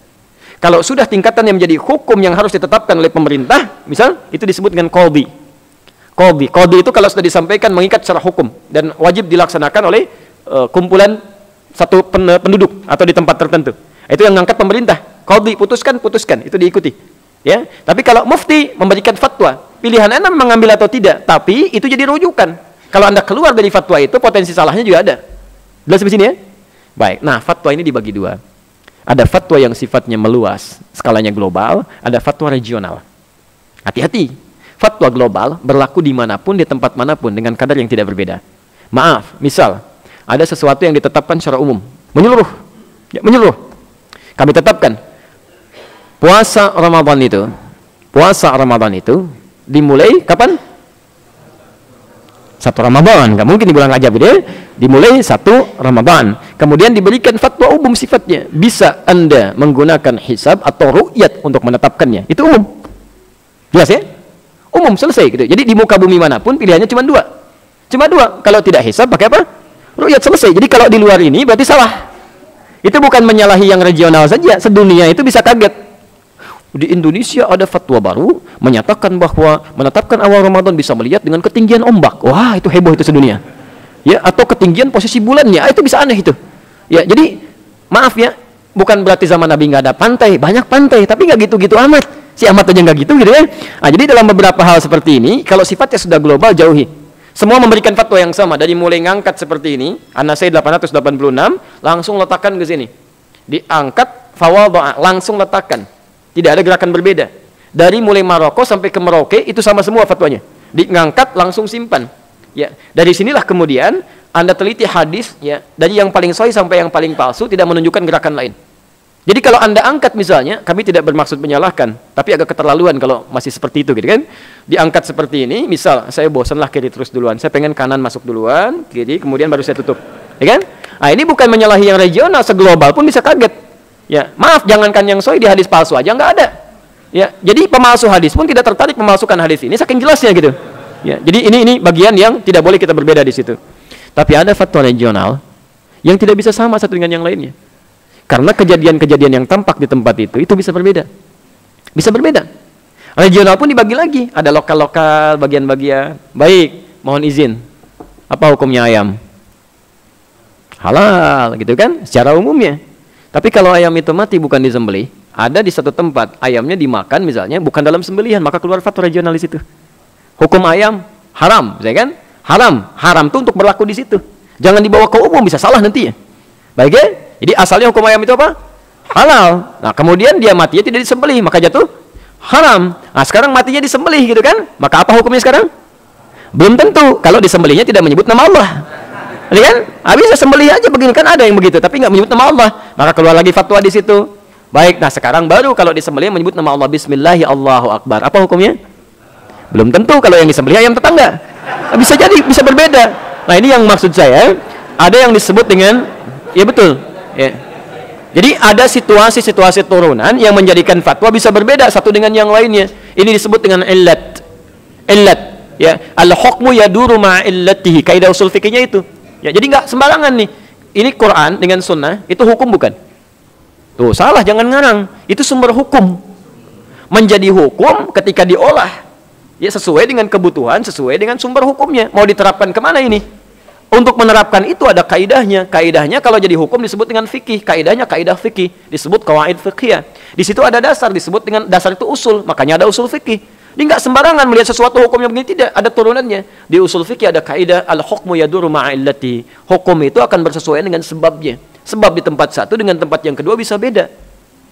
Kalau sudah tingkatan yang menjadi hukum yang harus ditetapkan oleh pemerintah, misal itu disebut dengan qadhi. Qadhi itu kalau sudah disampaikan mengikat secara hukum dan wajib dilaksanakan oleh kumpulan satu penduduk atau di tempat tertentu. Itu yang mengangkat pemerintah. Qadhi, putuskan, itu diikuti. Ya, tapi kalau mufti memberikan fatwa, pilihan Anda mengambil atau tidak, tapi itu jadi rujukan. Kalau Anda keluar dari fatwa itu, potensi salahnya juga ada. Jelas di sini ya? Baik. Nah, fatwa ini dibagi 2. Ada fatwa yang sifatnya meluas, skalanya global, ada fatwa regional. Hati-hati. Fatwa global berlaku dimanapun, di tempat manapun, dengan kadar yang tidak berbeda. Maaf, misal, ada sesuatu yang ditetapkan secara umum, menyeluruh. Ya, menyeluruh. Kami tetapkan, puasa Ramadan itu dimulai kapan? 1 Ramadan, nggak mungkin di bulan Rajab ya. Dimulai 1 Ramadan. Kemudian diberikan fatwa umum sifatnya. Bisa Anda menggunakan hisab atau ru'yat untuk menetapkannya. Itu umum. Jelas ya? Umum, selesai gitu. Jadi di muka bumi manapun pilihannya cuma 2. Cuma 2. Kalau tidak hisab pakai apa? Ru'yat, selesai. Jadi kalau di luar ini berarti salah. Itu bukan menyalahi yang regional saja. Sedunia itu bisa kaget. Di Indonesia ada fatwa baru menyatakan bahwa menetapkan awal Ramadan bisa melihat dengan ketinggian ombak. Wah, itu heboh itu sedunia. Ya, atau ketinggian posisi bulannya. Itu bisa aneh itu. Ya, jadi maaf ya, bukan berarti zaman Nabi nggak ada pantai, banyak pantai, tapi nggak gitu-gitu amat. Si amat aja nggak gitu ya. Nah, jadi dalam beberapa hal seperti ini, kalau sifatnya sudah global, jauhi. Semua memberikan fatwa yang sama. Dari mulai ngangkat seperti ini, An-Nasai 886, langsung letakkan ke sini. Diangkat, fawadha, langsung letakkan. Tidak ada gerakan berbeda. Dari mulai Maroko sampai ke Merauke itu sama semua fatwanya. Diangkat langsung simpan. Ya, dari sinilah kemudian Anda teliti hadis ya, dari yang paling sahih sampai yang paling palsu tidak menunjukkan gerakan lain. Jadi kalau Anda angkat misalnya, kami tidak bermaksud menyalahkan, tapi agak keterlaluan kalau masih seperti itu gitu kan. Diangkat seperti ini, misal saya bosanlah kiri terus duluan. Saya pengen kanan masuk duluan, kiri kemudian baru saya tutup. Ya kan? Nah, ini bukan menyalahi yang regional, seglobal pun bisa kaget. Ya, maaf, jangankan yang sahih, di hadis palsu aja nggak ada. Ya, jadi pemalsu hadis pun tidak tertarik memalsukan hadis ini, saking jelasnya gitu. Ya, jadi ini bagian yang tidak boleh kita berbeda di situ. Tapi ada fatwa regional yang tidak bisa sama satu dengan yang lainnya. Karena kejadian-kejadian yang tampak di tempat itu bisa berbeda. Bisa berbeda. Regional pun dibagi lagi, ada lokal-lokal, bagian-bagian. Baik, mohon izin. Apa hukumnya ayam? Halal, gitu kan? Secara umumnya. Tapi kalau ayam itu mati bukan disembelih, ada di satu tempat ayamnya dimakan misalnya bukan dalam sembelihan, maka keluar fatwa regional di situ. Hukum ayam haram, ya kan? Haram itu untuk berlaku di situ. Jangan dibawa ke umum, bisa salah nanti ya. Baik ya? Jadi asalnya hukum ayam itu apa? Halal. Nah, kemudian dia matinya tidak disembelih, maka jatuh haram. Nah, sekarang matinya disembelih gitu kan? Maka apa hukumnya sekarang? Belum tentu kalau disembelihnya tidak menyebut nama Allah. Ini kan? Bisa sembelih aja begini, kan ada yang begitu tapi nggak menyebut nama Allah. Maka keluar lagi fatwa di situ. Baik, nah sekarang baru kalau disembelih menyebut nama Allah, bismillahi Allahu akbar. Apa hukumnya? Belum tentu kalau yang disembelih ayam tetangga. Bisa jadi, bisa berbeda. Nah, ini yang maksud saya, ada yang disebut dengan ya betul, ya. Jadi ada situasi-situasi turunan yang menjadikan fatwa bisa berbeda satu dengan yang lainnya. Ini disebut dengan illat. Illat, ya. Al-hukmu yaduru ma'illatihi. Kaidah usul fikihnya itu. Ya, jadi nggak sembarangan nih. Ini Quran dengan sunnah, itu hukum bukan? Tuh, salah, jangan ngarang. Itu sumber hukum. Menjadi hukum ketika diolah. Ya, sesuai dengan kebutuhan, sesuai dengan sumber hukumnya. Mau diterapkan kemana ini? Untuk menerapkan itu ada kaidahnya. Kaidahnya kalau jadi hukum disebut dengan fikih. Kaidahnya kaidah fikih, disebut qawaid fiqhiyah. Di situ ada dasar, disebut dengan dasar itu usul. Makanya ada usul fikih. Dia nggak sembarangan melihat sesuatu hukumnya begini, tidak, ada turunannya. Di usul fikih ada kaidah al-hukmu yaduru ma'illati. Hukum itu akan bersesuaian dengan sebabnya. Sebab di tempat satu dengan tempat yang kedua bisa beda.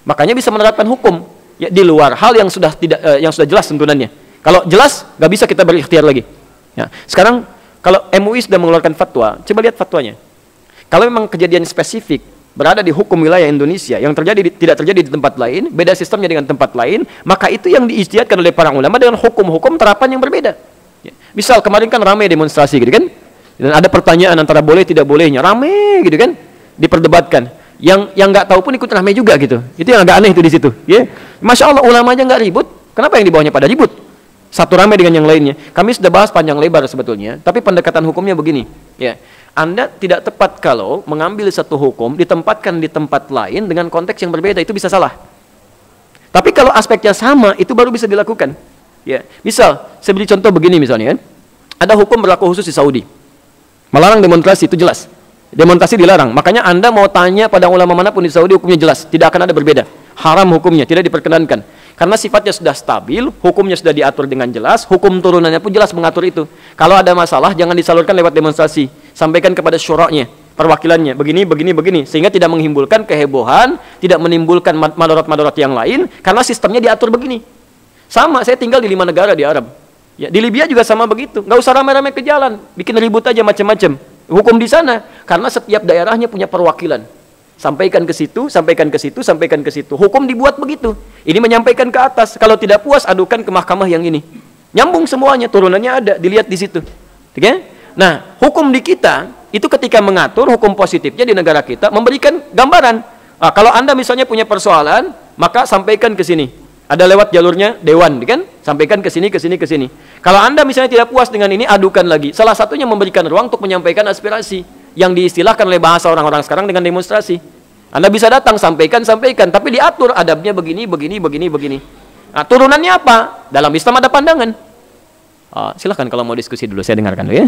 Makanya bisa menerapkan hukum ya di luar hal yang sudah tidak yang sudah jelas tuntunannya. Kalau jelas nggak bisa kita berikhtiar lagi. Ya. Sekarang kalau MUI sudah mengeluarkan fatwa, coba lihat fatwanya. Kalau memang kejadian spesifik berada di hukum wilayah Indonesia yang tidak terjadi di tempat lain, beda sistemnya dengan tempat lain, maka itu yang diijtihadkan oleh para ulama dengan hukum-hukum terapan yang berbeda. Ya. Misal kemarin kan ramai demonstrasi gitu kan, dan ada pertanyaan antara boleh tidak bolehnya, ramai gitu kan, diperdebatkan. Yang nggak tahu pun ikut ramai juga gitu. Itu yang agak aneh itu di situ. Ya. Masya Allah, ulama aja nggak ribut, kenapa yang di bawahnya pada ribut? Satu ramai dengan yang lainnya. Kami sudah bahas panjang lebar sebetulnya, tapi pendekatan hukumnya begini. Ya, Anda tidak tepat kalau mengambil satu hukum ditempatkan di tempat lain dengan konteks yang berbeda, itu bisa salah. Tapi kalau aspeknya sama, itu baru bisa dilakukan. Ya, misal, saya beri contoh begini misalnya, kan? Ada hukum berlaku khusus di Saudi, melarang demonstrasi, itu jelas. Demonstrasi dilarang. Makanya Anda mau tanya pada ulama manapun di Saudi, hukumnya jelas, tidak akan ada berbeda. Haram hukumnya, tidak diperkenankan. Karena sifatnya sudah stabil, hukumnya sudah diatur dengan jelas, hukum turunannya pun jelas mengatur itu. Kalau ada masalah, jangan disalurkan lewat demonstrasi. Sampaikan kepada syura'nya, perwakilannya, begini, sehingga tidak menghimburkan kehebohan, tidak menimbulkan madarat-madarat yang lain, karena sistemnya diatur begini. Sama, saya tinggal di 5 negara di Arab. Ya, di Libya juga sama begitu. Nggak usah ramai-ramai ke jalan, bikin ribut aja macam-macam. Hukum di sana, karena setiap daerahnya punya perwakilan. Sampaikan ke situ, sampaikan ke situ, sampaikan ke situ. Hukum dibuat begitu. Ini menyampaikan ke atas. Kalau tidak puas, adukan ke mahkamah yang ini. Nyambung semuanya, turunannya ada, dilihat di situ. Oke? Nah, hukum di kita itu ketika mengatur hukum positifnya di negara kita memberikan gambaran. Nah, kalau Anda misalnya punya persoalan, maka sampaikan ke sini. Ada lewat jalurnya dewan, kan? Sampaikan ke sini, ke sini, ke sini. Kalau Anda misalnya tidak puas dengan ini, adukan lagi. Salah satunya memberikan ruang untuk menyampaikan aspirasi yang diistilahkan oleh bahasa orang-orang sekarang dengan demonstrasi. Anda bisa datang, sampaikan, tapi diatur adabnya begini. Nah, turunannya apa? Dalam Islam ada pandangan. Silahkan kalau mau diskusi dulu, saya dengarkan dulu ya.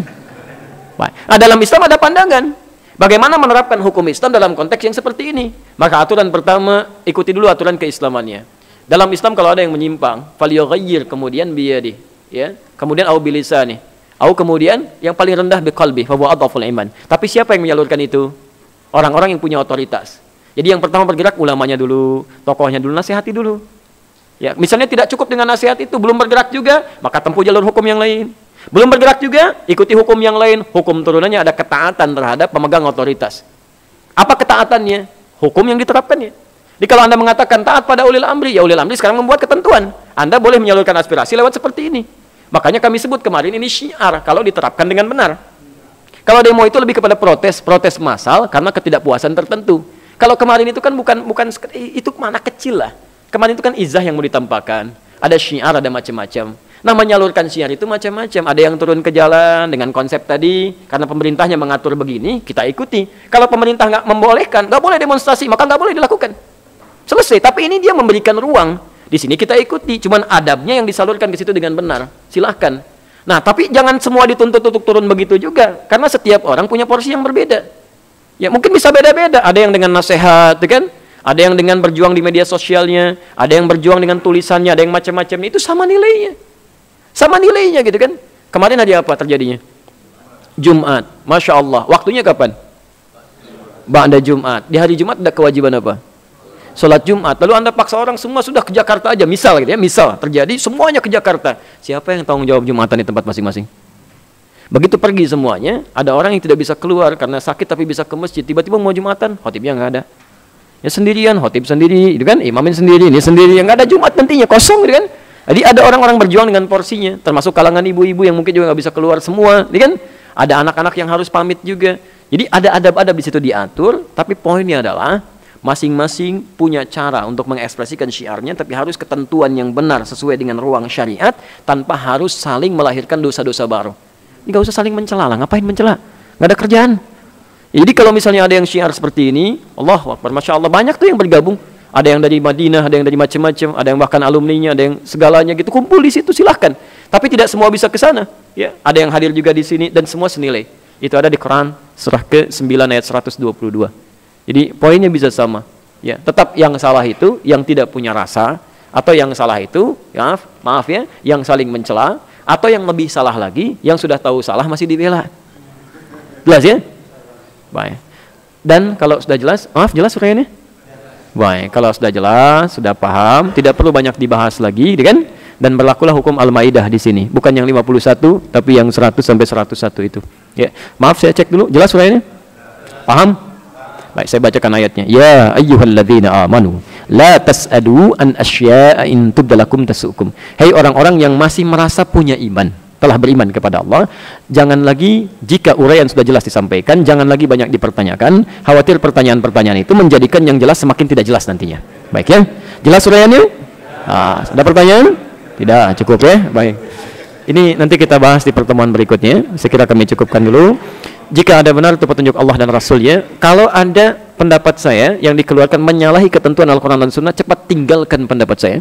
Nah, dalam Islam ada pandangan. Bagaimana menerapkan hukum Islam dalam konteks yang seperti ini? Maka aturan pertama, ikuti dulu aturan keislamannya. Dalam Islam kalau ada yang menyimpang, falyughayyir, kemudian biyadi, ya. Kemudian au bilisani. Au kemudian yang paling rendah biqalbi fa huwa adhaful iman. Tapi siapa yang menyalurkan itu? Orang-orang yang punya otoritas. Jadi yang pertama bergerak ulamanya dulu, tokohnya dulu, nasihati dulu. Ya, misalnya tidak cukup dengan nasihat itu, belum bergerak juga, maka tempuh jalur hukum yang lain. Belum bergerak juga, ikuti hukum yang lain. Hukum turunannya ada ketaatan terhadap pemegang otoritas. Apa ketaatannya? Hukum yang diterapkannya. Jadi kalau Anda mengatakan taat pada ulil amri, ya ulil amri sekarang membuat ketentuan. Anda boleh menyalurkan aspirasi lewat seperti ini. Makanya kami sebut kemarin ini syiar kalau diterapkan dengan benar. Kalau demo itu lebih kepada protes massal karena ketidakpuasan tertentu. Kalau kemarin itu kan bukan itu mana kecil lah. Kemarin itu kan izah yang mau ditampakkan. Ada syiar, ada macam-macam. Nah, menyalurkan syiar itu macam-macam. Ada yang turun ke jalan dengan konsep tadi, karena pemerintahnya mengatur begini, kita ikuti. Kalau pemerintah nggak membolehkan, nggak boleh demonstrasi, maka nggak boleh dilakukan. Selesai. Tapi ini dia memberikan ruang. Di sini kita ikuti, cuman adabnya yang disalurkan ke situ dengan benar. Silahkan. Nah, tapi jangan semua dituntut untuk turun begitu juga, karena setiap orang punya porsi yang berbeda. Ya, mungkin bisa beda-beda. Ada yang dengan nasihat, kan? Ada yang dengan berjuang di media sosialnya, ada yang berjuang dengan tulisannya, ada yang macam-macam. Itu sama nilainya. Sama nilainya gitu kan. Kemarin hari apa terjadinya? Jumat. Masya Allah. Waktunya kapan? Ba'da Jumat. Di hari Jumat ada kewajiban apa? Sholat Jumat, lalu Anda paksa orang semua sudah ke Jakarta aja, misal gitu ya, misal terjadi semuanya ke Jakarta. Siapa yang tanggung jawab Jumatan di tempat masing-masing? Begitu pergi semuanya, ada orang yang tidak bisa keluar karena sakit tapi bisa ke masjid. Tiba-tiba mau Jumatan, khotibnya nggak ada. Ya sendirian, khotib sendiri, gitu kan? Imamin sendiri, ini sendiri, yang nggak ada Jumat nantinya, kosong, gitu kan? Jadi ada orang-orang berjuang dengan porsinya, termasuk kalangan ibu-ibu yang mungkin juga nggak bisa keluar semua, gitu kan? Ada anak-anak yang harus pamit juga. Jadi ada adab-adab di situ diatur, tapi poinnya adalah masing-masing punya cara untuk mengekspresikan syiarnya, tapi harus ketentuan yang benar sesuai dengan ruang syariat, tanpa harus saling melahirkan dosa-dosa baru. Nggak usah saling mencela lah, ngapain mencela? Nggak ada kerjaan. Jadi kalau misalnya ada yang syiar seperti ini, Allahu Akbar, Masya Allah, banyak tuh yang bergabung. Ada yang dari Madinah, ada yang dari macam-macam, ada yang bahkan alumninya, ada yang segalanya gitu, kumpul di situ, silahkan. Tapi tidak semua bisa ke sana. Ya, ada yang hadir juga di sini, dan semua senilai. Itu ada di Quran, surah ke-9 ayat 122. Jadi poinnya bisa sama. Ya, tetap yang salah itu yang tidak punya rasa, atau yang salah itu, ya, maaf ya, yang saling mencela, atau yang lebih salah lagi, yang sudah tahu salah masih dibela. Jelas ya? Baik. Dan kalau sudah jelas, maaf, jelas uraiannya? Baik, kalau sudah jelas, sudah paham, tidak perlu banyak dibahas lagi, kan? Dan berlakulah hukum Al-Maidah di sini, bukan yang 51, tapi yang 100 sampai 101 itu. Ya, maaf saya cek dulu, jelas uraiannya? Paham? Baik, saya bacakan ayatnya. Ya ayyuhalladzina amanu la tas'alu an asya'a in tubdalakum tasukum. Hei orang-orang yang masih merasa punya iman, telah beriman kepada Allah, jangan lagi, jika uraian sudah jelas disampaikan, jangan lagi banyak dipertanyakan, khawatir pertanyaan-pertanyaan itu menjadikan yang jelas semakin tidak jelas nantinya. Baik ya? Jelas uraiannya? Ada pertanyaan? Tidak, cukup ya? Baik. Ini nanti kita bahas di pertemuan berikutnya. Saya kira kami cukupkan dulu. Jika ada benar itu petunjuk Allah dan Rasulnya, kalau ada pendapat saya yang dikeluarkan menyalahi ketentuan Al-Quran dan Sunnah, cepat tinggalkan pendapat saya,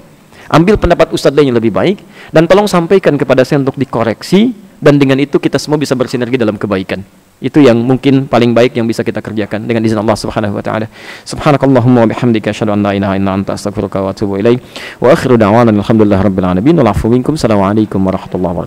ambil pendapat Ustadz lain yang lebih baik, dan tolong sampaikan kepada saya untuk dikoreksi, dan dengan itu kita semua bisa bersinergi dalam kebaikan. Itu yang mungkin paling baik yang bisa kita kerjakan dengan izin Allah Subhanahu wa taala. Subhanakallahumma wa bihamdika asyhadu an la ilaha illa anta astaghfiruka wa atubu ilaik. Wa akhiru da'wana alhamdulillahirabbil alamin. Wa 'afwu minkum. Assalamualaikum warahmatullahi wabarakatuh.